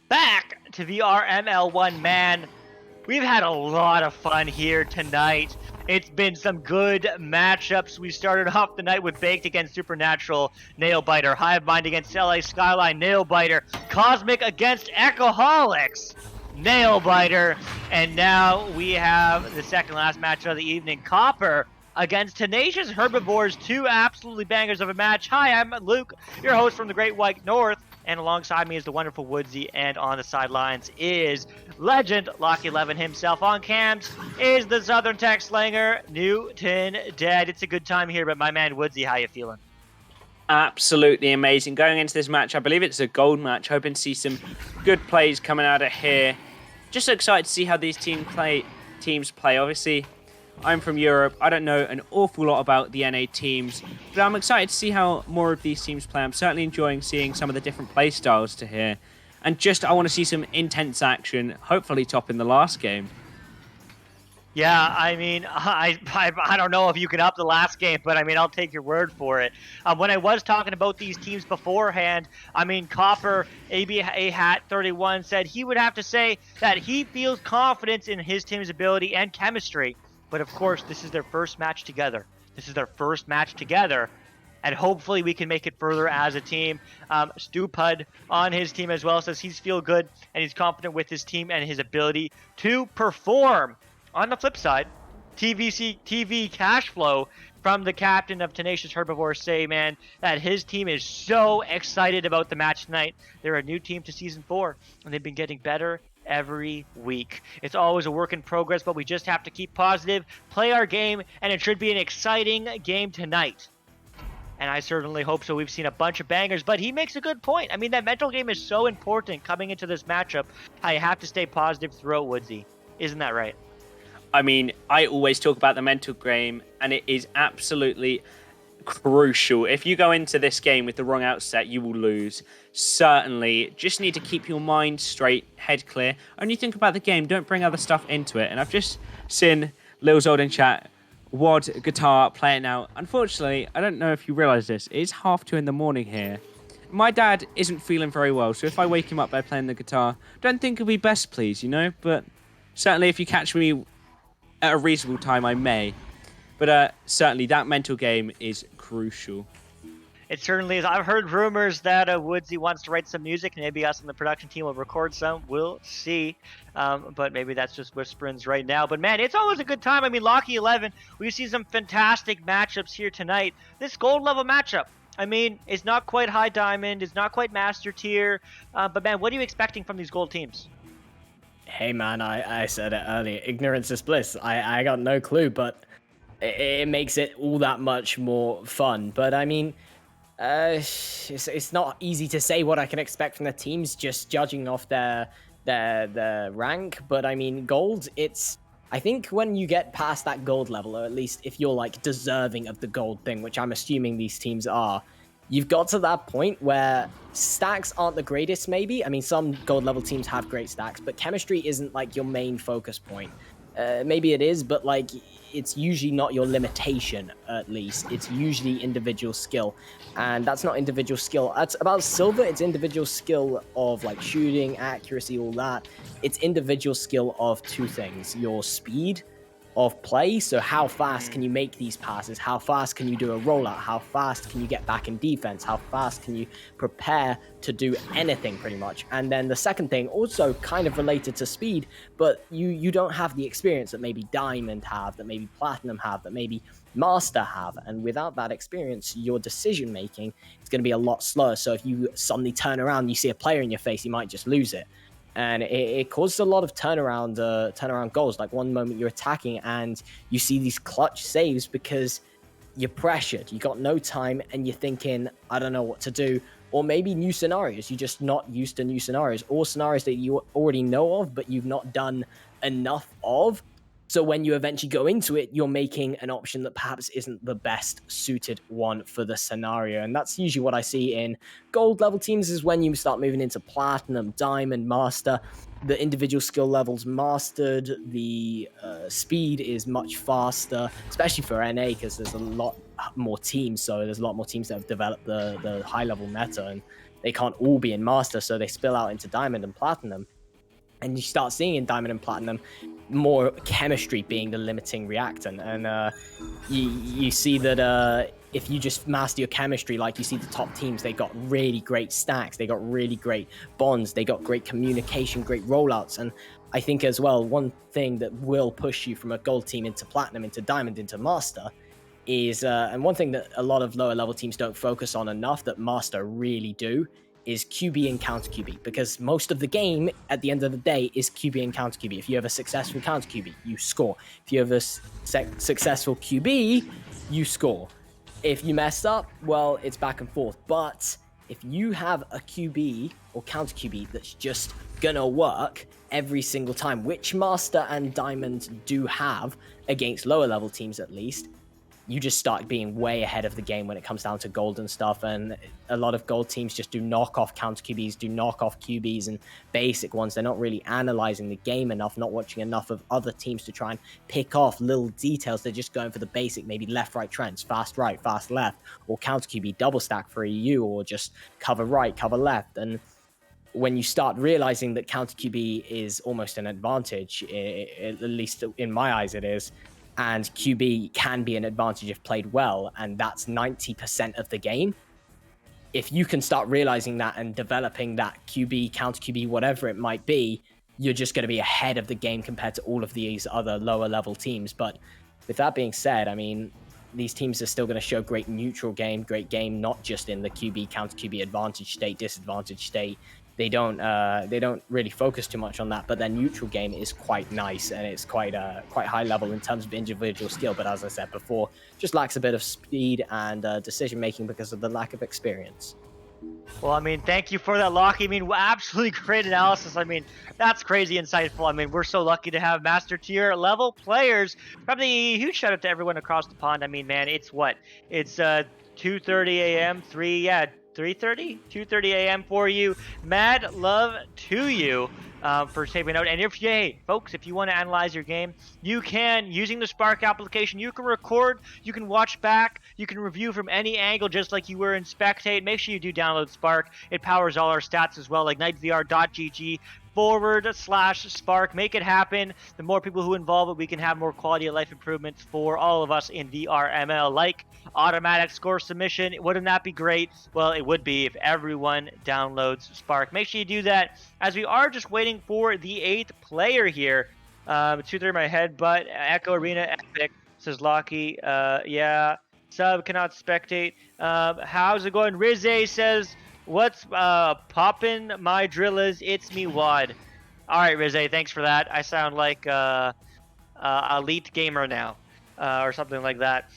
back to VRML1, man. We've had a lot of fun here tonight. It's been some good matchups. We started off the night with Baked against Supernatural, Nailbiter. Hive Mind against LA Skyline, Nailbiter. Cosmic against Echoholics, Nailbiter. And now we have the second last match of the evening, Copper against Tenacious Herbivores. Two absolutely bangers of a match. Hi, I'm Luke, your host from the Great White North. And alongside me is the wonderful Woodsy, and on the sidelines is legend Lock11 himself. On cams is the Southern Tech Slanger, Newton Dead. It's a good time here, but my man Woodsy, how you feeling? Absolutely amazing. Going into this match, I believe it's a gold match. Hoping to see some good plays coming out of here. Just so excited to see how these teams play. Obviously, I'm from Europe. I don't know an awful lot about the NA teams, but I'm excited to see how more of these teams play. I'm certainly enjoying seeing some of the different play styles to here. And just, I want to see some intense action, hopefully topping the last game. Yeah, I mean, I don't know if you can up the last game, but I mean, I'll take your word for it. When I was talking about these teams beforehand, I mean, Copper, ABA Hat 31 said he would have to say that he feels confidence in his team's ability and chemistry. But of course, this is their first match together. And hopefully we can make it further as a team. Stupud on his team as well says he's feel good and he's confident with his team and his ability to perform. On the flip side, TV cash flow from the captain of Tenacious Herbivore say, man, that his team is so excited about the match tonight. They're a new team to Season 4, and they've been getting better every week. It's always a work in progress, but we just have to keep positive, play our game, and it should be an exciting game tonight. And I certainly hope so. We've seen a bunch of bangers, but he makes a good point. I mean, that mental game is so important coming into this matchup. I have to stay positive throughout, Woodsy. Isn't that right? I mean, I always talk about the mental game, and it is absolutely crucial. If you go into this game with the wrong outset, you will lose. Certainly, just need to keep your mind straight, head clear. Only think about the game, don't bring other stuff into it. And I've just seen Lil Zold in chat, WAD guitar playing out. Unfortunately, I don't know if you realise this, it is 2:30 in the morning here. My dad isn't feeling very well, so if I wake him up by playing the guitar, don't think it'll be best, please, you know? But certainly if you catch me at a reasonable time, I may. But certainly, that mental game is crucial. It certainly is. I've heard rumors that Woodsy wants to write some music. Maybe us and the production team will record some. We'll see. But maybe that's just whisperings right now. But, man, it's always a good time. I mean, Locky11, we see some fantastic matchups here tonight. This gold level matchup, I mean, it's not quite high diamond. It's not quite master tier. But, man, what are you expecting from these gold teams? Hey man, I said it earlier. Ignorance is bliss. I got no clue, but it makes it all that much more fun. But I mean, it's not easy to say what I can expect from the teams just judging off their rank. But I mean, gold. I think when you get past that gold level, or at least if you're like deserving of the gold thing, which I'm assuming these teams are. You've got to that point where stacks aren't the greatest, maybe. I mean, some gold level teams have great stacks, but chemistry isn't like your main focus point. Maybe it is, but like it's usually not your limitation, at least. It's usually individual skill. And that's not individual skill. That's about silver, it's individual skill of like shooting, accuracy, all that. It's individual skill of two things. Your speed of play, so how fast can you make these passes, how fast can you do a rollout, how fast can you get back in defense, how fast can you prepare to do anything pretty much. And then the second thing, also kind of related to speed, but you don't have the experience that maybe Diamond have, that maybe Platinum have, that maybe Master have, and without that experience, your decision making is going to be a lot slower. So if you suddenly turn around and you see a player in your face, you might just lose it. And it caused a lot of turnaround goals. Like one moment you're attacking and you see these clutch saves because you're pressured. You got no time and you're thinking, I don't know what to do. Or maybe new scenarios. You're just not used to new scenarios, or scenarios that you already know of, but you've not done enough of. So when you eventually go into it, you're making an option that perhaps isn't the best suited one for the scenario. And that's usually what I see in gold level teams, is when you start moving into platinum, diamond, master, the individual skill levels mastered, the speed is much faster, especially for NA, because there's a lot more teams. So there's a lot more teams that have developed the high level meta. And they can't all be in Master, so they spill out into Diamond and Platinum. And you start seeing in Diamond and Platinum more chemistry being the limiting reactant. And you see that if you just master your chemistry, like you see the top teams, they got really great stacks, they got really great bonds, they got great communication, great rollouts. And I think as well, one thing that will push you from a gold team into Platinum, into Diamond, into Master is, and one thing that a lot of lower level teams don't focus on enough that Master really do, is QB and counter QB, because most of the game at the end of the day is QB and counter QB. If you have a successful counter QB, you score. If you have a successful QB, you score. If you mess up, well, it's back and forth. But if you have a QB or counter QB that's just gonna work every single time, which Master and Diamond do have against lower level teams at least, you just start being way ahead of the game when it comes down to gold and stuff. And a lot of gold teams just do knock off counter QBs, do knock off QBs and basic ones. They're not really analyzing the game enough, not watching enough of other teams to try and pick off little details. They're just going for the basic, maybe left, right trends, fast right, fast left, or counter QB double stack for EU, or just cover right, cover left. And when you start realizing that counter QB is almost an advantage, at least in my eyes it is, and QB can be an advantage if played well, and that's 90% of the game. If you can start realizing that and developing that QB, counter QB, whatever it might be, you're just going to be ahead of the game compared to all of these other lower level teams. But with that being said, I mean, these teams are still going to show great neutral game, great game, not just in the QB, counter QB advantage state, disadvantage state. They don't really focus too much on that, but their neutral game is quite nice, and it's quite high level in terms of individual skill. But as I said before, just lacks a bit of speed and decision making because of the lack of experience. Well, I mean, thank you for that, Lockie. I mean, absolutely great analysis. I mean, that's crazy insightful. I mean, we're so lucky to have master tier level players. Probably a huge shout out to everyone across the pond. I mean, man, it's 2:30 a.m. 2:30 a.m. for you. Mad love to you for saving out. And folks, if you want to analyze your game, you can, using the Spark application, you can record, you can watch back, you can review from any angle just like you were in Spectate. Make sure you do download Spark. It powers all our stats as well, like nightvr.gg/Spark. Make it happen. The more people who involve it, we can have more quality of life improvements for all of us in VRML, like automatic score submission. Wouldn't that be great? Well, it would be if everyone downloads Spark. Make sure you do that, as we are just waiting for the 8th player here. 2-3 in my head, but Echo Arena Epic, says Lockie. Yeah, sub cannot spectate. How's it going? Rizze says, what's poppin'? My drill is, it's me, Wad. All right, Rizze, thanks for that. I sound like elite gamer now, or something like that.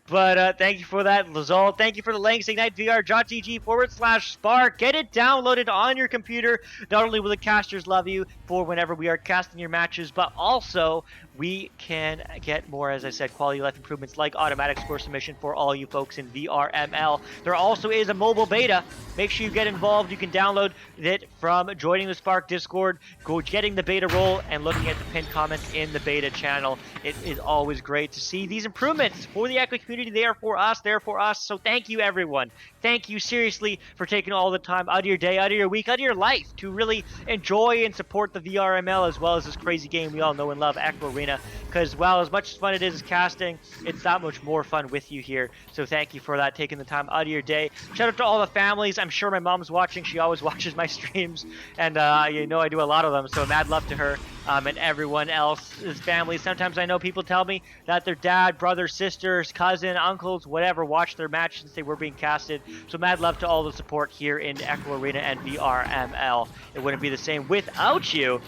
But thank you for that, Lazol. Thank you for the links. IgniteVR.gg/Spark. Get it downloaded on your computer. Not only will the casters love you for whenever we are casting your matches, but also we can get more, as I said, quality life improvements like automatic score submission for all you folks in VRML. There also is a mobile beta. Make sure you get involved. You can download it from joining the Spark Discord, getting the beta roll, and looking at the pinned comments in the beta channel. It is always great to see these improvements for the Echo community. They are for us. They're for us. So thank you, everyone. Thank you, seriously, for taking all the time out of your day, out of your week, out of your life to really enjoy and support the VRML as well as this crazy game we all know and love, Echo Arena. Because, while as much fun it is casting, it's that much more fun with you here. So thank you for that, taking the time out of your day. Shout out to all the families. I'm sure my mom's watching. She always watches my streams. And, I do a lot of them. So mad love to her and everyone else's family. Sometimes I know people tell me that their dad, brother, sisters, cousin, uncles, whatever, watch their match since they were being casted. So mad love to all the support here in Echo Arena and VRML. It wouldn't be the same without you.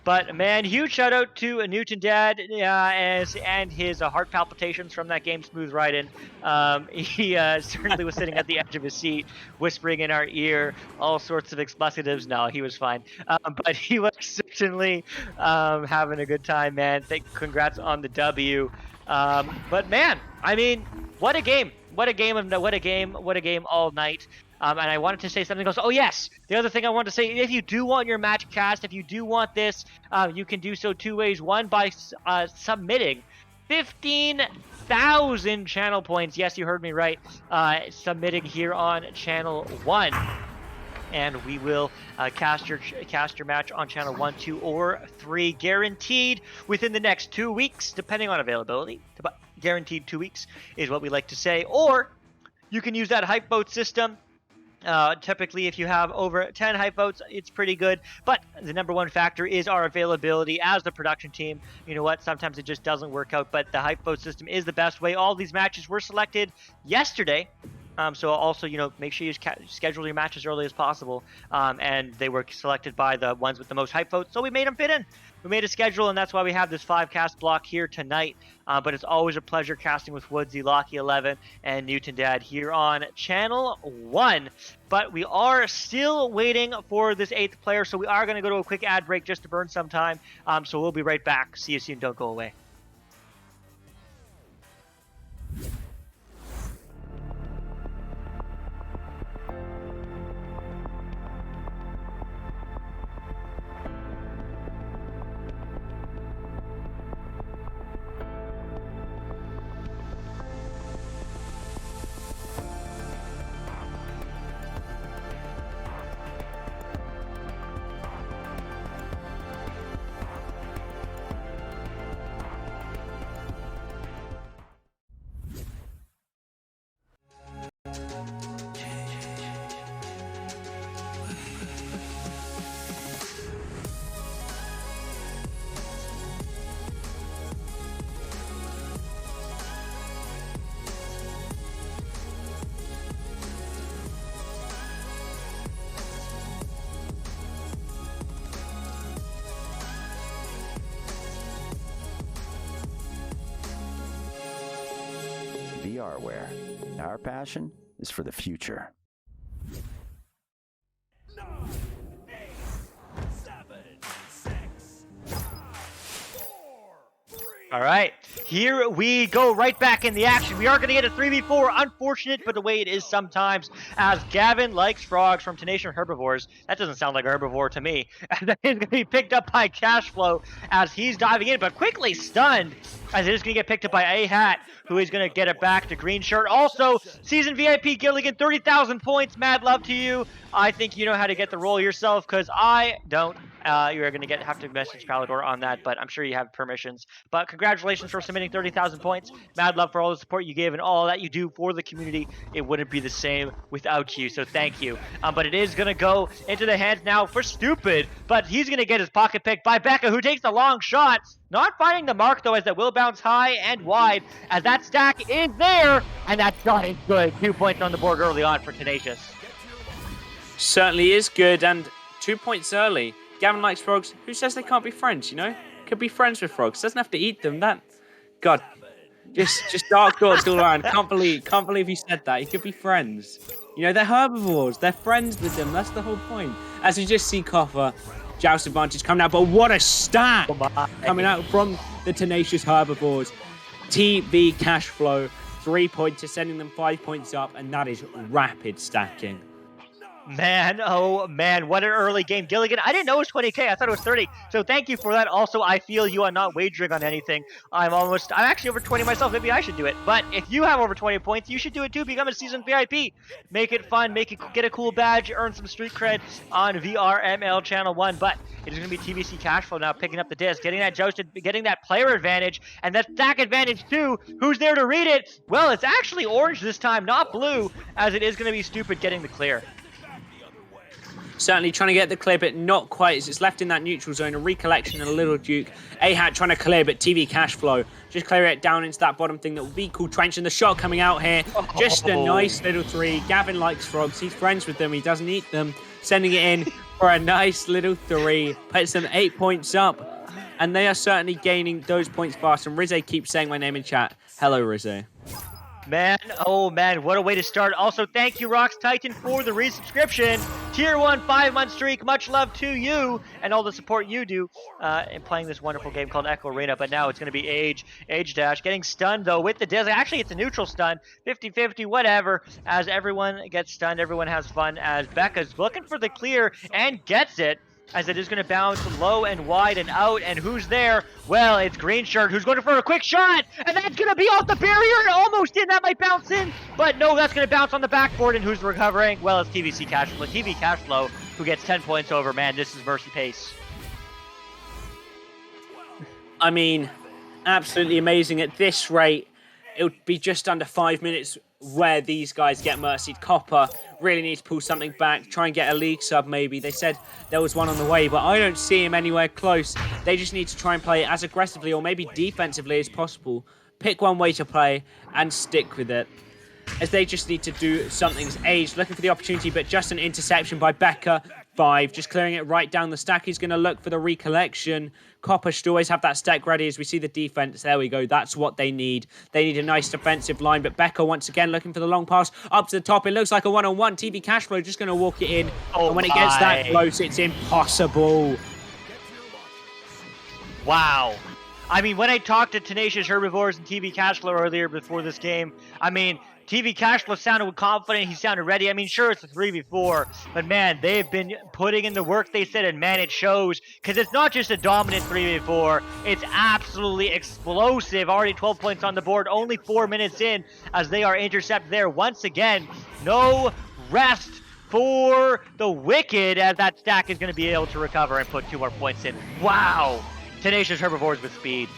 But man, huge shout out to Newton Dad and his heart palpitations from that game, smooth right in. He certainly was sitting at the edge of his seat, whispering in our ear all sorts of expletives. No, he was fine. But he was certainly having a good time, man. Congrats on the W. But man, I mean, what a game. What a game all night. And I wanted to say something else. Oh, yes. The other thing I wanted to say, if you do want your match cast, if you do want this, you can do so two ways. One, by submitting 15,000 channel points. Yes, you heard me right. Submitting here on channel 1. And we will cast your match on channel 1, 2, or 3, guaranteed within the next 2 weeks, depending on availability. But guaranteed 2 weeks is what we like to say. Or you can use that hype vote system. Typically, if you have over 10 hype votes, it's pretty good. But the number one factor is our availability as the production team. You know what? Sometimes it just doesn't work out, but the hype vote system is the best way. All these matches were selected yesterday. So also, make sure you schedule your matches early as possible. And they were selected by the ones with the most hype votes. So we made them fit in. We made a schedule, and that's why we have this 5-cast block here tonight. But it's always a pleasure casting with Woodsy, Locky11, and Newton Dad here on Channel 1. But we are still waiting for this 8th player, so we are going to go to a quick ad break just to burn some time. So we'll be right back. See you soon. Don't go away. VRware. Our passion is for the future. 9, 8, 7, 6, 5, 4, 3. All right, here we go right back in the action. We are going to get a 3v4. Unfortunate, but the way it is sometimes, as Gavin likes frogs from Tenacious Herbivores. That doesn't sound like a herbivore to me. And then he's going to be picked up by Cashflow as he's diving in, but quickly stunned as it is going to get picked up by A-Hat, who is going to get it back to Green Shirt. Also, Season VIP Gilligan, 30,000 points. Mad love to you. I think you know how to get the roll yourself, because I don't. You're going to have to message Palador on that, but I'm sure you have permissions. But congratulations for submitting 30,000 points. Mad love for all the support you gave and all that you do for the community. It wouldn't be the same without you, so thank you. But it is going to go into the hands now for Stupid, but he's going to get his pocket picked by Becca, who takes the long shot. Not finding the mark, though, as that will bounce high and wide, as that stack is there, and that shot is good. 2 points on the board early on for Tenacious. Certainly is good, and 2 points early. Gavin likes frogs. Who says they can't be friends, you know? Could be friends with frogs. Doesn't have to eat them. God, just dark thoughts all around. Can't believe he said that. He could be friends. You know, they're herbivores. They're friends with them. That's the whole point. As we just see Coffer, Joust advantage coming out, but what a stack coming out from the Tenacious Herbivores. TV Cashflow, 3 points, sending them 5 points up, and that is rapid stacking. Man, oh man, what an early game. Gilligan, I didn't know it was 20k, I thought it was 30. So thank you for that. Also, I feel you are not wagering on anything. I'm actually over 20 myself. Maybe I should do it. But if you have over 20 points, you should do it too. Become a season VIP. Make it fun, get a cool badge, earn some street cred on VRML Channel 1. But it is going to be TVC Cashflow now picking up the disc, getting that jousted, getting that player advantage, and that stack advantage too. Who's there to read it? Well, it's actually orange this time, not blue, as it is going to be Stupid getting the clear. Certainly trying to get the clear, but not quite, as it's left in that neutral zone. A recollection and a little Duke. A-Hat trying to clear, but TV Cashflow just clear it down into that bottom thing that will be called Trench. And the shot coming out here, just a nice little 3. Gavin likes frogs. He's friends with them. He doesn't eat them. Sending it in for a nice little 3. Puts them 8 points up. And they are certainly gaining those points fast. And Rizze keeps saying my name in chat. Hello, Rizze. Man, oh man, what a way to start. Also, thank you, Rox Titan, for the resubscription. Tier 1 5-month streak. Much love to you and all the support you do in playing this wonderful game called Echo Arena. But now it's going to be Age Dash getting stunned, though, with the disc. Actually, it's a neutral stun. 50-50, whatever. As everyone gets stunned, everyone has fun. As Becca's looking for the clear and gets it. as it is going to bounce low and wide and out. And who's there? Well, it's Green Shirt who's going for a quick shot, and that's going to be off the barrier and almost in. That might bounce in, but no, that's going to bounce on the backboard. And who's recovering? Well, it's TVC Cashflow. TV Cashflow who gets 10 points over. Man, this is mercy pace. I mean, absolutely amazing. At this rate, it would be just under 5 minutes where these guys get mercied. Copper really needs to pull something back, try and get a league sub maybe. They said there was one on the way, but I don't see him anywhere close. They just need to try and play as aggressively or maybe defensively as possible. Pick one way to play and stick with it, as they just need to do something's age. Looking for the opportunity, but just an interception by Becca. 5, just clearing it right down the stack. He's going to look for the recollection. Copper should always have that stack ready as we see the defense. There we go. That's what they need. They need a nice defensive line, but Becca once again looking for the long pass up to the top. It looks like a one-on-one. TV Cashflow just going to walk it in. And when it gets that close, it's impossible. Wow. I mean, when I talked to Tenacious Herbivores and TV Cashflow earlier before this game, I mean, TV Cashflow sounded confident. He sounded ready. I mean, sure, it's a 3v4, but man, they've been putting in the work, they said, and man, it shows, because it's not just a dominant 3v4. It's absolutely explosive. Already 12 points on the board, only 4 minutes in, as they are intercepted there once again. No rest for the Wicked, as that stack is going to be able to recover and put 2 more points in. Wow. Tenacious Herbivores with speed.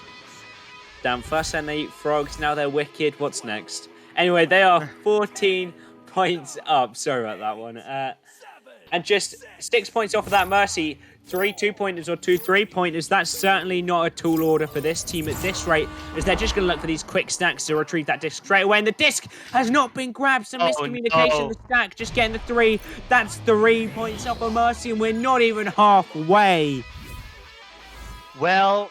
Damn, first and they eat frogs, now they're Wicked. What's next? Anyway, they are 14 points up. Sorry about that one. And just 6 points off of that mercy. 3 2-pointers or 2 3-pointers. That's certainly not a tall order for this team at this rate, as they're just going to look for these quick stacks to retrieve that disc straight away. And the disc has not been grabbed. Some miscommunication. No. The stack just getting the 3. That's 3 points off of mercy, and we're not even halfway. Well,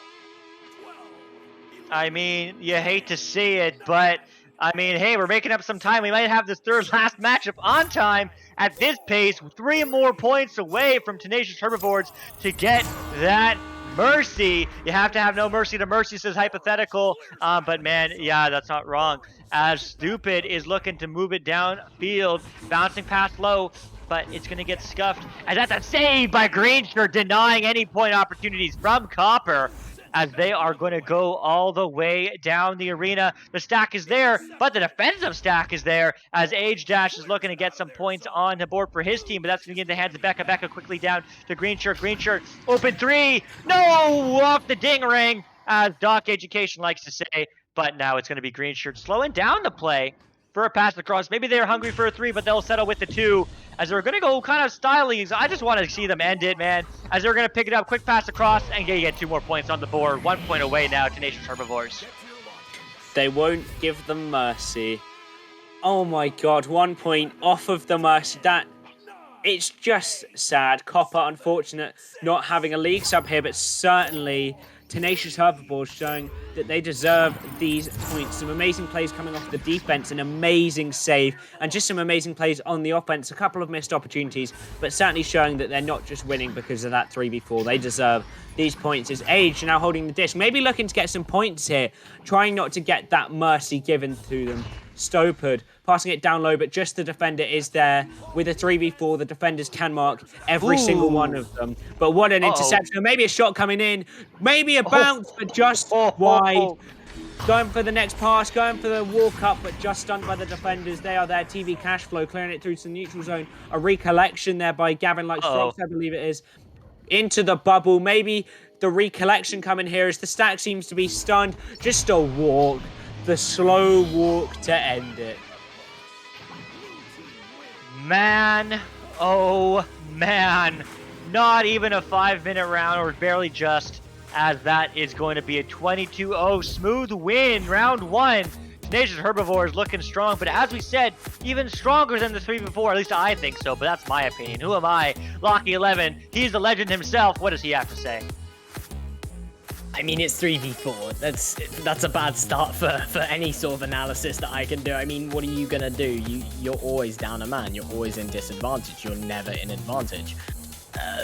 I mean, you hate to see it, but I mean, hey, we're making up some time. We might have this third last matchup on time at this pace. 3 more points away from Tenacious Herbivores to get that mercy. You have to have no mercy to mercy, says Hypothetical. But man, yeah, that's not wrong. As Stupid is looking to move it downfield, bouncing past low, but it's going to get scuffed. And that's a save by Greenshirt, denying any point opportunities from Copper, as they are going to go all the way down the arena. The stack is there, but the defensive stack is there, as Age Dash is looking to get some points on the board for his team, but that's going to get in the hands of Becca. Becca quickly down to Greenshirt. Greenshirt, open 3. No! Off the ding ring, as Doc Education likes to say, but now it's going to be Greenshirt slowing down the play for a pass across. Maybe they're hungry for a 3, but they'll settle with the 2, as they're going to go kind of styling. I just want to see them end it, man, as they're going to pick it up, quick pass across, and get 2 more points on the board. 1 point away now, Tenacious Herbivores. They won't give them mercy. Oh my god, 1 point off of the mercy. It's just sad. Copper, unfortunate, not having a league sub here, but certainly Tenacious Herbivores showing that they deserve these points. Some amazing plays coming off the defense, an amazing save, and just some amazing plays on the offense. A couple of missed opportunities, but certainly showing that they're not just winning because of that 3v4. They deserve these points. As Age now holding the disc, maybe looking to get some points here, trying not to get that mercy given to them. Stopard passing it down low, but just the defender is there. With a 3v4, the defenders can mark every single one of them. But what an interception. Maybe a shot coming in. Maybe a bounce, but just wide. Going for the next pass, going for the walk up, but just stunned by the defenders. They are there. TV Cashflow clearing it through to the neutral zone. A recollection there by Gavin Likes Frogs, I believe it is. Into the bubble. Maybe the recollection coming here as the stack seems to be stunned. Just a walk. The slow walk to end it. Man, oh man. Not even a 5-minute round, or barely just, as that is going to be a 22-0 smooth win. Round 1. Tenacious Herbivores looking strong, but as we said, even stronger than the 3v4. At least I think so, but that's my opinion. Who am I? Locky11. He's the legend himself. What does he have to say? I mean, it's 3v4. That's a bad start for any sort of analysis that I can do. I mean, what are you gonna do? You're always down a man. You're always in disadvantage. You're never in advantage.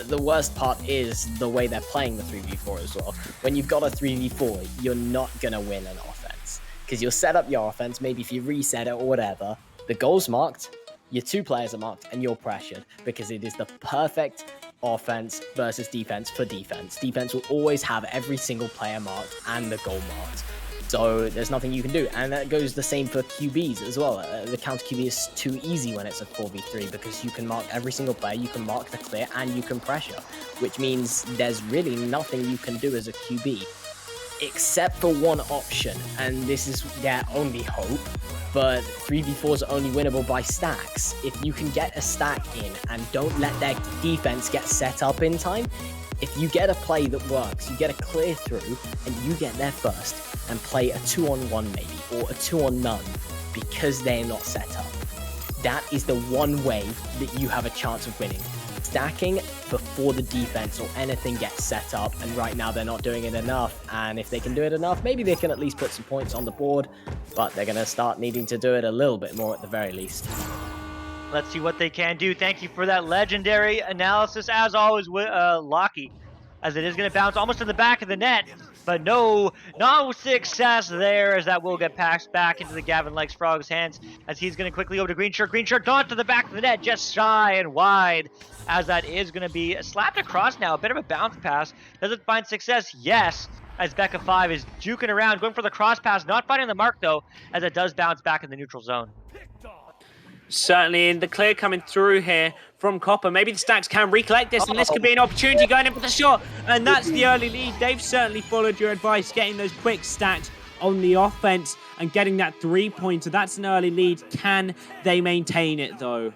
The worst part is the way they're playing the 3v4 as well. When you've got a 3v4, you're not gonna win an offense, because you'll set up your offense. Maybe if you reset it or whatever, the goal's marked, your 2 players are marked, and you're pressured, because it is the perfect offense versus defense for defense. Defense will always have every single player marked and the goal marked. So there's nothing you can do. And that goes the same for QBs as well. The counter QB is too easy when it's a 4v3 because you can mark every single player, you can mark the clear, and you can pressure, which means there's really nothing you can do as a QB except for one option. And this is their only hope. But 3v4s are only winnable by stacks. If you can get a stack in and don't let their defense get set up in time, if you get a play that works, you get a clear through, and you get there first and play a 2-on-1 maybe, or a 2-on-none because they're not set up. That is the one way that you have a chance of winning. Stacking before the defense or anything gets set up, and right now they're not doing it enough. And if they can do it enough, maybe they can at least put some points on the board, but they're going to start needing to do it a little bit more at the very least. Let's see what they can do. Thank you for that legendary analysis, as always, Lockie, as it is going to bounce almost to the back of the net. But no success there, as that will get passed back into the Gavin Legs Frog's hands, as he's going to quickly go to Green Shirt. Green Shirt not to the back of the net, just shy and wide, as that is going to be slapped across now. A bit of a bounce pass. Does it find success? Yes, as Becca 5 is juking around, going for the cross pass, not finding the mark, though, as it does bounce back in the neutral zone. Certainly in the clear coming through here from Copper. Maybe the Stacks can recollect this, and this could be an opportunity going in for the shot. And that's the early lead. They've certainly followed your advice, getting those quick stacks on the offense and getting that 3-pointer. That's an early lead. Can they maintain it, though?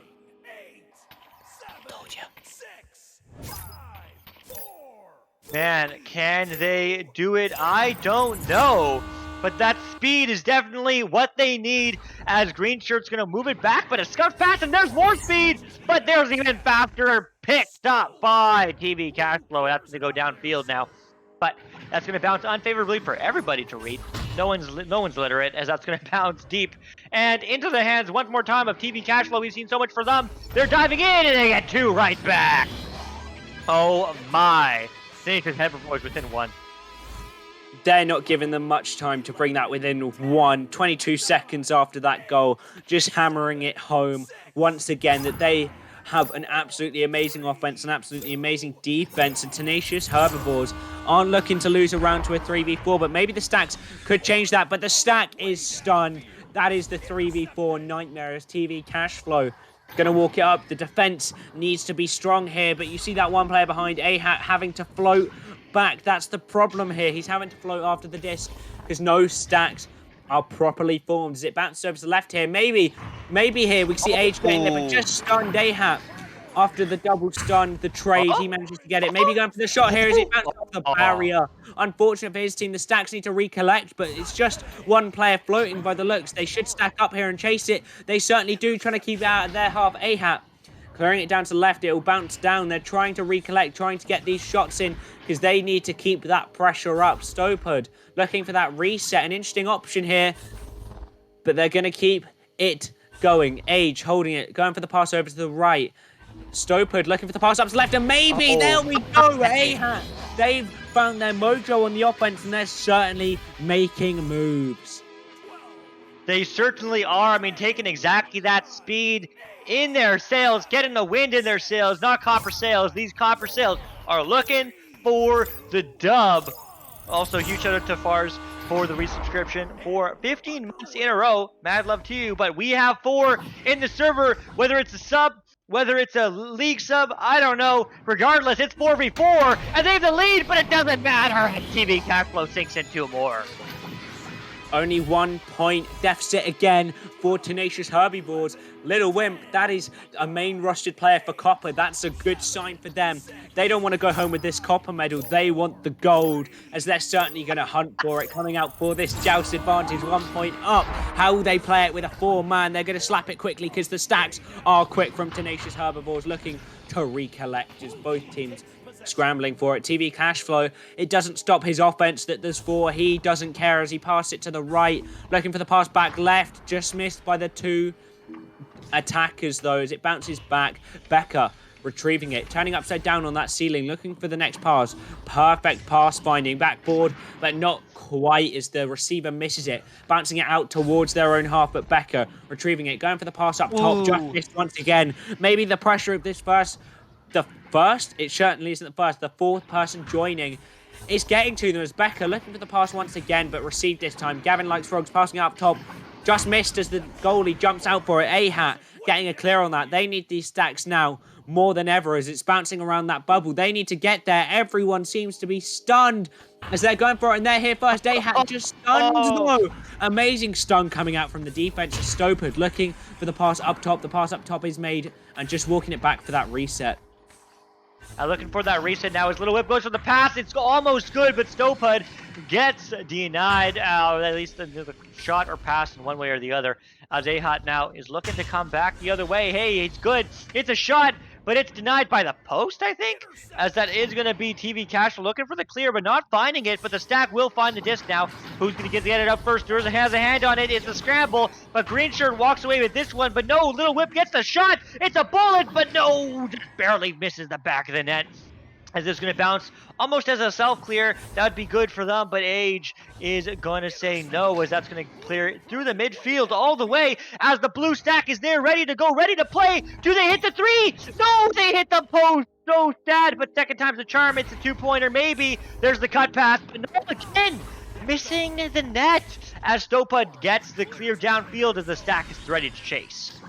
Told you. Man, can they do it? I don't know. But that speed is definitely what they need, as Green Shirt's going to move it back, but a scuff pass, and there's more speed, but there's even faster, picked up by TV Cashflow. That's going to go downfield now, but that's going to bounce unfavorably for everybody to read. No one's literate, as that's going to bounce deep and into the hands once more time of TV Cashflow. We've seen so much for them. They're diving in, and they get 2 right back. Oh my. Nature's head performance within 1. They're not giving them much time to bring that within 1. 22 seconds after that goal, just hammering it home once again that they have an absolutely amazing offense, an absolutely amazing defense, and Tenacious Herbivores aren't looking to lose a round to a 3v4, but maybe the Stacks could change that. But the Stack is stunned. That is the 3v4 nightmare, as TV Cashflow going to walk it up. The defense needs to be strong here, but you see that one player behind A-Hat having to float back. That's the problem here. He's having to float after the disc because no stacks are properly formed. As it bounces over to the left here, maybe here we see Age getting there, but just stunned A-Hat after the double stun, the trade. He manages to get it. Maybe going for the shot here as it bounces off the barrier. Unfortunate for his team. The Stacks need to recollect, but it's just one player floating by the looks. They should stack up here and chase it. They certainly do, trying to keep it out of their half. A-Hat clearing it down to the left. It will bounce down. They're trying to recollect, trying to get these shots in because they need to keep that pressure up. Stopud looking for that reset. An interesting option here, but they're going to keep it going. Age holding it, going for the pass over to the right. Stopud looking for the pass up to the left, and maybe there we go. A-Hat, they've found their mojo on the offense, and they're certainly making moves. They certainly are. I mean, taking exactly that speed in their sails, getting the wind in their sails, not copper sails. These copper sails are looking for the dub. Also, huge shout out to Fars for the resubscription for 15 months in a row. Mad love to you, but we have 4 in the server, whether it's a sub, whether it's a league sub, I don't know. Regardless, it's 4v4, and they have the lead, but it doesn't matter. And TV Cashflow sinks in 2 more. Only 1 point deficit again for Tenacious Herbivores. Little Wimp, that is a main rusted player for Copper. That's a good sign for them. They don't want to go home with this Copper medal. They want the gold, as they're certainly going to hunt for it. Coming out for this Joust advantage, 1 point up. How will they play it with a 4-man? They're going to slap it quickly because the stacks are quick from Tenacious Herbivores, looking to recollect as both teams scrambling for it. TV Cashflow, it doesn't stop his offense that there's 4. He doesn't care as he passes it to the right, looking for the pass back left, just missed by the 2 attackers though as it bounces back. Becca retrieving it, turning upside down on that ceiling, looking for the next pass. Perfect pass finding, backboard, but not quite as the receiver misses it, bouncing it out towards their own half, but Becca retrieving it, going for the pass up top, just missed once again. Maybe the pressure of this first the first. It certainly isn't the first. The fourth person joining is getting to them as Becca looking for the pass once again, but received this time. Gavin likes frogs passing up top. Just missed as the goalie jumps out for it. A-Hat getting a clear on that. They need these stacks now more than ever as it's bouncing around that bubble. They need to get there. Everyone seems to be stunned as they're going for it, and they're here first. A-Hat just stunned though. Amazing stun coming out from the defense. Stopard looking for the pass up top. The pass up top is made and just walking it back for that reset. Looking for that reset now as Little Whip goes for the pass. It's almost good, but Stopud gets denied. At least the shot or pass in one way or the other. As A-Hot now is looking to come back the other way. Hey, it's good. It's a shot, but it's denied by the post, I think. As that is going to be TV Cash looking for the clear, but not finding it. But the stack will find the disc now. Who's going to get it up first? Durza has a hand on it. It's a scramble, but Green Shirt walks away with this one. But no, Little Whip gets the shot. It's a bullet, but no, just barely misses the back of the net. As this is going to bounce almost as a self-clear. That would be good for them, but Age is going to say no, as that's going to clear through the midfield all the way as the blue stack is there, ready to go, ready to play. Do they hit the three? No, they hit the post. So sad, but second time's the charm. It's a two-pointer, maybe. There's the cut pass, but no, again, missing the net as Stopud gets the clear downfield as the stack is ready to chase.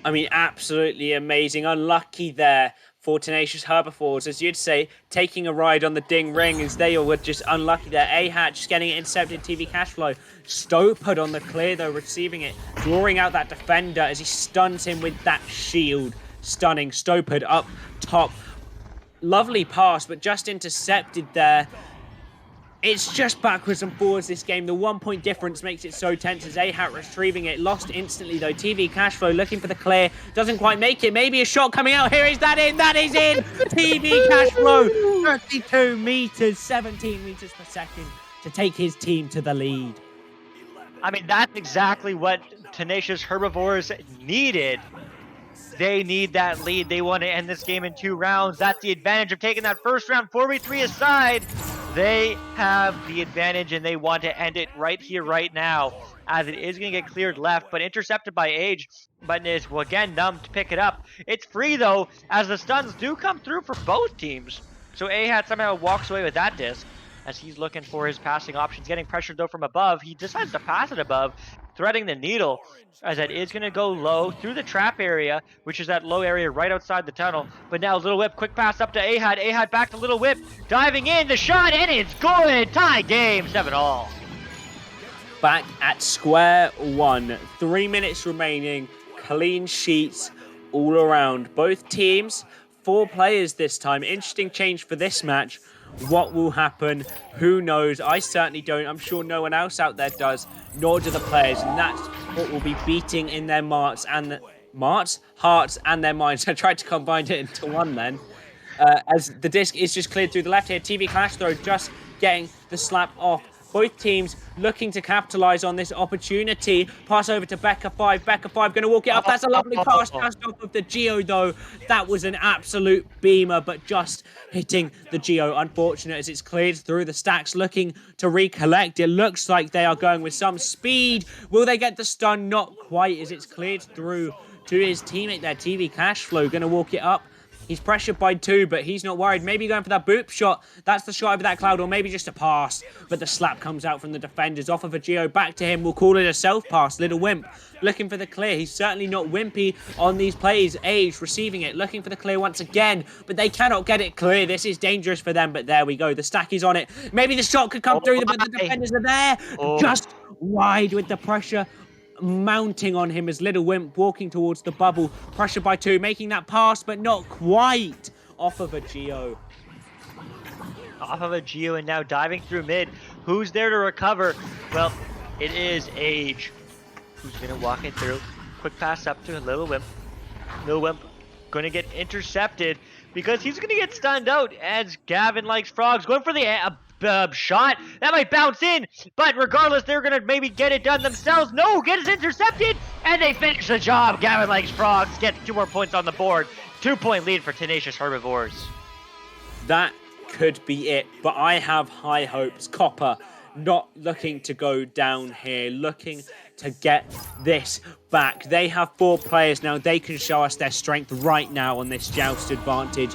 I mean, absolutely amazing. Unlucky there for Tenacious Herbivores, as you'd say, taking a ride on the ding ring as they were just unlucky there. A-Hat just getting it intercepted, TV Cashflow. Stopud on the clear though, receiving it, drawing out that defender as he stuns him with that shield. Stunning. Stopud up top. Lovely pass, but just intercepted there. It's just backwards and forwards this game. The 1 point difference makes it so tense as A-Hat retrieving it. Lost instantly though. TV Cashflow looking for the clear. Doesn't quite make it. Maybe a shot coming out. Here is that in. That is in. TV Cashflow. 32 meters, 17 meters per second to take his team to the lead. I mean, that's exactly what Tenacious Herbivores needed. They need that lead. They want to end this game in 2 rounds. That's the advantage of taking that first round 4v3 aside. They have the advantage and they want to end it right here, right now, as it is going to get cleared left, but intercepted by Age. But is, well, again, numb to pick it up. It's free, though, as the stuns do come through for both teams. So A-Hat somehow walks away with that disc as he's looking for his passing options. Getting pressured, though, from above. He decides to pass it above, threading the needle, as that is going to go low through the trap area, which is that low area right outside the tunnel. But now Little Whip, quick pass up to A-Hat. A-Hat back to Little Whip, diving in, the shot, and it's good! Tie game, 7-all. Back at square one. 3 minutes remaining. Clean sheets all around. Both teams, 4 players this time. Interesting change for this match. What will happen? Who knows? I certainly don't. I'm sure no one else out there does, nor do the players. And that's what will be beating in their hearts and their minds. I tried to combine it into one then. As the disc is just cleared through the left here. TV Clash throw just getting the slap off. Both teams looking to capitalize on this opportunity. Pass over to Becca 5. Becca 5 going to walk it up. That's a lovely pass just off of the Geo, though. That was an absolute beamer, but just hitting the Geo. Unfortunate as it's cleared through the stacks, looking to recollect. It looks like they are going with some speed. Will they get the stun? Not quite, as it's cleared through to his teammate there. TV Cashflow going to walk it up. He's pressured by 2, but he's not worried. Maybe going for that boop shot. That's the shot over that cloud, or maybe just a pass. But the slap comes out from the defenders. Off of a Geo, back to him. We'll call it a self-pass. Little Wimp looking for the clear. He's certainly not wimpy on these plays. Age receiving it, looking for the clear once again. But they cannot get it clear. This is dangerous for them, but there we go. The stack is on it. Maybe the shot could come through, but the defenders are there. Just wide with the pressure mounting on him as Little Wimp walking towards the bubble. Pressure by 2, making that pass, but not quite. Off of a Geo. Off of a Geo and now diving through mid. Who's there to recover? Well, it is Age who's going to walk it through. Quick pass up to Little Wimp. Little Wimp going to get intercepted because he's going to get stunned out as Gavin likes frogs. Going for the shot. That might bounce in, but regardless, they're going to maybe get it done themselves. No, gets intercepted, and they finish the job. Gavin likes frogs, gets 2 more points on the board. 2-point lead for Tenacious Herbivores. That could be it, but I have high hopes. Copper not looking to go down here, looking to get this back. They have 4 players now. They can show us their strength right now on this joust advantage.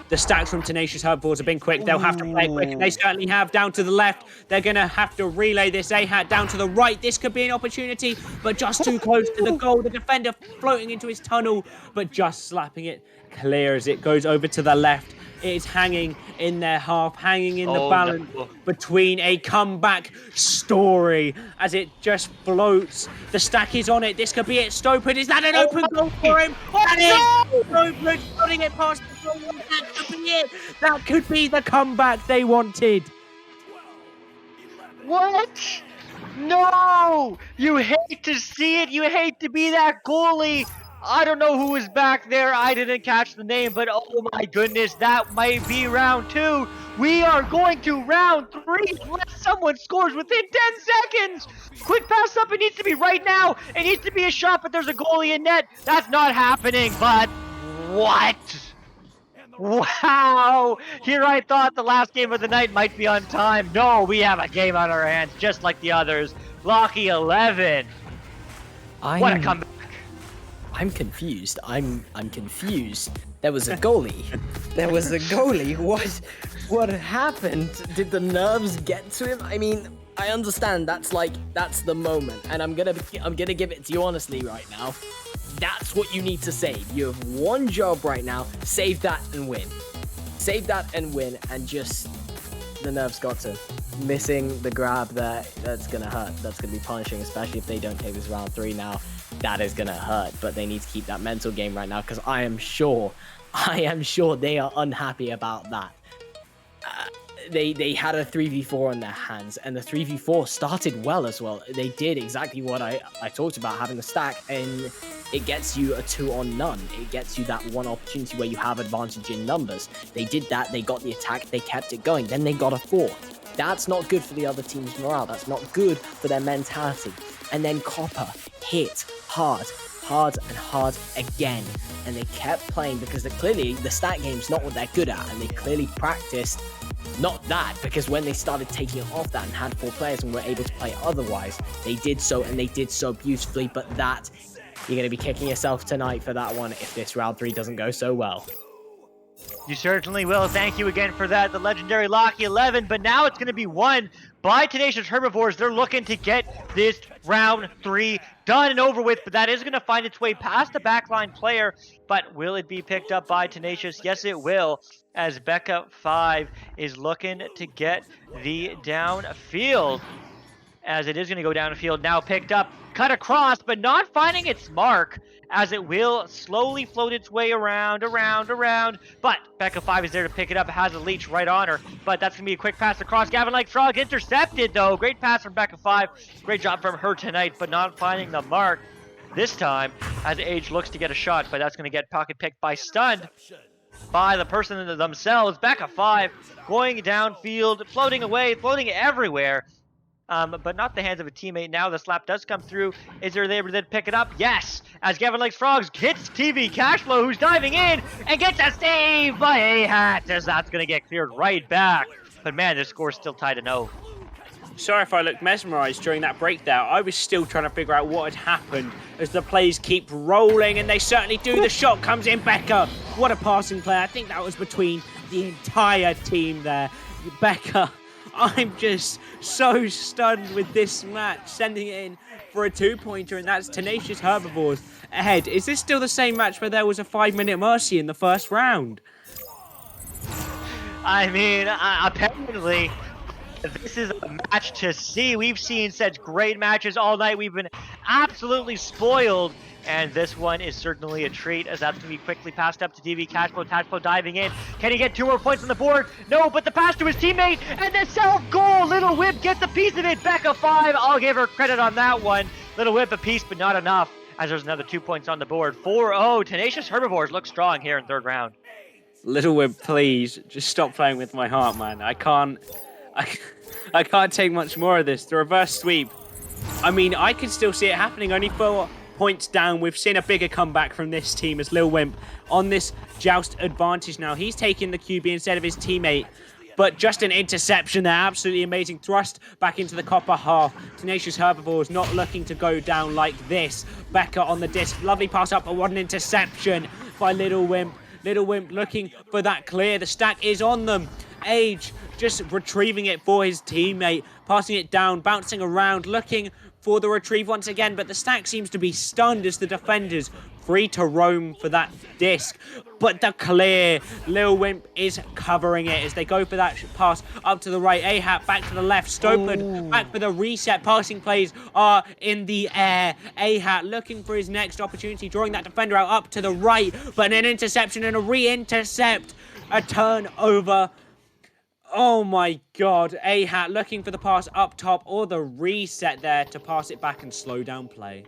The stacks from Tenacious Herbivores have been quick. They'll have to play quick, and they certainly have. Down to the left, they're going to have to relay this A-Hat. Down to the right, this could be an opportunity, but just too close to the goal. The defender floating into his tunnel, but just slapping it clear as it goes over to the left. It is hanging in their half, hanging in the balance between a comeback story as it just floats. The stack is on it. This could be it. Stopid, is that an open goal for him? That is Stopid putting it past the goal. That could be it. That could be the comeback they wanted. What? No! You hate to see it. You hate to be that goalie. I don't know who was back there. I didn't catch the name, but oh my goodness, that might be round 2. We are going to round 3 unless someone scores within 10 seconds. Quick pass up. It needs to be right now. It needs to be a shot, but there's a goalie in net. That's not happening, but what? Wow! Here I thought the last game of the night might be on time. No, we have a game on our hands, just like the others. Locky 11. What a comeback. I'm confused. I'm confused. There was a goalie. There was a goalie. What happened? Did the nerves get to him? I mean, I understand that's the moment, and I'm gonna give it to you honestly right now. That's what you need to save. You have one job right now. Save that and win. Save that and win, and just the nerves got to him. Missing the grab there, that's gonna hurt. That's gonna be punishing, especially if they don't take this round 3 now. That is gonna hurt, but they need to keep that mental game right now, because I am sure they are unhappy about that. They had a 3v4 on their hands, and the 3v4 started well as well. They did exactly what I talked about, having the stack, and it gets you a 2 on none. It gets you that one opportunity where you have advantage in numbers. They did that, they got the attack, they kept it going, then they got a 4. That's not good for the other team's morale. That's not good for their mentality. And then Copper hit hard and hard again. And they kept playing because clearly the stat game's not what they're good at. And they clearly practiced not that, because when they started taking off that and had 4 players and were able to play otherwise, they did so, and they did so beautifully. But that, you're going to be kicking yourself tonight for that one if this round 3 doesn't go so well. You certainly will. Thank you again for that, the legendary Locky 11. But now it's going to be won by Tenacious Herbivores. They're looking to get this round 3 done and over with, but that is going to find its way past the backline player. But will it be picked up by Tenacious? Yes, it will, as Becca 5 is looking to get the downfield. As it is going to go downfield, now picked up, cut across, but not finding its mark, as it will slowly float its way around. But Becca 5 is there to pick it up. It has a leech right on her, but that's going to be a quick pass across. Gavin like Frog intercepted, though. Great pass from Becca 5. Great job from her tonight, but not finding the mark this time, as Age looks to get a shot, but that's going to get pocket picked by Stunned by the person themselves. Becca 5 going downfield, floating away, floating everywhere. But not the hands of a teammate. Now the slap does come through. Is there able to pick it up? Yes! As Gavin Likes Frogs hits TV Cashflow, who's diving in and gets a save by A-Hat, as that's going to get cleared right back. But man, the score's still tied to 0. Sorry if I looked mesmerized during that breakdown. I was still trying to figure out what had happened as the plays keep rolling, and they certainly do. The shot comes in. Becca, what a passing play. I think that was between the entire team there. Becca, I'm just so stunned with this match, sending it in for a 2-pointer, and that's Tenacious Herbivores ahead. Is this still the same match where there was a 5-minute mercy in the first round? I mean, apparently, this is a match to see. We've seen such great matches all night. We've been absolutely spoiled. And this one is certainly a treat, as that's going to be quickly passed up to DV Cashflow. Cashflow diving in. Can he get 2 more points on the board? No, but the pass to his teammate, and the self-goal. Little Whip gets a piece of it. Becca 5, I'll give her credit on that one. Little Whip a piece, but not enough, as there's another 2 points on the board. 4-0. Tenacious Herbivores look strong here in 3rd round. Little Whip, please, just stop playing with my heart, man. I can't take much more of this. The reverse sweep. I mean, I can still see it happening. Only 4 points down. We've seen a bigger comeback from this team as Lil Wimp on this joust advantage now. He's taking the QB instead of his teammate. but just an interception there. Absolutely amazing. Thrust back into the copper half. Tenacious Herbivores not looking to go down like this. Becca on the disc. Lovely pass up, but what an interception by Little Wimp. Little Wimp looking for that clear. The stack is on them. Age just retrieving it for his teammate. Passing it down, bouncing around, looking for the retrieve once again, but the stack seems to be stunned as the defenders free to roam for that disc. But the clear, Lil Wimp is covering it as they go for that pass up to the right. A-Hat back to the left. Stopid back for the reset. Passing plays are in the air. A-Hat looking for his next opportunity, drawing that defender out up to the right, but an interception and a re-intercept. A turnover. Oh my god, A-Hat looking for the pass up top or the reset there to pass it back and slow down play.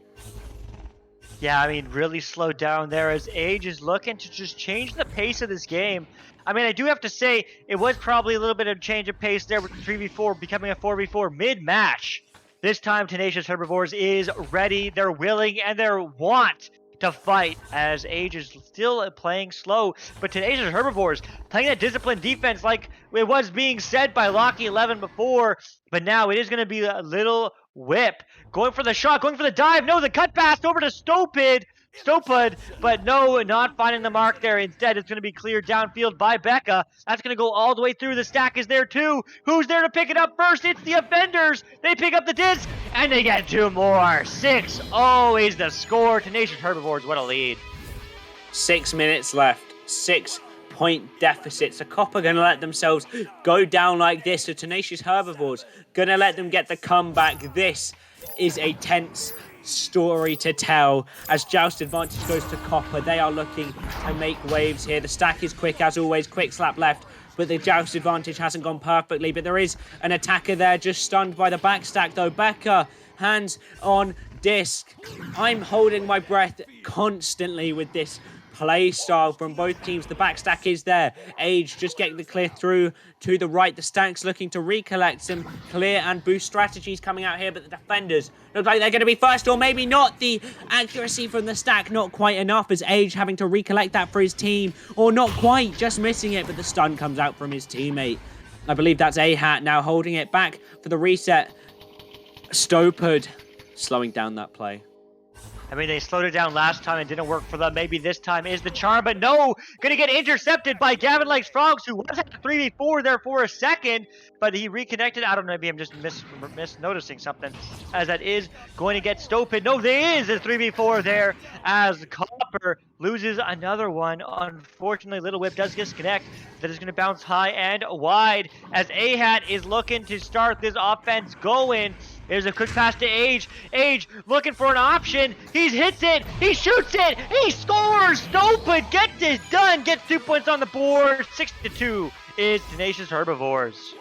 Yeah, I mean, really slowed down there as Age is looking to just change the pace of this game. I mean, I do have to say, it was probably a little bit of change of pace there with the 3v4 becoming a 4v4 mid-match. This time, Tenacious Herbivores is ready, they're willing, and they want to fight as Age is still playing slow, but Tenacious Herbivores playing that disciplined defense like it was being said by Locky11 before, but now it is going to be a Little Whip going for the shot, going for the dive. No, the cut pass over to Stopid, but no, not finding the mark there. Instead, it's going to be cleared downfield by Becca. That's going to go all the way through. The stack is there too. Who's there to pick it up first? It's the offenders. They pick up the disc, and they get 2 more. 6-0 is the score. Tenacious Herbivores, what a lead. 6 minutes left. 6-point deficit. So Copper going to let themselves go down like this. So Tenacious Herbivores going to let them get the comeback. This is a tense story to tell as Joust advantage goes to Copper. They are looking to make waves here. The stack is quick as always. Quick slap left. But the Joust advantage hasn't gone perfectly. But there is an attacker there just stunned by the back stack though. Becca, hands on disc. I'm holding my breath constantly with this play style from both teams. The back stack is there. Age just getting the clear through to the right. The stack's looking to recollect some clear and boost strategies coming out here, but the defenders look like they're going to be first, or maybe not. The accuracy from the stack not quite enough as Age having to recollect that for his team, or not quite, just missing it, but the stun comes out from his teammate. I believe that's A-Hat now holding it back for the reset. Stopid slowing down that play. I mean, they slowed it down last time and didn't work for them. Maybe this time is the charm, but no! Gonna get intercepted by Gavin Likes Frogs, who was at the 3v4 there for a second, but he reconnected. I don't know, maybe I'm just misnoticing something, as that is going to get Stopid. No, there is a 3v4 there, as Copper loses another one. Unfortunately, Little Whip does disconnect. That is gonna bounce high and wide, as A-Hat is looking to start this offense going. There's a quick pass to Age. Age looking for an option. He hits it. He shoots it. He scores. Stopid gets this done. Gets 2 points on the board. 6-2 is Tenacious Herbivores.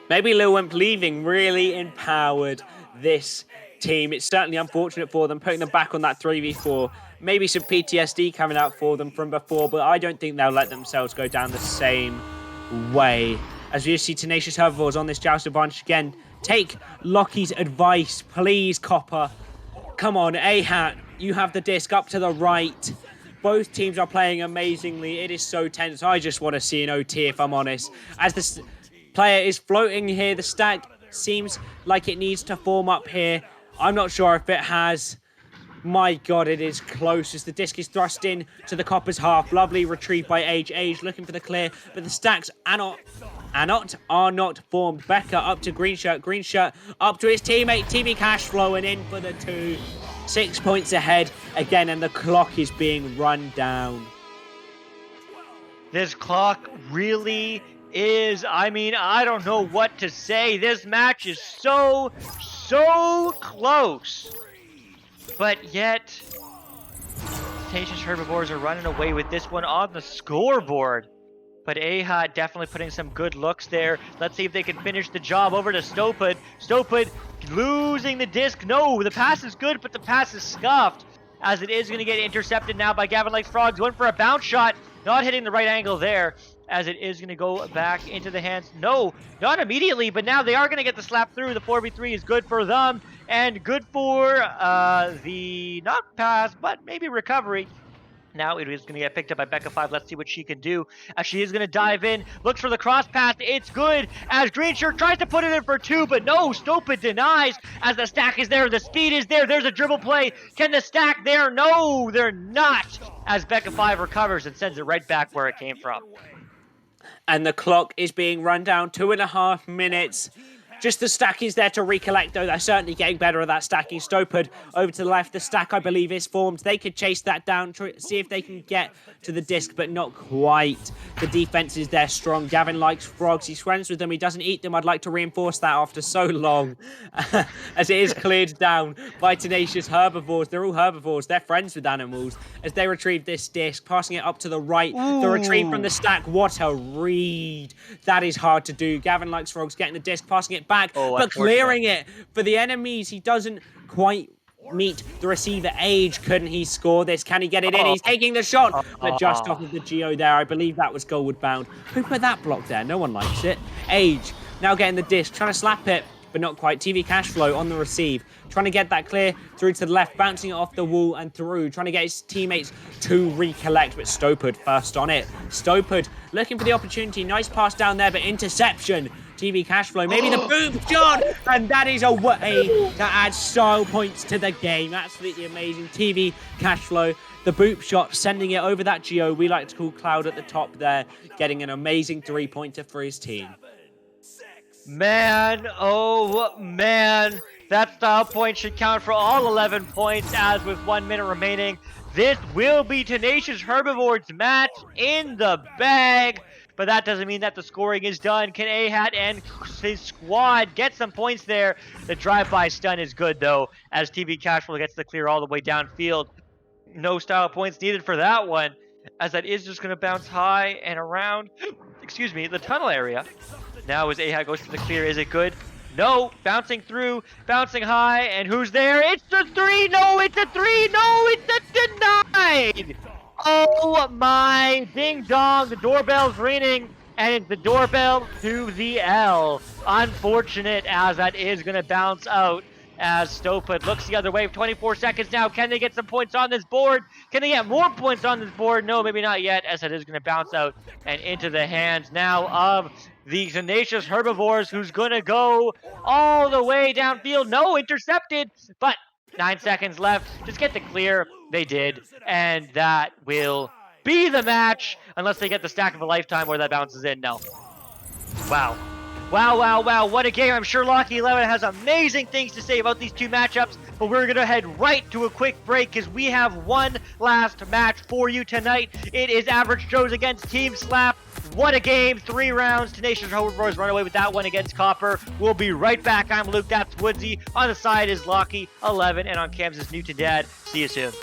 Maybe Lil Wimp leaving really empowered this team. It's certainly unfortunate for them, putting them back on that 3v4. Maybe some PTSD coming out for them from before, but I don't think they'll let themselves go down the same way. As you see Tenacious Herbivores on this Joust advantage again. Take Lockie's advice, please, Copper. Come on, A-Hat, you have the disc up to the right. Both teams are playing amazingly. It is so tense. I just want to see an OT, if I'm honest. As this player is floating here, the stack seems like it needs to form up here. I'm not sure if it has. My god, it is close as the disc is thrust in to the Copper's half. Lovely retrieve by Age. Age looking for the clear, but the stacks are not formed. Becca up to Green Shirt. Green Shirt up to his teammate. TV Cash flowing in for the 2. 6 points ahead again, and the clock is being run down. This clock really is, I mean, I don't know what to say. This match is so close. But yet, Tenacious Herbivores are running away with this one on the scoreboard. But A-Hat definitely putting some good looks there. Let's see if they can finish the job. Over to Stopid. Stopid losing the disc. No, the pass is good, but the pass is scuffed. As it is going to get intercepted now by Gavin Likes Frogs. Going for a bounce shot. Not hitting the right angle there. As it is going to go back into the hands. No, not immediately, but now they are going to get the slap through. The 4v3 is good for them. And good for the, not pass, but maybe recovery. Now it is going to get picked up by Becca5. Let's see what she can do. As she is going to dive in. Looks for the cross pass. It's good. As Greenshirt tries to put it in for 2, but no. Stupid denies. As the stack is there. The speed is there. There's a dribble play. Can the stack there? No, they're not. As Becca5 recovers and sends it right back where it came from. And the clock is being run down. 2.5 minutes. Just the stack is there to recollect, though. They're certainly getting better at that stacking. Stopard over to the left. The stack, I believe, is formed. They could chase that down, see if they can get to the disc, but not quite. The defense is there strong. Gavin likes frogs. He's friends with them. He doesn't eat them. I'd like to reinforce that after so long. As it is cleared down by tenacious herbivores. They're all herbivores. They're friends with animals. As they retrieve this disc, passing it up to the right. Ooh. The retrieve from the stack. What a read. That is hard to do. Gavin likes frogs, getting the disc, passing it back, but clearing it for the enemies. He doesn't quite meet the receiver. Age, couldn't he score this? Can he get it in? He's taking the shot, but just off of the Geo there. I believe that was goalward bound. Who put that block there? No one likes it. Age, now getting the disc, trying to slap it, but not quite. TV Cashflow on the receive, trying to get that clear through to the left, bouncing it off the wall and through, trying to get his teammates to recollect, but Stopard first on it. Stopard looking for the opportunity. Nice pass down there, but interception. TV Cashflow, maybe the boom shot, and that is a way to add style points to the game. Absolutely amazing. TV Cashflow, the boop shot, sending it over that Geo we like to call Cloud at the top there, getting an amazing 3-pointer for his team. Man, oh man, that style point should count for all 11 points, as with 1 minute remaining. This will be Tenacious Herbivores match in the bag. But that doesn't mean that the scoring is done. Can A-Hat and his squad get some points there? The drive-by stun is good, though, as TV Cashflow gets the clear all the way downfield. No style points needed for that one, as that is just going to bounce high and around, excuse me, the tunnel area. Now as A-Hat goes for the clear, is it good? No, bouncing through, bouncing high, and who's there? It's the 3! No, it's a 3! No, it's a denied! Oh my ding dong, the doorbell's ringing, and it's the doorbell to the L. Unfortunate, as that is going to bounce out as Stopud looks the other way. 24 seconds now. Can they get some points on this board? Can they get more points on this board? No, maybe not yet, as it is going to bounce out and into the hands now of the Tenacious Herbivores, who's going to go all the way downfield. No, intercepted, but 9 seconds left. Just get the clear. They did, and that will be the match, unless they get the stack of a lifetime where that bounces in. No. Wow. Wow, wow, wow. What a game. I'm sure Locky11 has amazing things to say about these two matchups, but we're going to head right to a quick break because we have one last match for you tonight. It is Average Joe's against Team Slap. What a game. 3 rounds. Tenacious Herbivores run away with that one against Copper. We'll be right back. I'm Luke. That's Woodsy. On the side is Locky11, and on cams is New to Dad. See you soon.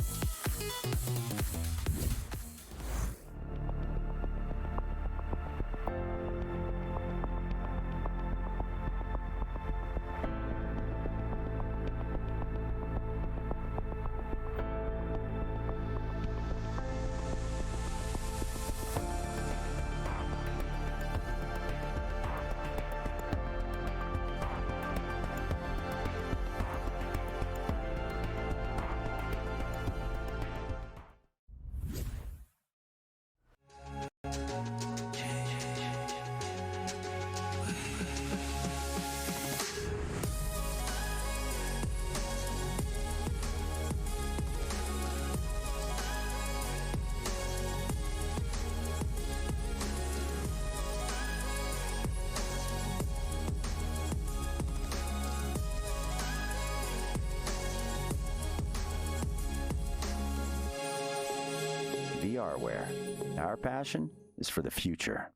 VRware. Our passion is for the future.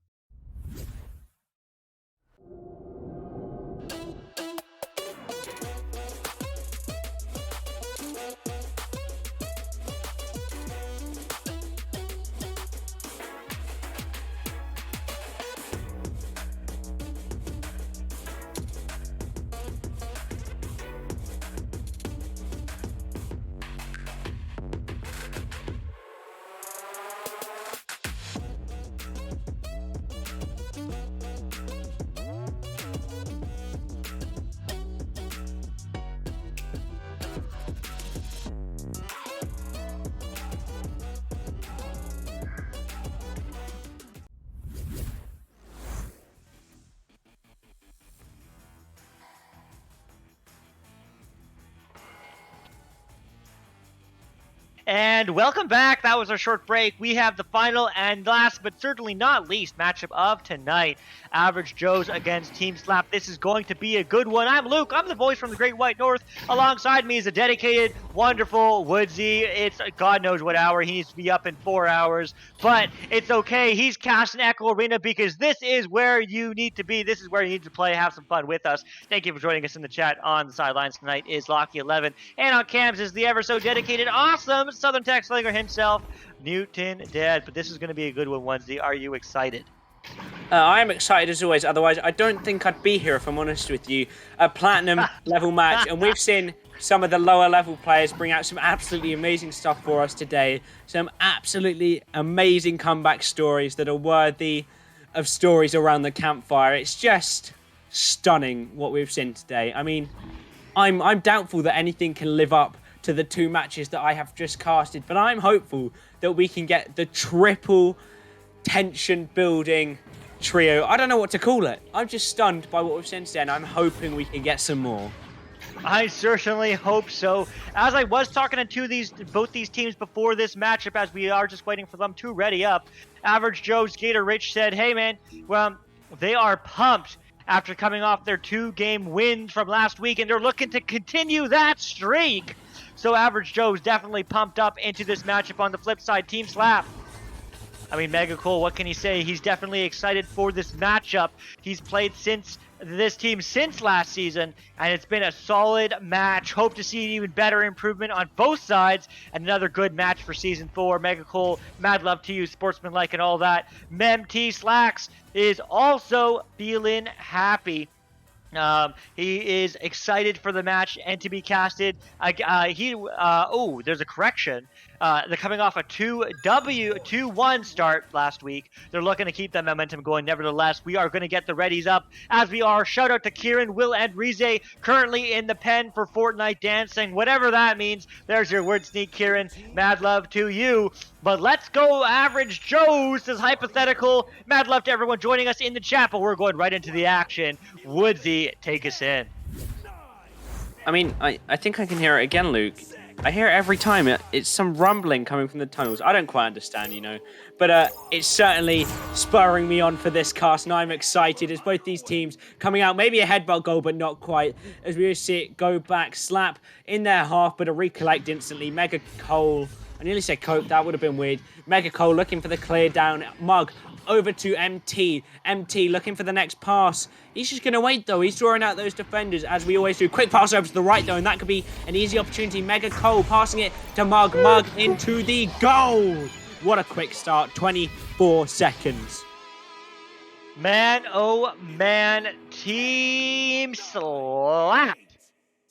And welcome back. That was our short break. We have the final and last, but certainly not least, matchup of tonight. Average Joe's against Team Slap. This is going to be a good one. I'm Luke. I'm the voice from the Great White North. Alongside me is a dedicated, wonderful Woodsy. It's God knows what hour. He needs to be up in 4 hours, but it's okay. He's casting Echo Arena because this is where you need to be. This is where you need to play. Have some fun with us. Thank you for joining us in the chat. On the sidelines tonight is Locky11, and on cams is the ever so dedicated, awesome Southern Tech Slinger himself, Newton Dead. But this is going to be a good one, Wednesday. Are you excited? I am excited as always. Otherwise, I don't think I'd be here if I'm honest with you. A platinum level match, and we've seen some of the lower level players bring out some absolutely amazing stuff for us today. Some absolutely amazing comeback stories that are worthy of stories around the campfire. It's just stunning what we've seen today. I mean, I'm doubtful that anything can live up to the 2 matches that I have just casted, but I'm hopeful that we can get the triple tension building trio. I don't know what to call it. I'm just stunned by what we've seen today, and I'm hoping we can get some more. I certainly hope so. As I was talking to both these teams before this matchup, as we are just waiting for them to ready up, Average Joe's Gator Rich said, hey man, well, they are pumped after coming off their 2-game win from last week, and they're looking to continue that streak. So Average Joe's definitely pumped up into this matchup. On the flip side, Team Slap, I mean, Mega Cole, what can he say? He's definitely excited for this matchup. He's played this team since last season, and it's been a solid match. Hope to see an even better improvement on both sides, and another good match for Season 4. Mega Cole, mad love to you, sportsmanlike and all that. Mem T Slacks is also feeling happy. He is excited for the match and to be casted. There's a correction. They're coming off a 2-1 start last week. They're looking to keep that momentum going. Nevertheless, we are going to get the readies up as we are. Shout out to Kieran, Will, and Rize, currently in the pen for Fortnite dancing. Whatever that means. There's your word sneak, Kieran. Mad love to you. But let's go, Average Joe, says hypothetical. Mad love to everyone joining us in the chat, but we're going right into the action. Woodsy, take us in. I mean, I think I can hear it again, Luke. I hear it every time. It's some rumbling coming from the tunnels. I don't quite understand, you know. But it's certainly spurring me on for this cast, and I'm excited as both these teams coming out. Maybe a headbutt goal, but not quite. As we see it go back, Slap in their half, but a recollect instantly. Mega Cole, I nearly said Cope, that would have been weird. Mega Cole looking for the clear down. Mug over to MT. MT looking for the next pass. He's just going to wait, though. He's drawing out those defenders, as we always do. Quick pass over to the right, though, and that could be an easy opportunity. Mega Cole passing it to Mug. Mug into the goal. What a quick start. 24 seconds. Man, oh man, Team Slap.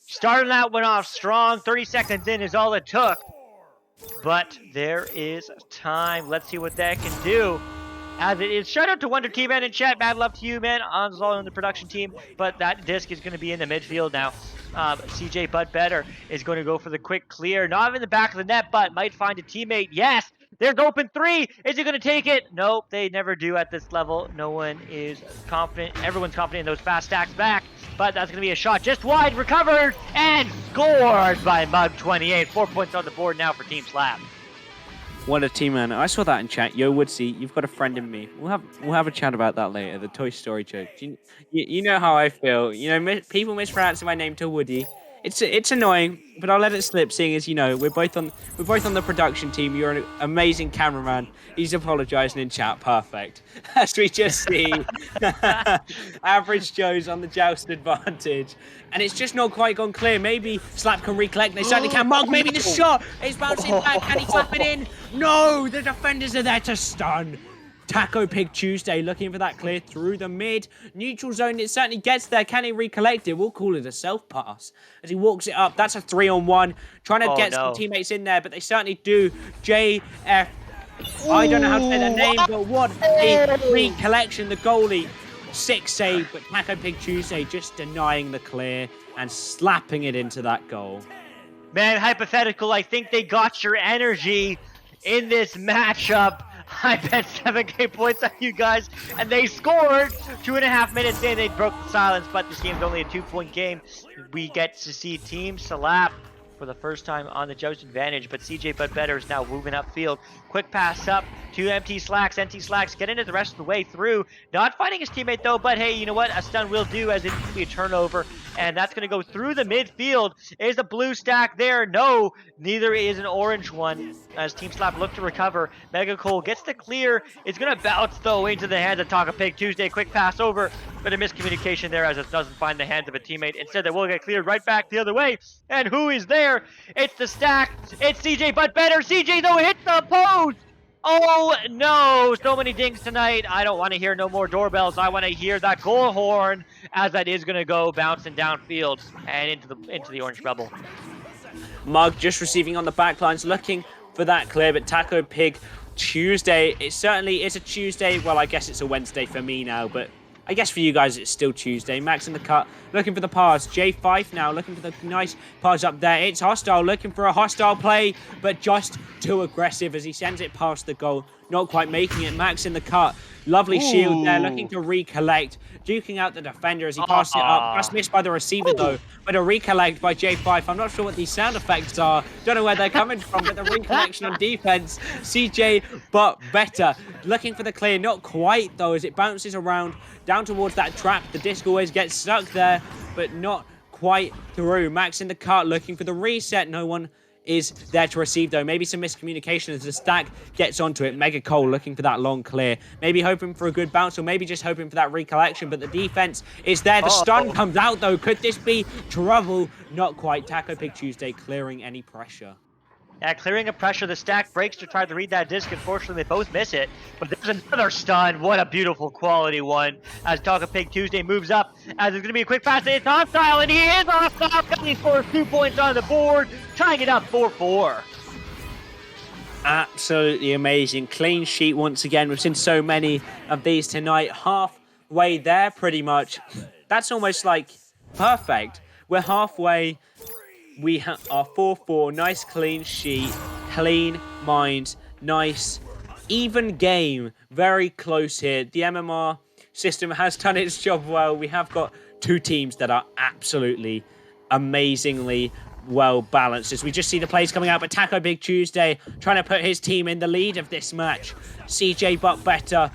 Starting that one off strong. 30 seconds in is all it took. But there is time. Let's see what that can do. As it is, shout out to Wonder Team Man in chat. Mad love to you, man. On's all in the production team, but that disc is going to be in the midfield now. CJ Bud Better is going to go for the quick clear. Not in the back of the net, but might find a teammate. Yes, there's open 3. Is he going to take it? Nope, they never do at this level. No one is confident. Everyone's confident in those fast stacks back, but that's going to be a shot just wide, recovered, and scored by Mug28. 4 points on the board now for Team Slap. What a team, man. I saw that in chat. Yo, Woodsy, you've got a friend in me. We'll have a chat about that later, the Toy Story joke. You know how I feel. You know, people mispronouncing my name to Woody. It's annoying, but I'll let it slip, seeing as, you know, we're both on the production team. You're an amazing cameraman. He's apologising in chat. Perfect. As we just see, Average Joe's on the joust advantage. And it's just not quite gone clear. Maybe Slap can recollect. They certainly can. Mug, maybe the shot. It's bouncing back. Can he slap it in? No, the defenders are there to stun. Taco Pig Tuesday looking for that clear through the mid. Neutral zone, it certainly gets there. Can he recollect it? We'll call it a self-pass. As he walks it up, that's a 3-on-1. Trying to get some teammates in there, but they certainly do. JF, I don't know how to say their name, but what a recollection. The goalie, 6 save, but Taco Pig Tuesday just denying the clear and slapping it into that goal. Man, hypothetical, I think they got your energy in this matchup. I bet 7K points on you guys, and they scored 2.5 minutes in. They broke the silence, but this game's only a 2-point game. We get to see Team Slap for the first time on the Joust advantage, but CJ But Better is now moving upfield. Quick pass up to MT Slacks. MT Slacks getting it the rest of the way through. Not finding his teammate though, but hey, you know what? A stun will do, as it's going to be a turnover, and that's going to go through the midfield. Is a blue stack there? No, neither is an orange one. As Team Slap look to recover, Mega Cole gets the clear. It's going to bounce though into the hands of Taka Pig Tuesday. Quick pass over, but a miscommunication there as it doesn't find the hands of a teammate. Instead, they will get cleared right back the other way. And who is there? It's the stack. It's CJ But Better. CJ though hits the post. Oh no, so many dings tonight. I don't want to hear no more doorbells. I want to hear that goal horn, as that is going to go bouncing downfield and into the orange bubble. Mug just receiving on the backlines, looking for that clear, but Taco Pig Tuesday, it certainly is a Tuesday. Well, I guess it's a Wednesday for me now, but I guess for you guys it's still Tuesday. Max in the cut, looking for the pass. J5 now looking for the nice pass up there. It's Hostile looking for a hostile play, but just too aggressive as he sends it past the goal. Not quite making it. Max in the cut. Lovely shield there, looking to recollect. Duking out the defender as he passes it up. Just missed by the receiver though, but a recollect by J5. I'm not sure what these sound effects are. Don't know where they're coming from, but the recollection on defense. CJ But Better looking for the clear. Not quite though, as it bounces around down towards that trap. The disc always gets stuck there, but not quite through. Max in the cut looking for the reset. No one is there to receive though. Maybe some miscommunication as the stack gets onto it. Mega Cole looking for that long clear. Maybe hoping for a good bounce, or maybe just hoping for that recollection, but the defense is there. The stun comes out though. Could this be trouble? Not quite. Taco Pig Tuesday clearing any pressure. Yeah, clearing a pressure. The stack breaks to try to read that disc. Unfortunately, they both miss it. But there's another stun. What a beautiful quality one. As Taka Pig Tuesday moves up. As it's going to be a quick pass. It's hostile, and he is hostile. He scores 2 points on the board. Tying it up 4-4. Absolutely amazing. Clean sheet once again. We've seen so many of these tonight. Halfway there, pretty much. That's almost like perfect. We're halfway. We are 4-4, nice clean sheet, clean minds, nice, even game, very close here. The MMR system has done its job well. We have got two teams that are absolutely amazingly well balanced. As we just see the plays coming out, but Taco Big Tuesday trying to put his team in the lead of this match. CJ But Better,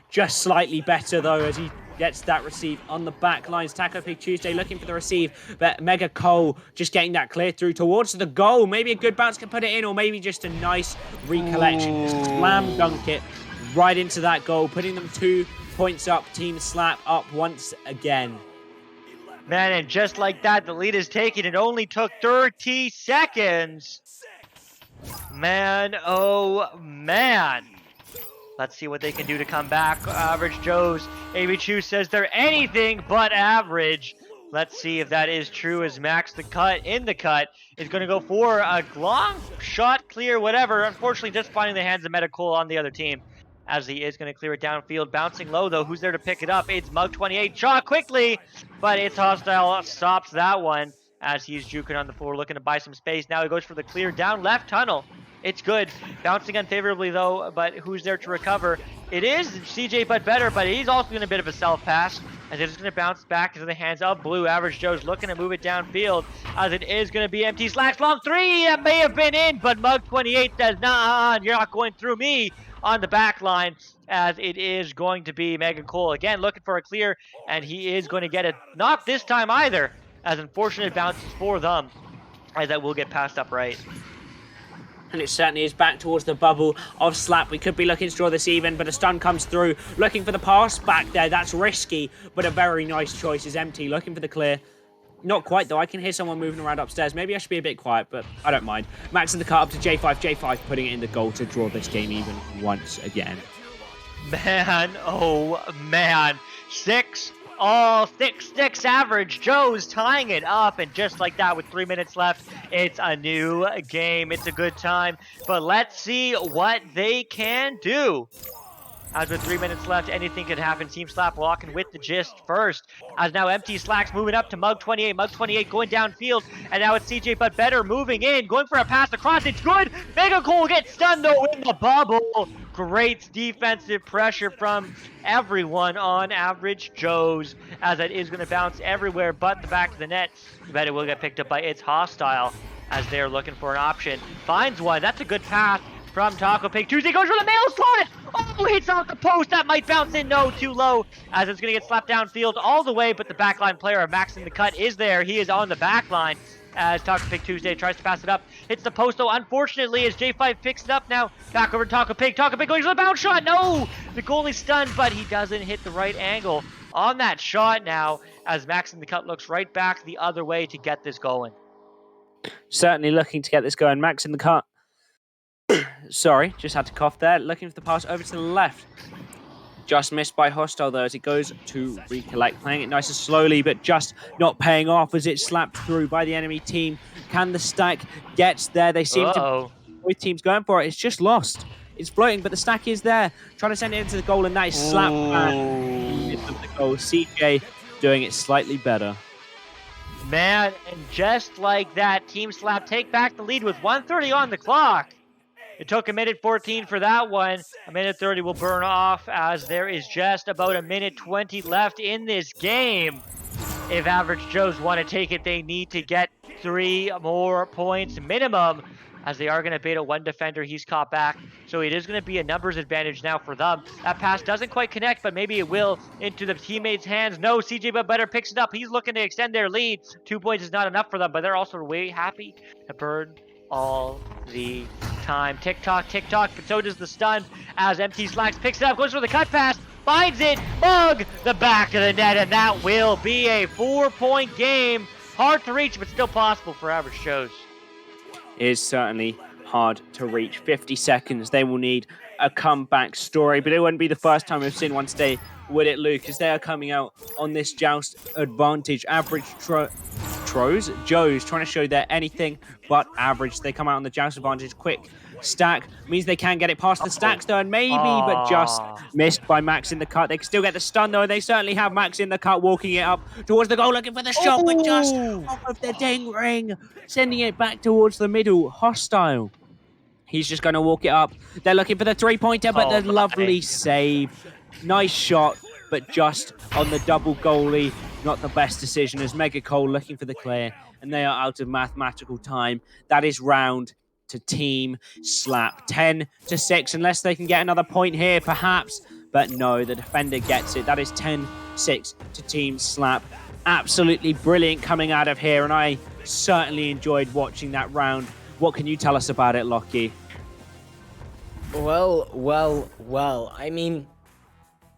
just slightly better though, as he gets that receive on the back lines. Taco Pig Tuesday looking for the receive, but Mega Cole just getting that clear through towards the goal. Maybe a good bounce can put it in, or maybe just a nice recollection. Slam dunk it right into that goal, putting them 2 points up. Team Slap up once again. Man, and just like that, the lead is taken. It only took 30 seconds. Man, oh man. Let's see what they can do to come back. Average Joe's AB Chu says they're anything but average. Let's see if that is true, as Max the cut in the cut is going to go for a long shot, clear, whatever. Unfortunately, just finding the hands of Medical on the other team, as he is going to clear it downfield. Bouncing low, though. Who's there to pick it up? It's Mug28. Shot quickly, but it's Hostile. Stops that one as he's juking on the floor, looking to buy some space. Now he goes for the clear down left tunnel. It's good. Bouncing unfavorably, though, but who's there to recover? It is CJ But Better, but he's also in a bit of a self-pass, as it's going to bounce back into the hands of Blue. Average Joe's looking to move it downfield, as it is going to be MT Slacks. Long three, that may have been in, but Mug28 says, nah, you're not going through me on the back line, as it is going to be Mega Cole again looking for a clear, and he is going to get it. Not this time either, as unfortunate bounces for them, as that will get passed up right. And it certainly is back towards the bubble of Slap. We could be looking to draw this even, but a stun comes through. Looking for the pass back there. That's risky, but a very nice choice is MT. Looking for the clear. Not quite, though. I can hear someone moving around upstairs. Maybe I should be a bit quiet, but I don't mind. Max in the cut up to J5. J5 putting it in the goal to draw this game even once again. Man, oh man. 6 average. Joe's tying it up, and just like that, with 3 minutes left, it's a new game. It's a good time, but let's see what they can do. As with 3 minutes left, anything could happen. Team Slap walking with the gist first. As now MT Slacks moving up to Mug28. Mug28 going downfield. And now it's CJ But Better moving in. Going for a pass across. It's good. Mega Cole gets stunned though in the bubble. Great defensive pressure from everyone on Average Joe's. As it is going to bounce everywhere but the back of the net. But it will get picked up by It's Hostile. as they're looking for an option. Finds one. That's a good pass from Taco Pig. Tuesday goes for the mail slot. Oh, hits off the post. That might bounce in. No, too low, as it's going to get slapped downfield all the way. But the backline player, Max in the cut, is there. He is on the backline as Taco Pig Tuesday tries to pass it up. Hits the post, though, unfortunately, as J5 picks it up now. Back over to Taco Pig. Taco Pig going for the bounce shot. No! The goalie's stunned, but he doesn't hit the right angle on that shot now, as Max in the cut looks right back the other way to get this going. Certainly looking to get this going. Max in the cut. Sorry, just had to cough there. Looking for the pass over to the left. Just missed by Hostile, though, as he goes to recollect. Playing it nice and slowly, but just not paying off as it's slapped through by the enemy team. Can the stack get there? They seem to... Both teams going for it. It's just lost. It's floating, but the stack is there. Trying to send it into the goal, and that is slapped back into the goal. CJ doing it slightly better. Man, and just like that, Team Slap take back the lead with 1:30 on the clock. It took a minute 14 for that one. A minute 30 will burn off as there is just about a minute 20 left in this game. If Average Joes want to take it, they need to get 3 more points minimum, as they are going to bait a one defender. He's caught back, so it is going to be a numbers advantage now for them. That pass doesn't quite connect, but maybe it will into the teammates' hands. No, CJ but better picks it up. He's looking to extend their lead. 2 points is not enough for them, but they're also way happy to burn all the time. Tick-tock, tick-tock, but so does the stun as MT Slacks picks it up, goes for the cut pass, finds it, bug the back of the net, and that will be a 4-point game. Hard to reach, but still possible for Average Joes. Is certainly hard to reach. 50 seconds. They will need a comeback story, but it wouldn't be the first time we've seen one stay, would it, Luke? As they are coming out on this joust advantage. Average Joes trying to show they're anything but average. They come out on the joust advantage. Quick stack means they can get it past the stacks though, and maybe, but just missed by Max in the cut. They can still get the stun though, and they certainly have Max in the cut walking it up towards the goal, looking for the shot, but just off of the ding ring, sending it back towards the middle. Hostile. He's just going to walk it up. They're looking for the three-pointer, but the lovely save. Nice shot, but just on the double goalie. Not the best decision as Mega Cole looking for the clear, and they are out of mathematical time. That is round to Team Slap. 10-6, unless they can get another point here, perhaps. But no, the defender gets it. That is 10-6 to Team Slap. Absolutely brilliant coming out of here, and I certainly enjoyed watching that round. What can you tell us about it, Lockie? Well. I mean,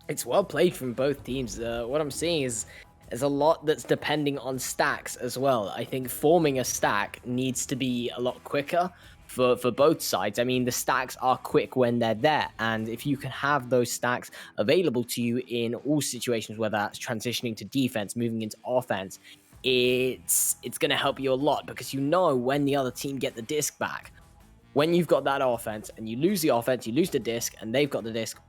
it's well played from both teams. What I'm seeing is there's a lot that's depending on stacks as well. I think forming a stack needs to be a lot quicker for both sides. I mean, the stacks are quick when they're there, and if you can have those stacks available to you in all situations, whether that's transitioning to defense, moving into offense, it's going to help you a lot, because you know when the other team get the disc back. When you've got that offense and you lose the offense, you lose the disc, and they've got the disc,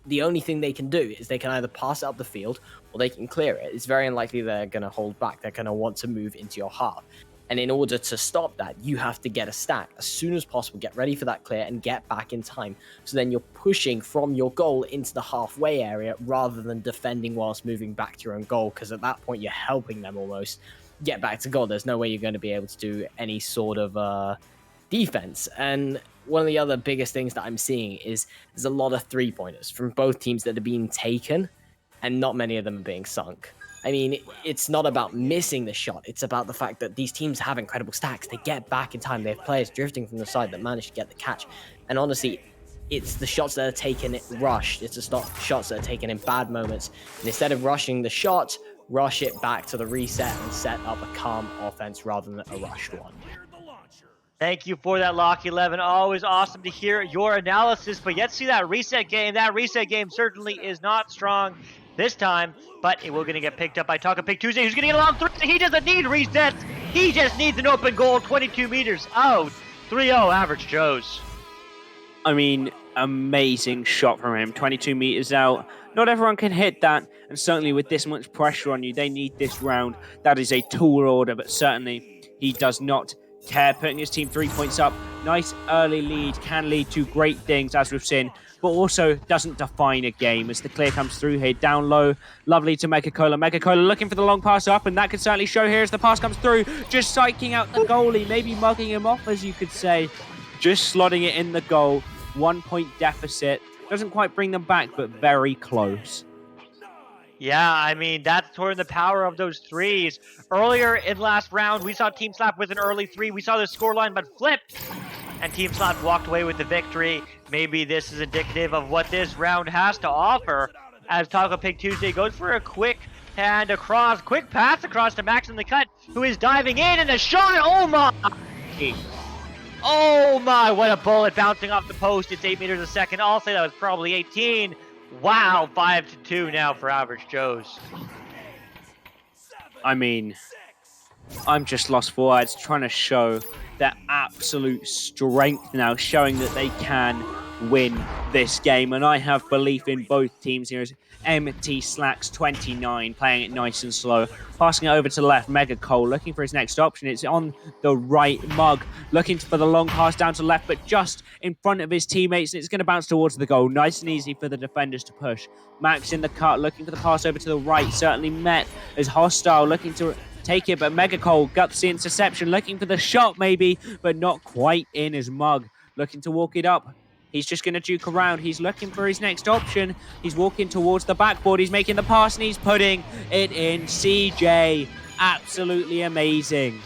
the only thing they can do is they can either pass it up the field or they can clear it. It's very unlikely they're going to hold back. They're going to want to move into your half. And in order to stop that, you have to get a stack as soon as possible, get ready for that clear and get back in time. So then you're pushing from your goal into the halfway area rather than defending whilst moving back to your own goal, because at that point you're helping them almost get back to goal. There's no way you're going to be able to do any sort of defense. And one of the other biggest things that I'm seeing is there's a lot of three-pointers from both teams that are being taken, and not many of them are being sunk. I mean, it's not about missing the shot. It's about the fact that these teams have incredible stacks. They get back in time. They have players drifting from the side that manage to get the catch. And honestly, it's the shots that are taken rushed. It's the shots that are taken in bad moments. And instead of rushing the shot, rush it back to the reset and set up a calm offense rather than a rushed one. Thank you for that, Lock 11. Always awesome to hear your analysis, but yet see that reset game. That reset game certainly is not strong this time, but it will going to get picked up by Taco Pig Tuesday, who's going to get a long three. He doesn't need resets. He just needs an open goal, 22 meters out. 3-0 Average Joes. I mean, amazing shot from him. 22 meters out. Not everyone can hit that, and certainly with this much pressure on you, they need this round. That is a tall order, but certainly he does not care, putting his team 3 points up nice early lead can lead to great things, as we've seen, but also doesn't define a game as the clear comes through here. Down low, lovely to Megacola. Megacola looking for the long pass up, and that could certainly show here as the pass comes through. Just psyching out the goalie, maybe mugging him off, as you could say. Just slotting it in the goal. 1 point deficit. Doesn't quite bring them back, but very close. Yeah, I mean, that's sort of the power of those threes. Earlier in last round, we saw Team Slap with an early three. We saw the scoreline, but flipped. And Team Slap walked away with the victory. Maybe this is indicative of what this round has to offer. As Taco Pig Tuesday goes for a quick hand across, quick pass across to Max in the cut, who is diving in, and the shot, oh my! Oh my, what a bullet bouncing off the post. It's 8 meters a second. I'll say that was probably 18. Wow, 5-2 now for Average Joe's. I mean, I'm just lost for words, trying to show their absolute strength now, showing that they can win this game. And I have belief in both teams here. As MT Slacks 29, playing it nice and slow. Passing it over to the left, Mega Cole looking for his next option. It's on the right. Mug looking for the long pass down to left, but just in front of his teammates. It's going to bounce towards the goal. Nice and easy for the defenders to push. Max in the cut, looking for the pass over to the right. Certainly met as hostile, looking to take it, but Mega Cole guts the interception, looking for the shot maybe, but not quite in as Mug looking to walk it up. He's just going to juke around. He's looking for his next option. He's walking towards the backboard. He's making the pass and he's putting it in. CJ, absolutely amazing.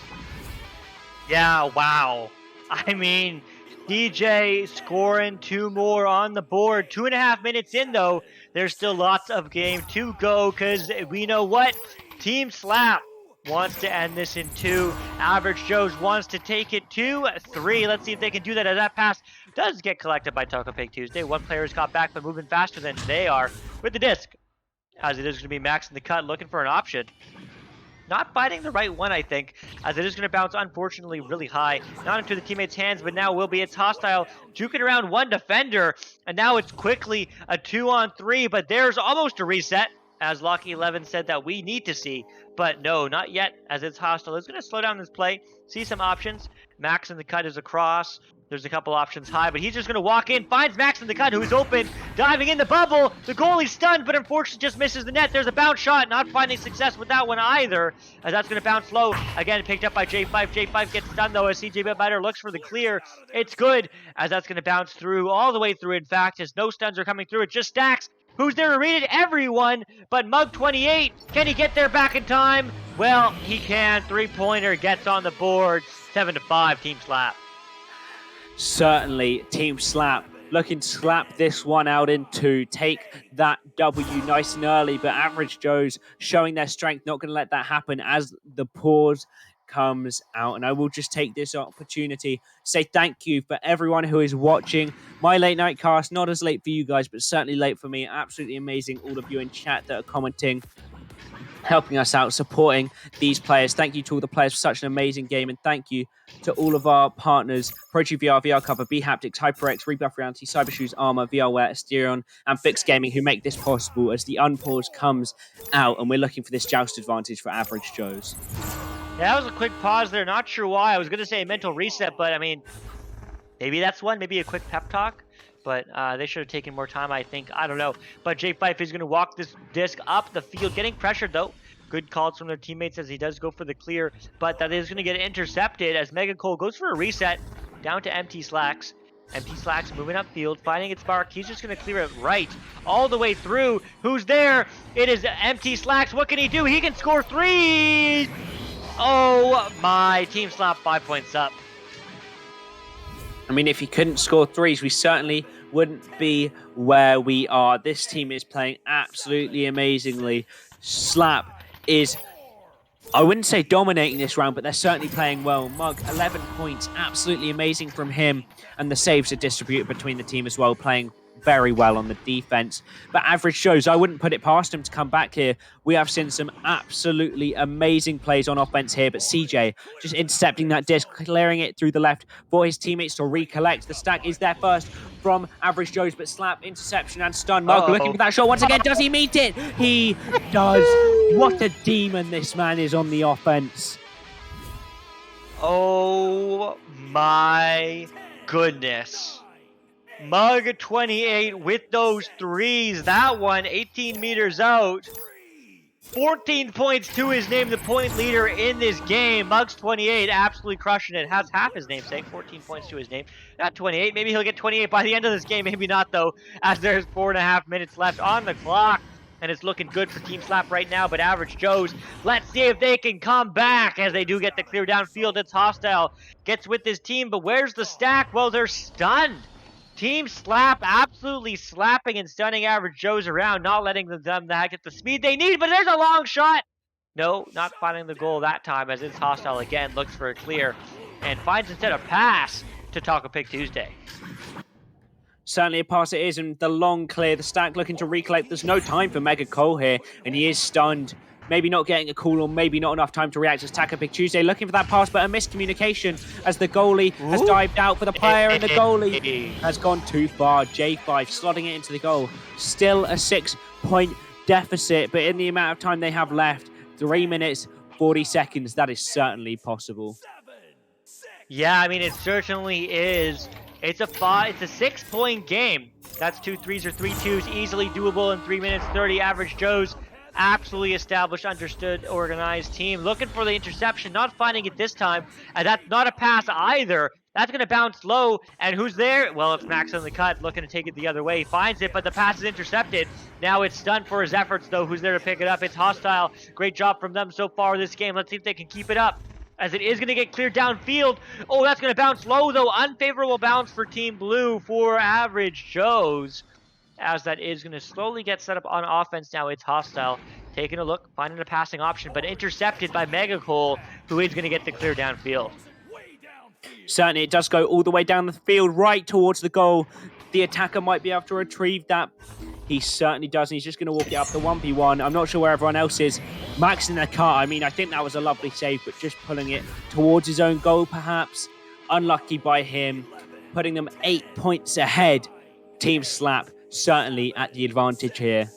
Yeah, wow. I mean, DJ scoring 2 more on the board. 2.5 minutes in, though. There's still lots of game to go because we know what? Team Slap wants to end this in 2. Average Joe's wants to take it 2-3. Let's see if they can do that as that pass does get collected by Taco Pig Tuesday. One player is caught back, but moving faster than they are with the disc. As it is going to be Max in the cut, looking for an option. Not finding the right one, I think, as it is going to bounce, unfortunately, really high. Not into the teammate's hands, but now will be. It's hostile, juking around one defender, and now it's quickly a 2-on-3, but there's almost a reset, as Lucky 11 said that we need to see. But no, not yet, as it's hostile. It's going to slow down this play, see some options. Max in the cut is across. There's a couple options high, but he's just going to walk in, finds Max in the cut, who's open, diving in the bubble. The goalie's stunned, but unfortunately just misses the net. There's a bounce shot, not finding success with that one either, as that's going to bounce low. Again, picked up by J5. J5 gets stunned, though, as CJ Bitbiter looks for the clear. It's good, as that's going to bounce through, all the way through, in fact, as no stuns are coming through. It just stacks. Who's there to read it? Everyone, but Mug28. Can he get there back in time? Well, he can. 3-pointer gets on the board. 7-5, Team Slap. Certainly, Team Slap looking to slap this one out in 2. Take that W nice and early, but Average Joe's showing their strength. Not going to let that happen as the pause comes out. And I will just take this opportunity to say thank you for everyone who is watching my late night cast. Not as late for you guys, but certainly late for me. Absolutely amazing, all of you in chat that are commenting, helping us out, supporting these players. Thank you to all the players for such an amazing game, and thank you to all of our partners, ProTube VR, VR Cover, B Haptics, HyperX, Rebuff Reality, Cybershoes, Armor, VRWare, Asterion, and Fix Gaming, who make this possible as the unpause comes out, and we're looking for this joust advantage for Average Joe's. Yeah, that was a quick pause there. Not sure why. I was going to say a mental reset, but I mean, maybe that's one. Maybe a quick pep talk. But they should have taken more time, I think. I don't know. But J5 is going to walk this disc up the field, getting pressured, though. Good calls from their teammates as he does go for the clear. But that is going to get intercepted as Mega Cole goes for a reset down to MT Slacks. MT Slacks moving upfield, finding its mark. He's just going to clear it right all the way through. Who's there? It is MT Slacks. What can he do? He can score 3! Oh my, Team Slap 5 points up. I mean, if he couldn't score 3s, we certainly wouldn't be where we are. This team is playing absolutely amazingly. Slap is, I wouldn't say dominating this round, but they're certainly playing well. Mug, 11 points, absolutely amazing from him. And the saves are distributed between the team as well, playing very well on the defense. But Average Joe's, I wouldn't put it past him to come back here. We have seen some absolutely amazing plays on offense here, but CJ just intercepting that disc, clearing it through the left for his teammates to recollect. The stack is there first from Average Joe's, but slap, interception, and stun. Mug looking for that shot once again. Does he meet it? He does. What a demon this man is on the offense. Oh my goodness. Mug 28 with those threes. That one, 18 meters out. 14 points to his name, the point leader in this game. Muggs 28, absolutely crushing it. Has half his namesake, 14 points to his name. Not 28. Maybe he'll get 28 by the end of this game. Maybe not, though, as there's 4.5 minutes left on the clock. And it's looking good for Team Slap right now, but Average Joe's, let's see if they can come back as they do get the clear downfield. It's Hostile, gets with his team, but where's the stack? Well, they're stunned. Team Slap absolutely slapping and stunning Average Joe's around, not letting them get the speed they need, but there's a long shot. No, not finding the goal that time as it's Hostile again, looks for a clear, and finds instead a pass to Taco Pig Tuesday. Certainly a pass it is, and the long clear, the stack looking to recollect. There's no time for Mega Cole here, and he is stunned. Maybe not getting a call, or maybe not enough time to react as Taco Pig Tuesday looking for that pass, but a miscommunication as the goalie has dived out for the player, and the goalie has gone too far. J5 slotting it into the goal. Still a 6-point deficit, but in the amount of time they have left, 3 minutes, 40 seconds, that is certainly possible. Yeah, I mean, it certainly is. It's a 6-point game. That's 2 threes or 3 twos, easily doable in 3 minutes 30. Average Joe's absolutely established, understood, organized team. Looking for the interception, not finding it this time. And that's not a pass either. That's going to bounce low. And who's there? Well, it's Max on the cut, looking to take it the other way. He finds it, but the pass is intercepted. Now it's stunned for his efforts, though. Who's there to pick it up? It's Hostile. Great job from them so far this game. Let's see if they can keep it up, as it is going to get cleared downfield. Oh, that's going to bounce low, though. Unfavorable bounce for Team Blue for Average Joe's, as that is going to slowly get set up on offense now. It's Hostile taking a look, finding a passing option, but intercepted by Mega Cole, who is going to get the clear downfield. Certainly, it does go all the way down the field, right towards the goal. The attacker might be able to retrieve that. He certainly does, and he's just going to walk it up the 1v1. I'm not sure where everyone else is. Max in the car, I mean, I think that was a lovely save, but just pulling it towards his own goal, perhaps. Unlucky by him, putting them 8 points ahead. Team Slap certainly at the advantage here.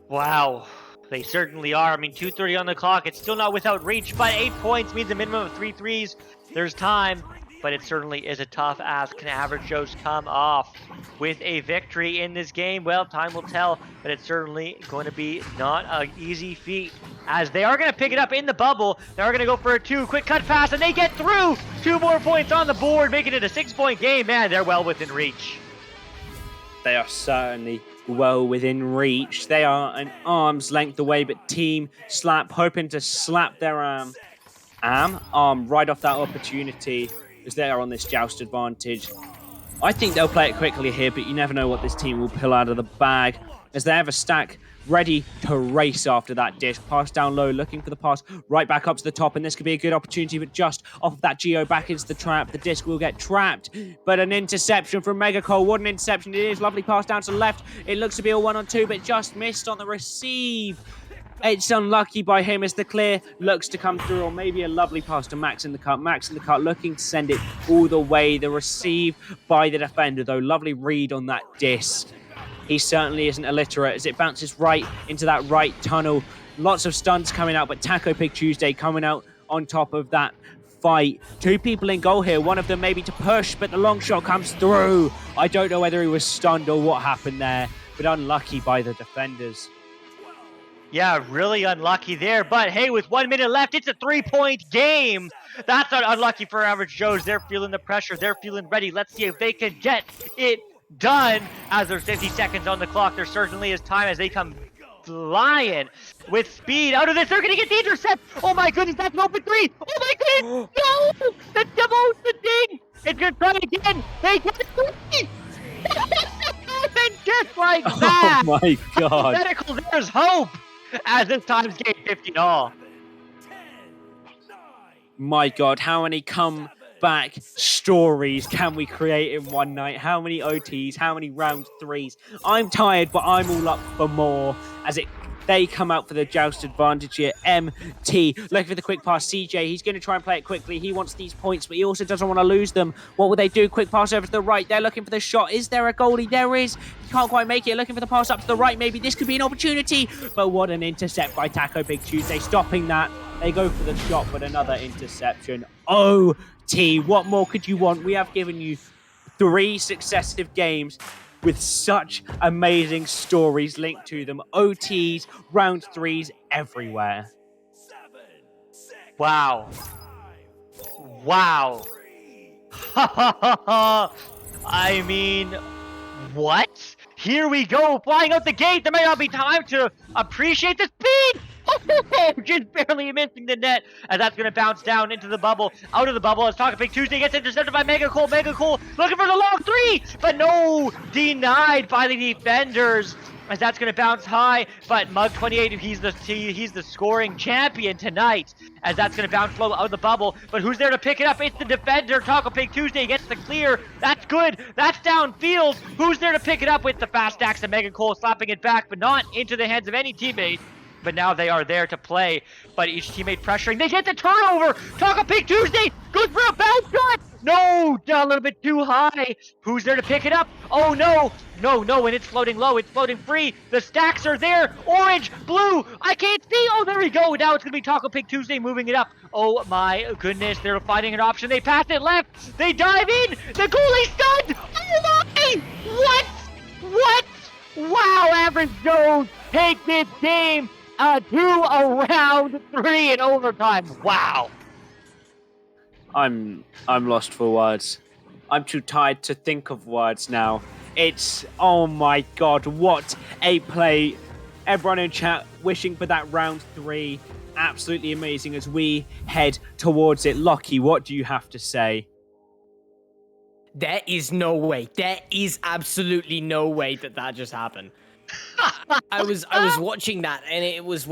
Wow, they certainly are. I mean, 2:30 on the clock. It's still not without reach, but 8 points means a minimum of 3 threes. There's time, but it certainly is a tough ask. Can Average Joe's come off with a victory in this game? Well, time will tell, but it's certainly going to be not an easy feat, as they are going to pick it up in the bubble. They are going to go for a 2. Quick cut pass, and they get through. 2 more points on the board, making it a 6-point game. Man, they're well within reach. They are certainly well within reach. They are an arm's length away, but Team Slap hoping to slap their arm right off that opportunity, as they are on this joust advantage. I think they'll play it quickly here, but you never know what this team will pull out of the bag, as they have a stack ready to race after that dish. Pass down low, looking for the pass right back up to the top, and this could be a good opportunity, but just off of that Geo back into the trap. The disc will get trapped, but an interception from Mega Cole. What an interception it is. Lovely pass down to the left. It looks to be a 1-on-2, but just missed on the receive. It's unlucky by him as the clear looks to come through, or maybe a lovely pass to Max in the cut. Max in the cut looking to send it all the way. The receive by the defender, though. Lovely read on that disc. He certainly isn't illiterate as it bounces right into that right tunnel. Lots of stunts coming out, but Taco Pig Tuesday coming out on top of that fight. 2 people in goal here. One of them maybe to push, but the long shot comes through. I don't know whether he was stunned or what happened there, but unlucky by the defenders. Yeah, really unlucky there. But hey, with 1 minute left, it's a 3-point game. That's not unlucky for Average Joe's. They're feeling the pressure. They're feeling ready. Let's see if they can get it done. As there's 50 seconds on the clock, there certainly is time as they come flying with speed out of this. They're going to get the intercept. Oh my goodness, that's an open 3. Oh my goodness, no! The double, the ding. It's going to try again. They get it 3. And just like that. Oh my God. Medical, there's hope. As this time's game 50 all. My God, how many comeback stories can we create in one night? How many OTs? How many round 3s? I'm tired, but I'm all up for more. As They come out for the joust advantage here. MT looking for the quick pass. CJ, he's going to try and play it quickly. He wants these points, but he also doesn't want to lose them. What will they do? Quick pass over to the right. They're looking for the shot. Is there a goalie? There is. He can't quite make it. Looking for the pass up to the right. Maybe this could be an opportunity. But what an intercept by Taco Big Tuesday, stopping that. They go for the shot, but another interception. OT, what more could you want? We have given you 3 successive games with such amazing stories linked to them. OTs, round 3s everywhere. 7, 6, Wow. 5, 4, Wow. 3. I mean, what? Here we go, flying out the gate. There may not be time to appreciate the speed. Just barely missing the net, and that's going to bounce down into the bubble, out of the bubble, as Taco Big Tuesday gets intercepted by Mega Cole. Mega Cole looking for the long 3, but no, denied by the defenders, as that's going to bounce high. But Mug28, he's the scoring champion tonight, as that's going to bounce low out of the bubble. But who's there to pick it up? It's the defender. Taco Big Tuesday gets the clear. That's good. That's downfield. Who's there to pick it up with the fast axe? And Mega Cole slapping it back, but not into the hands of any teammate. But now they are there to play, but each teammate pressuring. They get the turnover. Taco Pig Tuesday goes for a bounce shot. No, a little bit too high. Who's there to pick it up? Oh no, no, and it's floating low. It's floating free. The stacks are there. Orange, blue. I can't see. Oh, there we go. Now it's gonna be Taco Pig Tuesday moving it up. Oh my goodness, they're finding an option. They pass it left. They dive in. The goalie's stunned. Oh my! What? Wow, Average Jones take this game to a round 3 in overtime. Wow. I'm lost for words. I'm too tired to think of words now. It's, oh my god, what a play. Everyone in chat wishing for that round 3. Absolutely amazing as we head towards it. Lockie, what do you have to say? There is no way. There is absolutely no way that just happened. I was watching that, and it was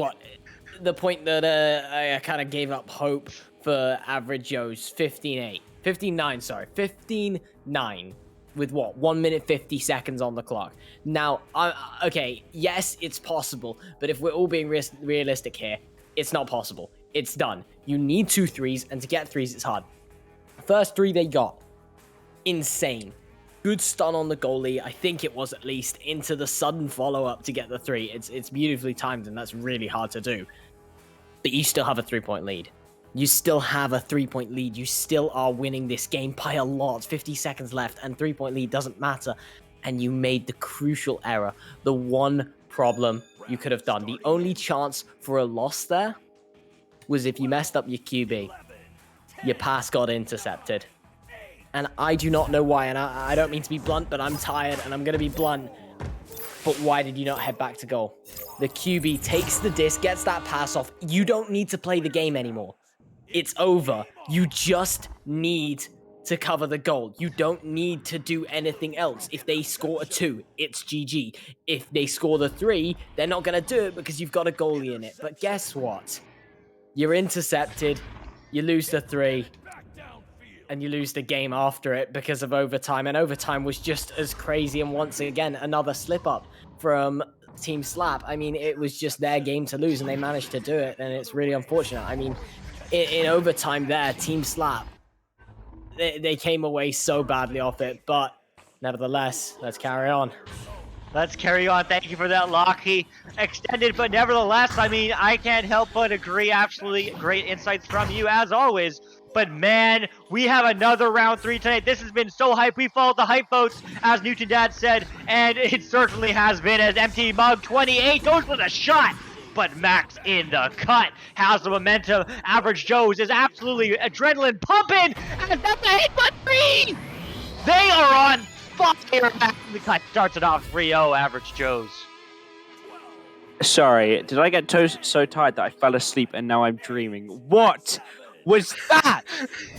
the point that I kind of gave up hope for Average Joe's 15-9 with 1 minute 50 seconds on the clock. Now, okay, yes, it's possible, but if we're all being realistic here, it's not possible. It's done. You need 2 threes, and to get 3s, it's hard. First 3 they got, insane. Good stun on the goalie, I think it was at least, into the sudden follow-up to get the 3. It's beautifully timed, and that's really hard to do. But you still have a 3-point lead. You still have a 3-point lead. You still are winning this game by a lot. 50 seconds left, and 3-point lead doesn't matter. And you made the crucial error. The one problem you could have done. The only chance for a loss there was if you messed up your QB. Your pass got intercepted. And I do not know why, and I don't mean to be blunt, but I'm tired, and I'm going to be blunt. But why did you not head back to goal? The QB takes the disc, gets that pass off. You don't need to play the game anymore. It's over. You just need to cover the goal. You don't need to do anything else. If they score a 2, it's GG. If they score the 3, they're not going to do it because you've got a goalie in it. But guess what? You're intercepted. You lose the 3. And you lose the game after it because of overtime. And overtime was just as crazy. And once again, another slip-up from Team Slap. I mean, it was just their game to lose, and they managed to do it. And it's really unfortunate. I mean, in overtime there, Team Slap, they came away so badly off it. But nevertheless, let's carry on. Let's carry on. Thank you for that, Lockie. Extended, but nevertheless, I mean, I can't help but agree. Absolutely great insights from you, as always. But man, we have another round 3 tonight. This has been so hype. We followed the hype votes, as Newton Dad said, and it certainly has been, as MT Mug 28 goes for the shot. But Max in the cut has the momentum. Average Joe's is absolutely adrenaline pumping, and that's a hit but 3. They are on fire. Max in the cut starts it off 3-0, Average Joe's. Sorry, did I get so tired that I fell asleep and now I'm dreaming? What was that?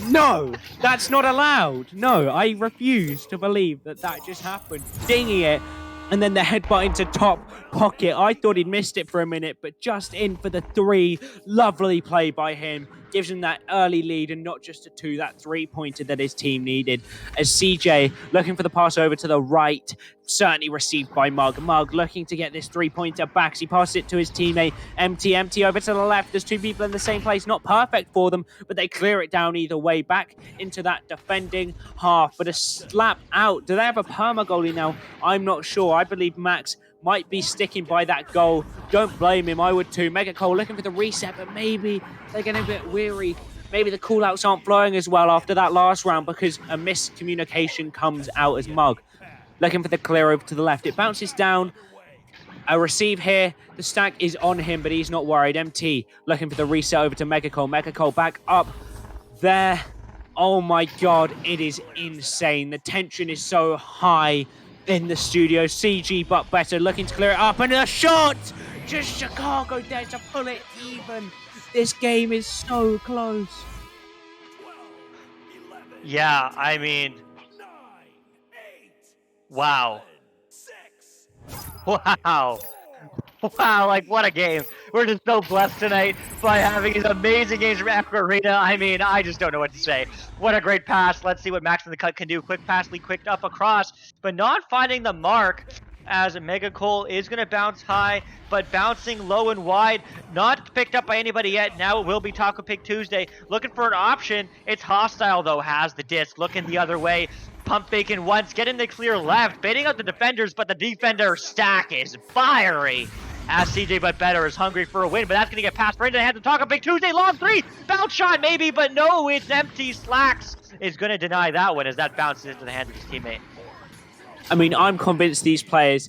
No, that's not allowed. No, I refuse to believe that just happened. Dinging it, and then the headbutt into top pocket. I thought he'd missed it for a minute, but just in for the 3. Lovely play by him. gives him that early lead and not just a 2, that 3-pointer that his team needed. As CJ looking for the pass over to the right, certainly received by Mug. Mug looking to get this 3-pointer back. He passes it to his teammate, MT over to the left. There's 2 people in the same place. Not perfect for them, but they clear it down either way. Back into that defending half, but a slap out. Do they have a perma goalie now? I'm not sure. I believe Max might be sticking by that goal. Don't blame him. I would too. Mega Cole looking for the reset, but maybe they're getting a bit weary. Maybe the call-outs aren't flowing as well after that last round because a miscommunication comes out as Mug. Looking for the clear over to the left. It bounces down. A receive here. The stack is on him, but he's not worried. MT looking for the reset over to Mega Cole. Mega Cole back up there. Oh my God, it is insane. The tension is so high in the studio. CG but better looking to clear it up, and a shot! Just Chicago there to pull it even. This game is so close. Yeah, I mean, wow. Wow. Wow, like what a game. We're just so blessed tonight by having these amazing games from Echo Arena. I mean, I just don't know what to say. What a great pass. Let's see what Max in the cut can do. Quick pass, lead quick up across, but not finding the mark as Mega Cole is going to bounce high, but bouncing low and wide. Not picked up by anybody yet. Now it will be Taco Pig Tuesday. Looking for an option. It's Hostile, though, has the disc. Looking the other way. Pump Bacon once, getting the clear left, baiting out the defenders, but the defender stack is fiery. As CJ but better is hungry for a win, but that's going to get passed right into the hands of Taco Big Tuesday. Long 3, bounce shot maybe, but no, it's empty. Slacks is going to deny that one as that bounces into the hands of his teammate. I mean, I'm convinced these players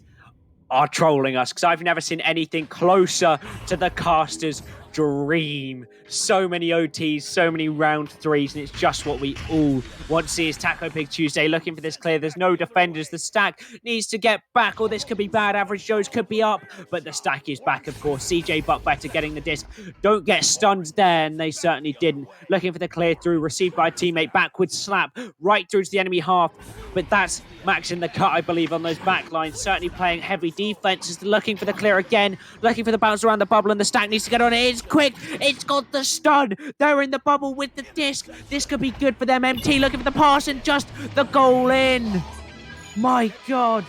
are trolling us because I've never seen anything closer to the caster's dream. So many OTs, so many round 3s, and it's just what we all want to see is Taco Pig Tuesday looking for this clear. There's no defenders. The stack needs to get back, or this could be bad. Average Joe's could be up, but the stack is back, of course. CJ Buckbetter getting the disc. Don't get stunned there, and they certainly didn't. Looking for the clear through, received by a teammate. Backwards slap right through to the enemy half, but that's Max in the cut, I believe, on those back lines. Certainly playing heavy defenses. Looking for the clear again. Looking for the bounce around the bubble, and the stack needs to get on it. It's quick. It's got the stun. They're in the bubble with the disc. This could be good for them. MT looking for the pass and just the goal in. My God.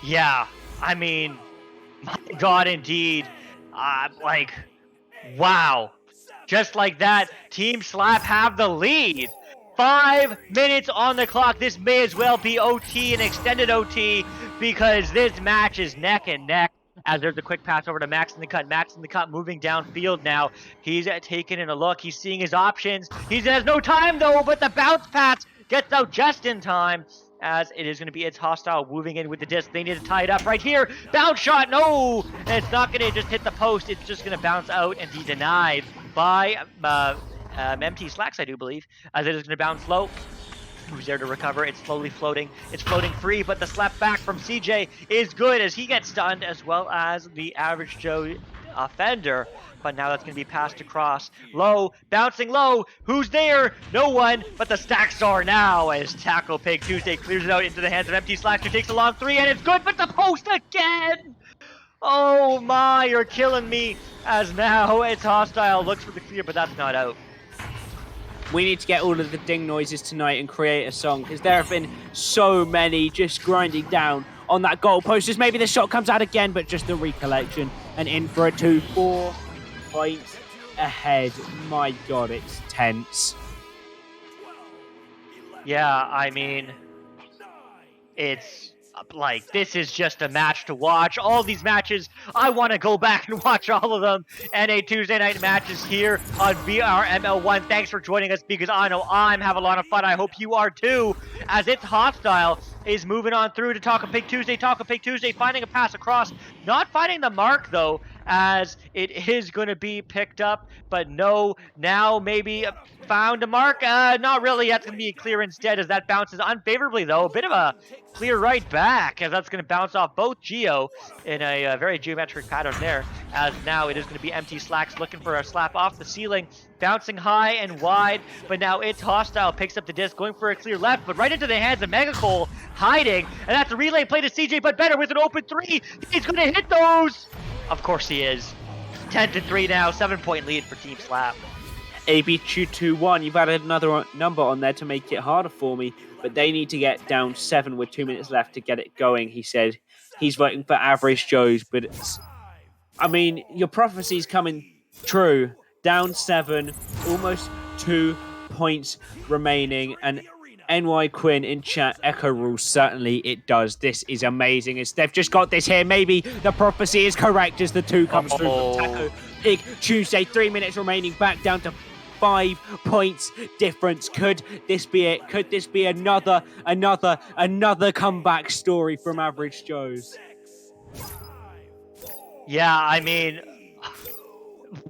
Yeah, I mean, my God, indeed. Like, wow. Just like that, Team Slap have the lead. 5 minutes on the clock. This may as well be OT, an extended OT, because this match is neck and neck. As there's a quick pass over to Max in the cut. Max in the cut moving downfield now. He's taking in a look. He's seeing his options. He has no time, though, but the bounce pass gets out just in time. As it is going to be It's Hostile moving in with the disc. They need to tie it up right here. Bounce shot, no! And it's not going to just hit the post. It's just going to bounce out and be denied by MT Slacks, I do believe. As it is going to bounce low. Who's there to recover? It's slowly floating. It's floating free, but the slap back from CJ is good as he gets stunned, as well as the Average Joe offender. But now that's going to be passed across. Low, bouncing low. Who's there? No one, but the stacks are now as Taco Pig Tuesday clears it out into the hands of MT Slacks, who takes a long 3, and it's good, but the post again! Oh my, you're killing me. As now It's Hostile looks for the clear, but that's not out. We need to get all of the ding noises tonight and create a song because there have been so many just grinding down on that goal post. Just maybe the shot comes out again, but just the recollection and in for a 2-4 points ahead. My God, it's tense. Yeah, I mean, it's like, this is just a match to watch. All these matches, I want to go back and watch all of them. NA Tuesday night matches here on VRML 1. Thanks for joining us because I know I'm having a lot of fun. I hope you are too, as It's Hostile is moving on through to Taco Pig Tuesday. Taco Pig Tuesday finding a pass across. Not finding the mark, though, as it is going to be picked up. But no, now maybe found a mark. Not really. That's going to be clear instead as that bounces unfavorably, though. A bit of a clear right back as that's going to bounce off both Geo in a very geometric pattern there. As now it is going to be MT Slacks looking for a slap off the ceiling. Bouncing high and wide, but now It's Hostile picks up the disc, going for a clear left, but right into the hands of Mega Cole, hiding, and that's a relay play to CJ, but better with an open 3. He's going to hit those. Of course he is. 10-3 now, 7-point lead for Team Slap. AB 221, you've added another number on there to make it harder for me, but they need to get down 7 with 2 minutes left to get it going. He said he's voting for Average Joe's, but I mean, your prophecy's coming true. Down 7, almost 2 points remaining, and NY Quinn in chat echo rules. Certainly it does. This is amazing. As they've just got this here. Maybe the prophecy is correct as the 2 comes through from Taco Pig Tuesday. 3 minutes remaining, back down to 5 points difference. Could this be it? Could this be another comeback story from Average Joe's? Yeah, I mean,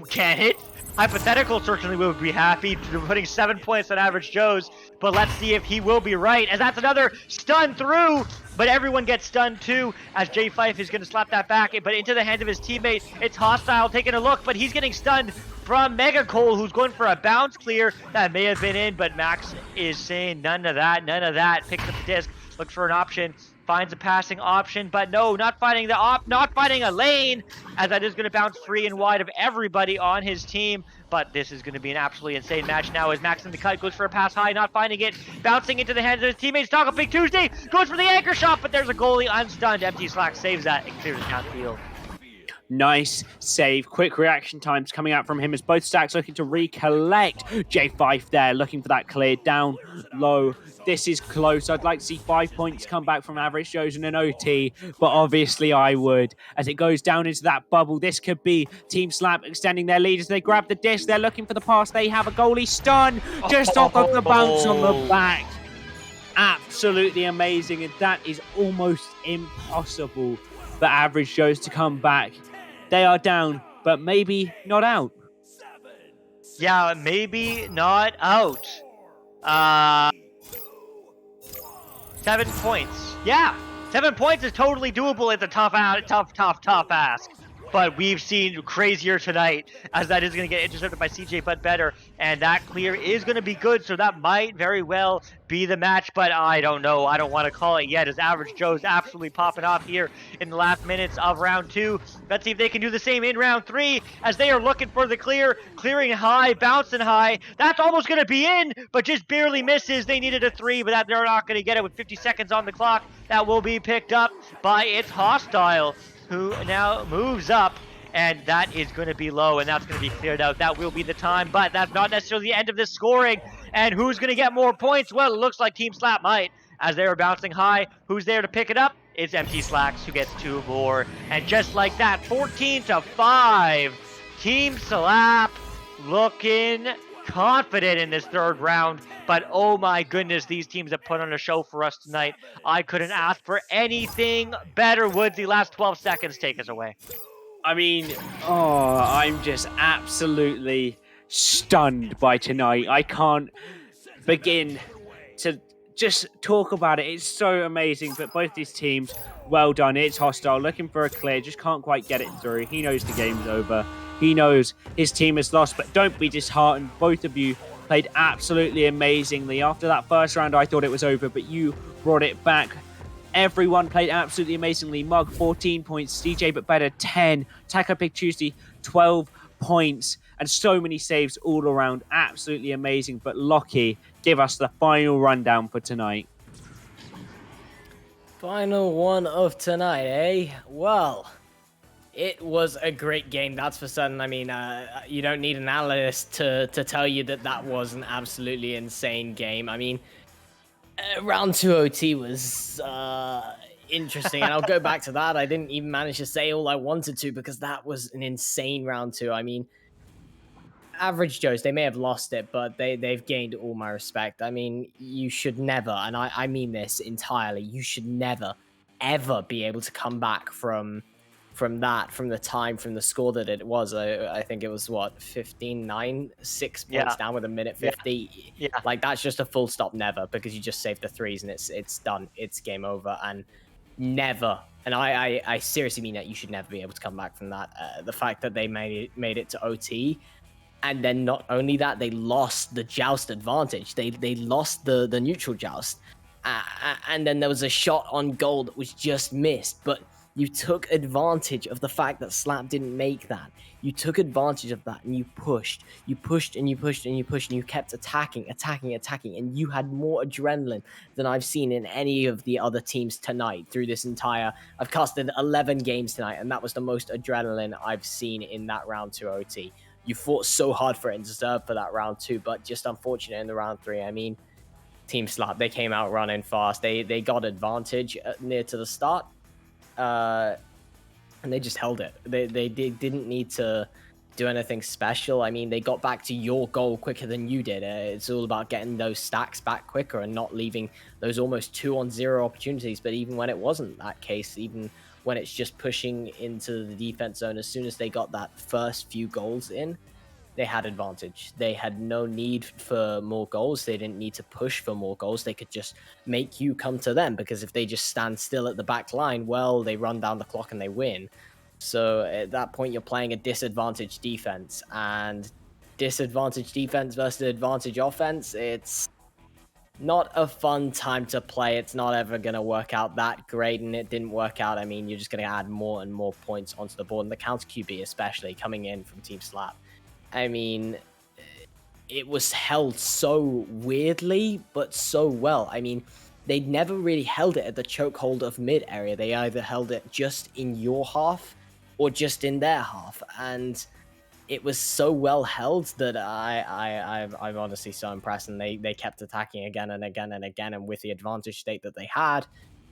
can it? Hypothetical, certainly we would be happy putting 7 points on Average Joe's, but let's see if he will be right, as that's another stun through, but everyone gets stunned too, as Jay Fife is going to slap that back, but into the hands of his teammate. It's Hostile taking a look, but he's getting stunned from Mega Cole, who's going for a bounce clear. That may have been in, but Max is saying none of that. Picks up the disc, looks for an option, finds a passing option, but no, not finding a lane, as that is going to bounce free and wide of everybody on his team. But this is going to be an absolutely insane match now, as Max in the cut goes for a pass high, not finding it, bouncing into the hands of his teammates. Taco Pig Tuesday goes for the anchor shot, but there's a goalie unstunned. Empty Slack saves that and clears it downfield. Nice save. Quick reaction times coming out from him as both stacks looking to recollect. J5 there looking for that clear down low. This is close. I'd like to see 5 points come back from Average Joe's in an OT, but obviously I would. As it goes down into that bubble, this could be Team Slap extending their lead as they grab the disc. They're looking for the pass. They have a goalie stun just off of the bounce on the back. Absolutely amazing, and that is almost impossible for Average Joe's to come back. They are down, but maybe not out. Yeah, maybe not out. 7 points. Yeah, 7 points is totally doable. It's a tough ask. But we've seen crazier tonight, as that is going to get intercepted by CJ, but better. And that clear is going to be good, so that might very well be the match. But I don't know. I don't want to call it yet, as Average Joe's absolutely popping off here in the last minutes of round 2. Let's see if they can do the same in round 3, as they are looking for the clear. Clearing high, bouncing high. That's almost going to be in, but just barely misses. They needed a 3, but they're not going to get it with 50 seconds on the clock. That will be picked up by It's Hostile, who now moves up, and that is going to be low, and that's going to be cleared out. That will be the time, but that's not necessarily the end of this scoring. And who's going to get more points? Well, it looks like Team Slap might, as they are bouncing high. Who's there to pick it up? It's Empty Slacks, who gets 2 more. And just like that, 14-5, Team Slap looking confident in this third round, but oh my goodness, these teams have put on a show for us tonight. I couldn't ask for anything better. Woodsy, last 12 seconds, take us away. I mean, I'm just absolutely stunned by tonight. I can't begin to just talk about it. It's so amazing, but both these teams, well done. It's Hostile looking for a clear, just can't quite get it through. He knows the game's over. He knows his team has lost, but don't be disheartened. Both of you played absolutely amazingly. After that first round, I thought it was over, but you brought it back. Everyone played absolutely amazingly. Mug, 14 points. DJ, but better, 10. Taco Pig Tuesday, 12 points. And so many saves all around. Absolutely amazing. But Lockie, give us the final rundown for tonight. Final one of tonight, eh? Well, it was a great game, that's for certain. I mean, you don't need an analyst to tell you that that was an absolutely insane game. I mean, round 2 OT was interesting, and I'll go back to that. I didn't even manage to say all I wanted to, because that was an insane round 2. I mean, Average Joe's, they may have lost it, but they've gained all my respect. I mean, you should never, and I mean this entirely, you should never, ever be able to come back from the score that it was. I think it was, what, 15-9, 6 points down with a minute 50. Yeah. Like, that's just a full stop never, because you just saved the 3s and it's done. It's game over, and never, and I seriously mean that, you should never be able to come back from that. The fact that they made it to OT, and then not only that, they lost the joust advantage. They lost the neutral joust. And then there was a shot on goal that was just missed, but You took advantage of the fact that Slap didn't make that. You took advantage of that and you pushed. You pushed and you pushed and you pushed and you kept attacking, and you had more adrenaline than I've seen in any of the other teams tonight through this entire. I've casted 11 games tonight, and that was the most adrenaline I've seen in that round 2 OT. You fought so hard for it and deserved for that round 2, but just unfortunate in the round 3. I mean, Team Slap, they came out running fast. They got advantage near to the start. And they just held it. They didn't need to do anything special. I mean, they got back to your goal quicker than you did. It's all about getting those stacks back quicker and not leaving those almost 2-on-0 opportunities. But even when it wasn't that case, even when it's just pushing into the defense zone, as soon as they got that first few goals in, they had advantage. They had no need for more goals. They didn't need to push for more goals. They could just make you come to them, because if they just stand still at the back line, well, they run down the clock and they win. So at that point, you're playing a disadvantaged defense, and disadvantaged defense versus advantage offense, it's not a fun time to play. It's not ever going to work out that great, and it didn't work out. I mean, you're just going to add more and more points onto the board, and the counter QB especially coming in from Team Slap. I mean, it was held so weirdly, but so well. I mean, they never really held it at the chokehold of mid area. They either held it just in your half or just in their half. And it was so well held that I'm honestly so impressed. And they kept attacking again and again and again. And with the advantage state that they had,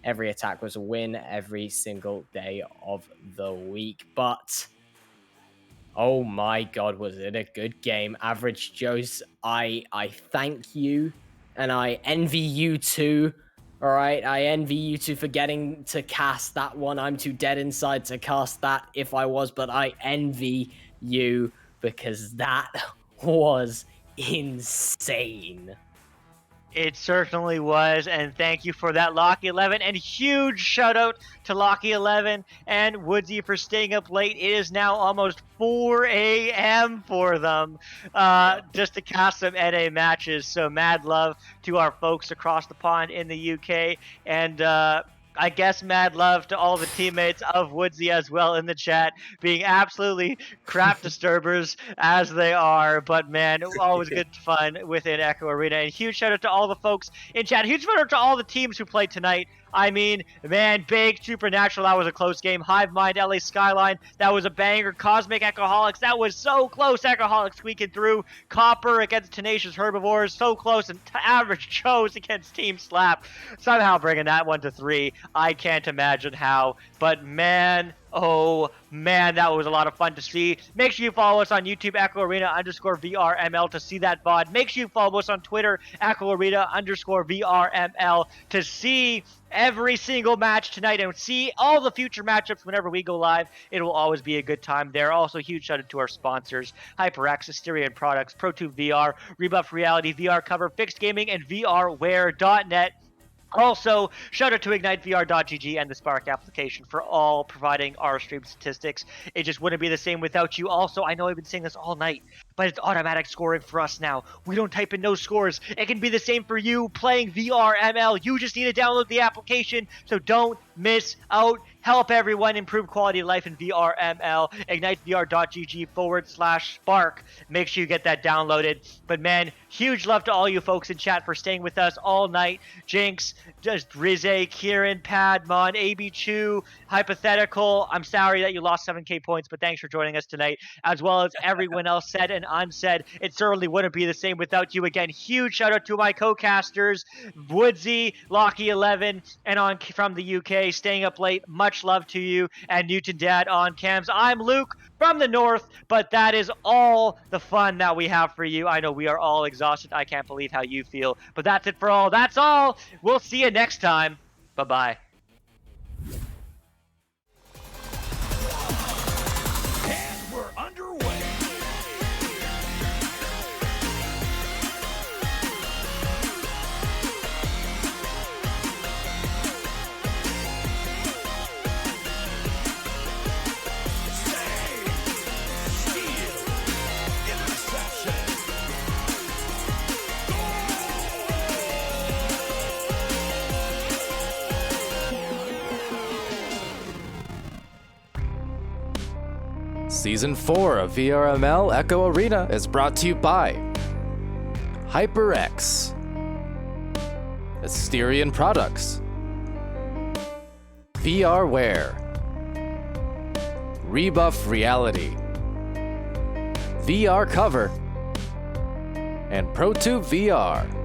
every attack was a win every single day of the week. But oh my god, was it a good game. Average Joe's, I thank you, and I envy you too. All right, I envy you too for getting to cast that one. I'm too dead inside to cast that if I was, but I envy you because that was insane. It certainly was, and thank you for that, Locky11, and huge shout out to Locky11 and Woodsy for staying up late. It is now almost 4 a.m. for them, just to cast some NA matches. So mad love to our folks across the pond in the UK, and I guess mad love to all the teammates of Woodsy as well in the chat, being absolutely crap disturbers as they are. But man, always good fun within Echo Arena. And huge shout out to all the folks in chat. Huge shout out to all the teams who played tonight. I mean, man, Big, Supernatural, that was a close game. Hive Mind, LA Skyline, that was a banger. Cosmic Echoholics, that was so close. Echoholics squeaking through. Copper against Tenacious Herbivores, so close. And Average Joe's against Team Slap, somehow bringing that one to 3. I can't imagine how, but man, oh man, that was a lot of fun to see. Make sure you follow us on YouTube, Echo Arena _VRML to see that VOD. Make sure you follow us on Twitter, Echo Arena _VRML to see every single match tonight and see all the future matchups whenever we go live. It will always be a good time there. Also, huge shout out to our sponsors, HyperX, Asterion Products, ProTube VR, Rebuff Reality, VR Cover, Fixed Gaming, and VRware.net. Also, shout out to IgniteVR.gg and the Spark application for all providing our stream statistics. It just wouldn't be the same without you. Also, I know I've been saying this all night, but it's automatic scoring for us now. We don't type in no scores. It can be the same for you playing VRML. You just need to download the application, so don't miss out. Help everyone improve quality of life in VRML. IgniteVR.gg /Spark. Make sure you get that downloaded. But man, huge love to all you folks in chat for staying with us all night. Jinx, just Rize, Kieran, Padmon, AB Chu, Hypothetical. I'm sorry that you lost 7k points, but thanks for joining us tonight, as well as everyone else said and unsaid. It certainly wouldn't be the same without you. Again, huge shout out to my co-casters, Woodsy, Locky11, and on from the UK, staying up late. Much love to you, and Newton Dad on cams. I'm Luke from the north, but that is all the fun that we have for you. I know we are all exhausted. I can't believe how you feel, but that's it for all. That's all. We'll see you next time. Bye-bye. And we're underway. Season 4 of VRML Echo Arena is brought to you by HyperX, Asterion Products, VRware, Rebuff Reality, VR Cover, and ProTube VR.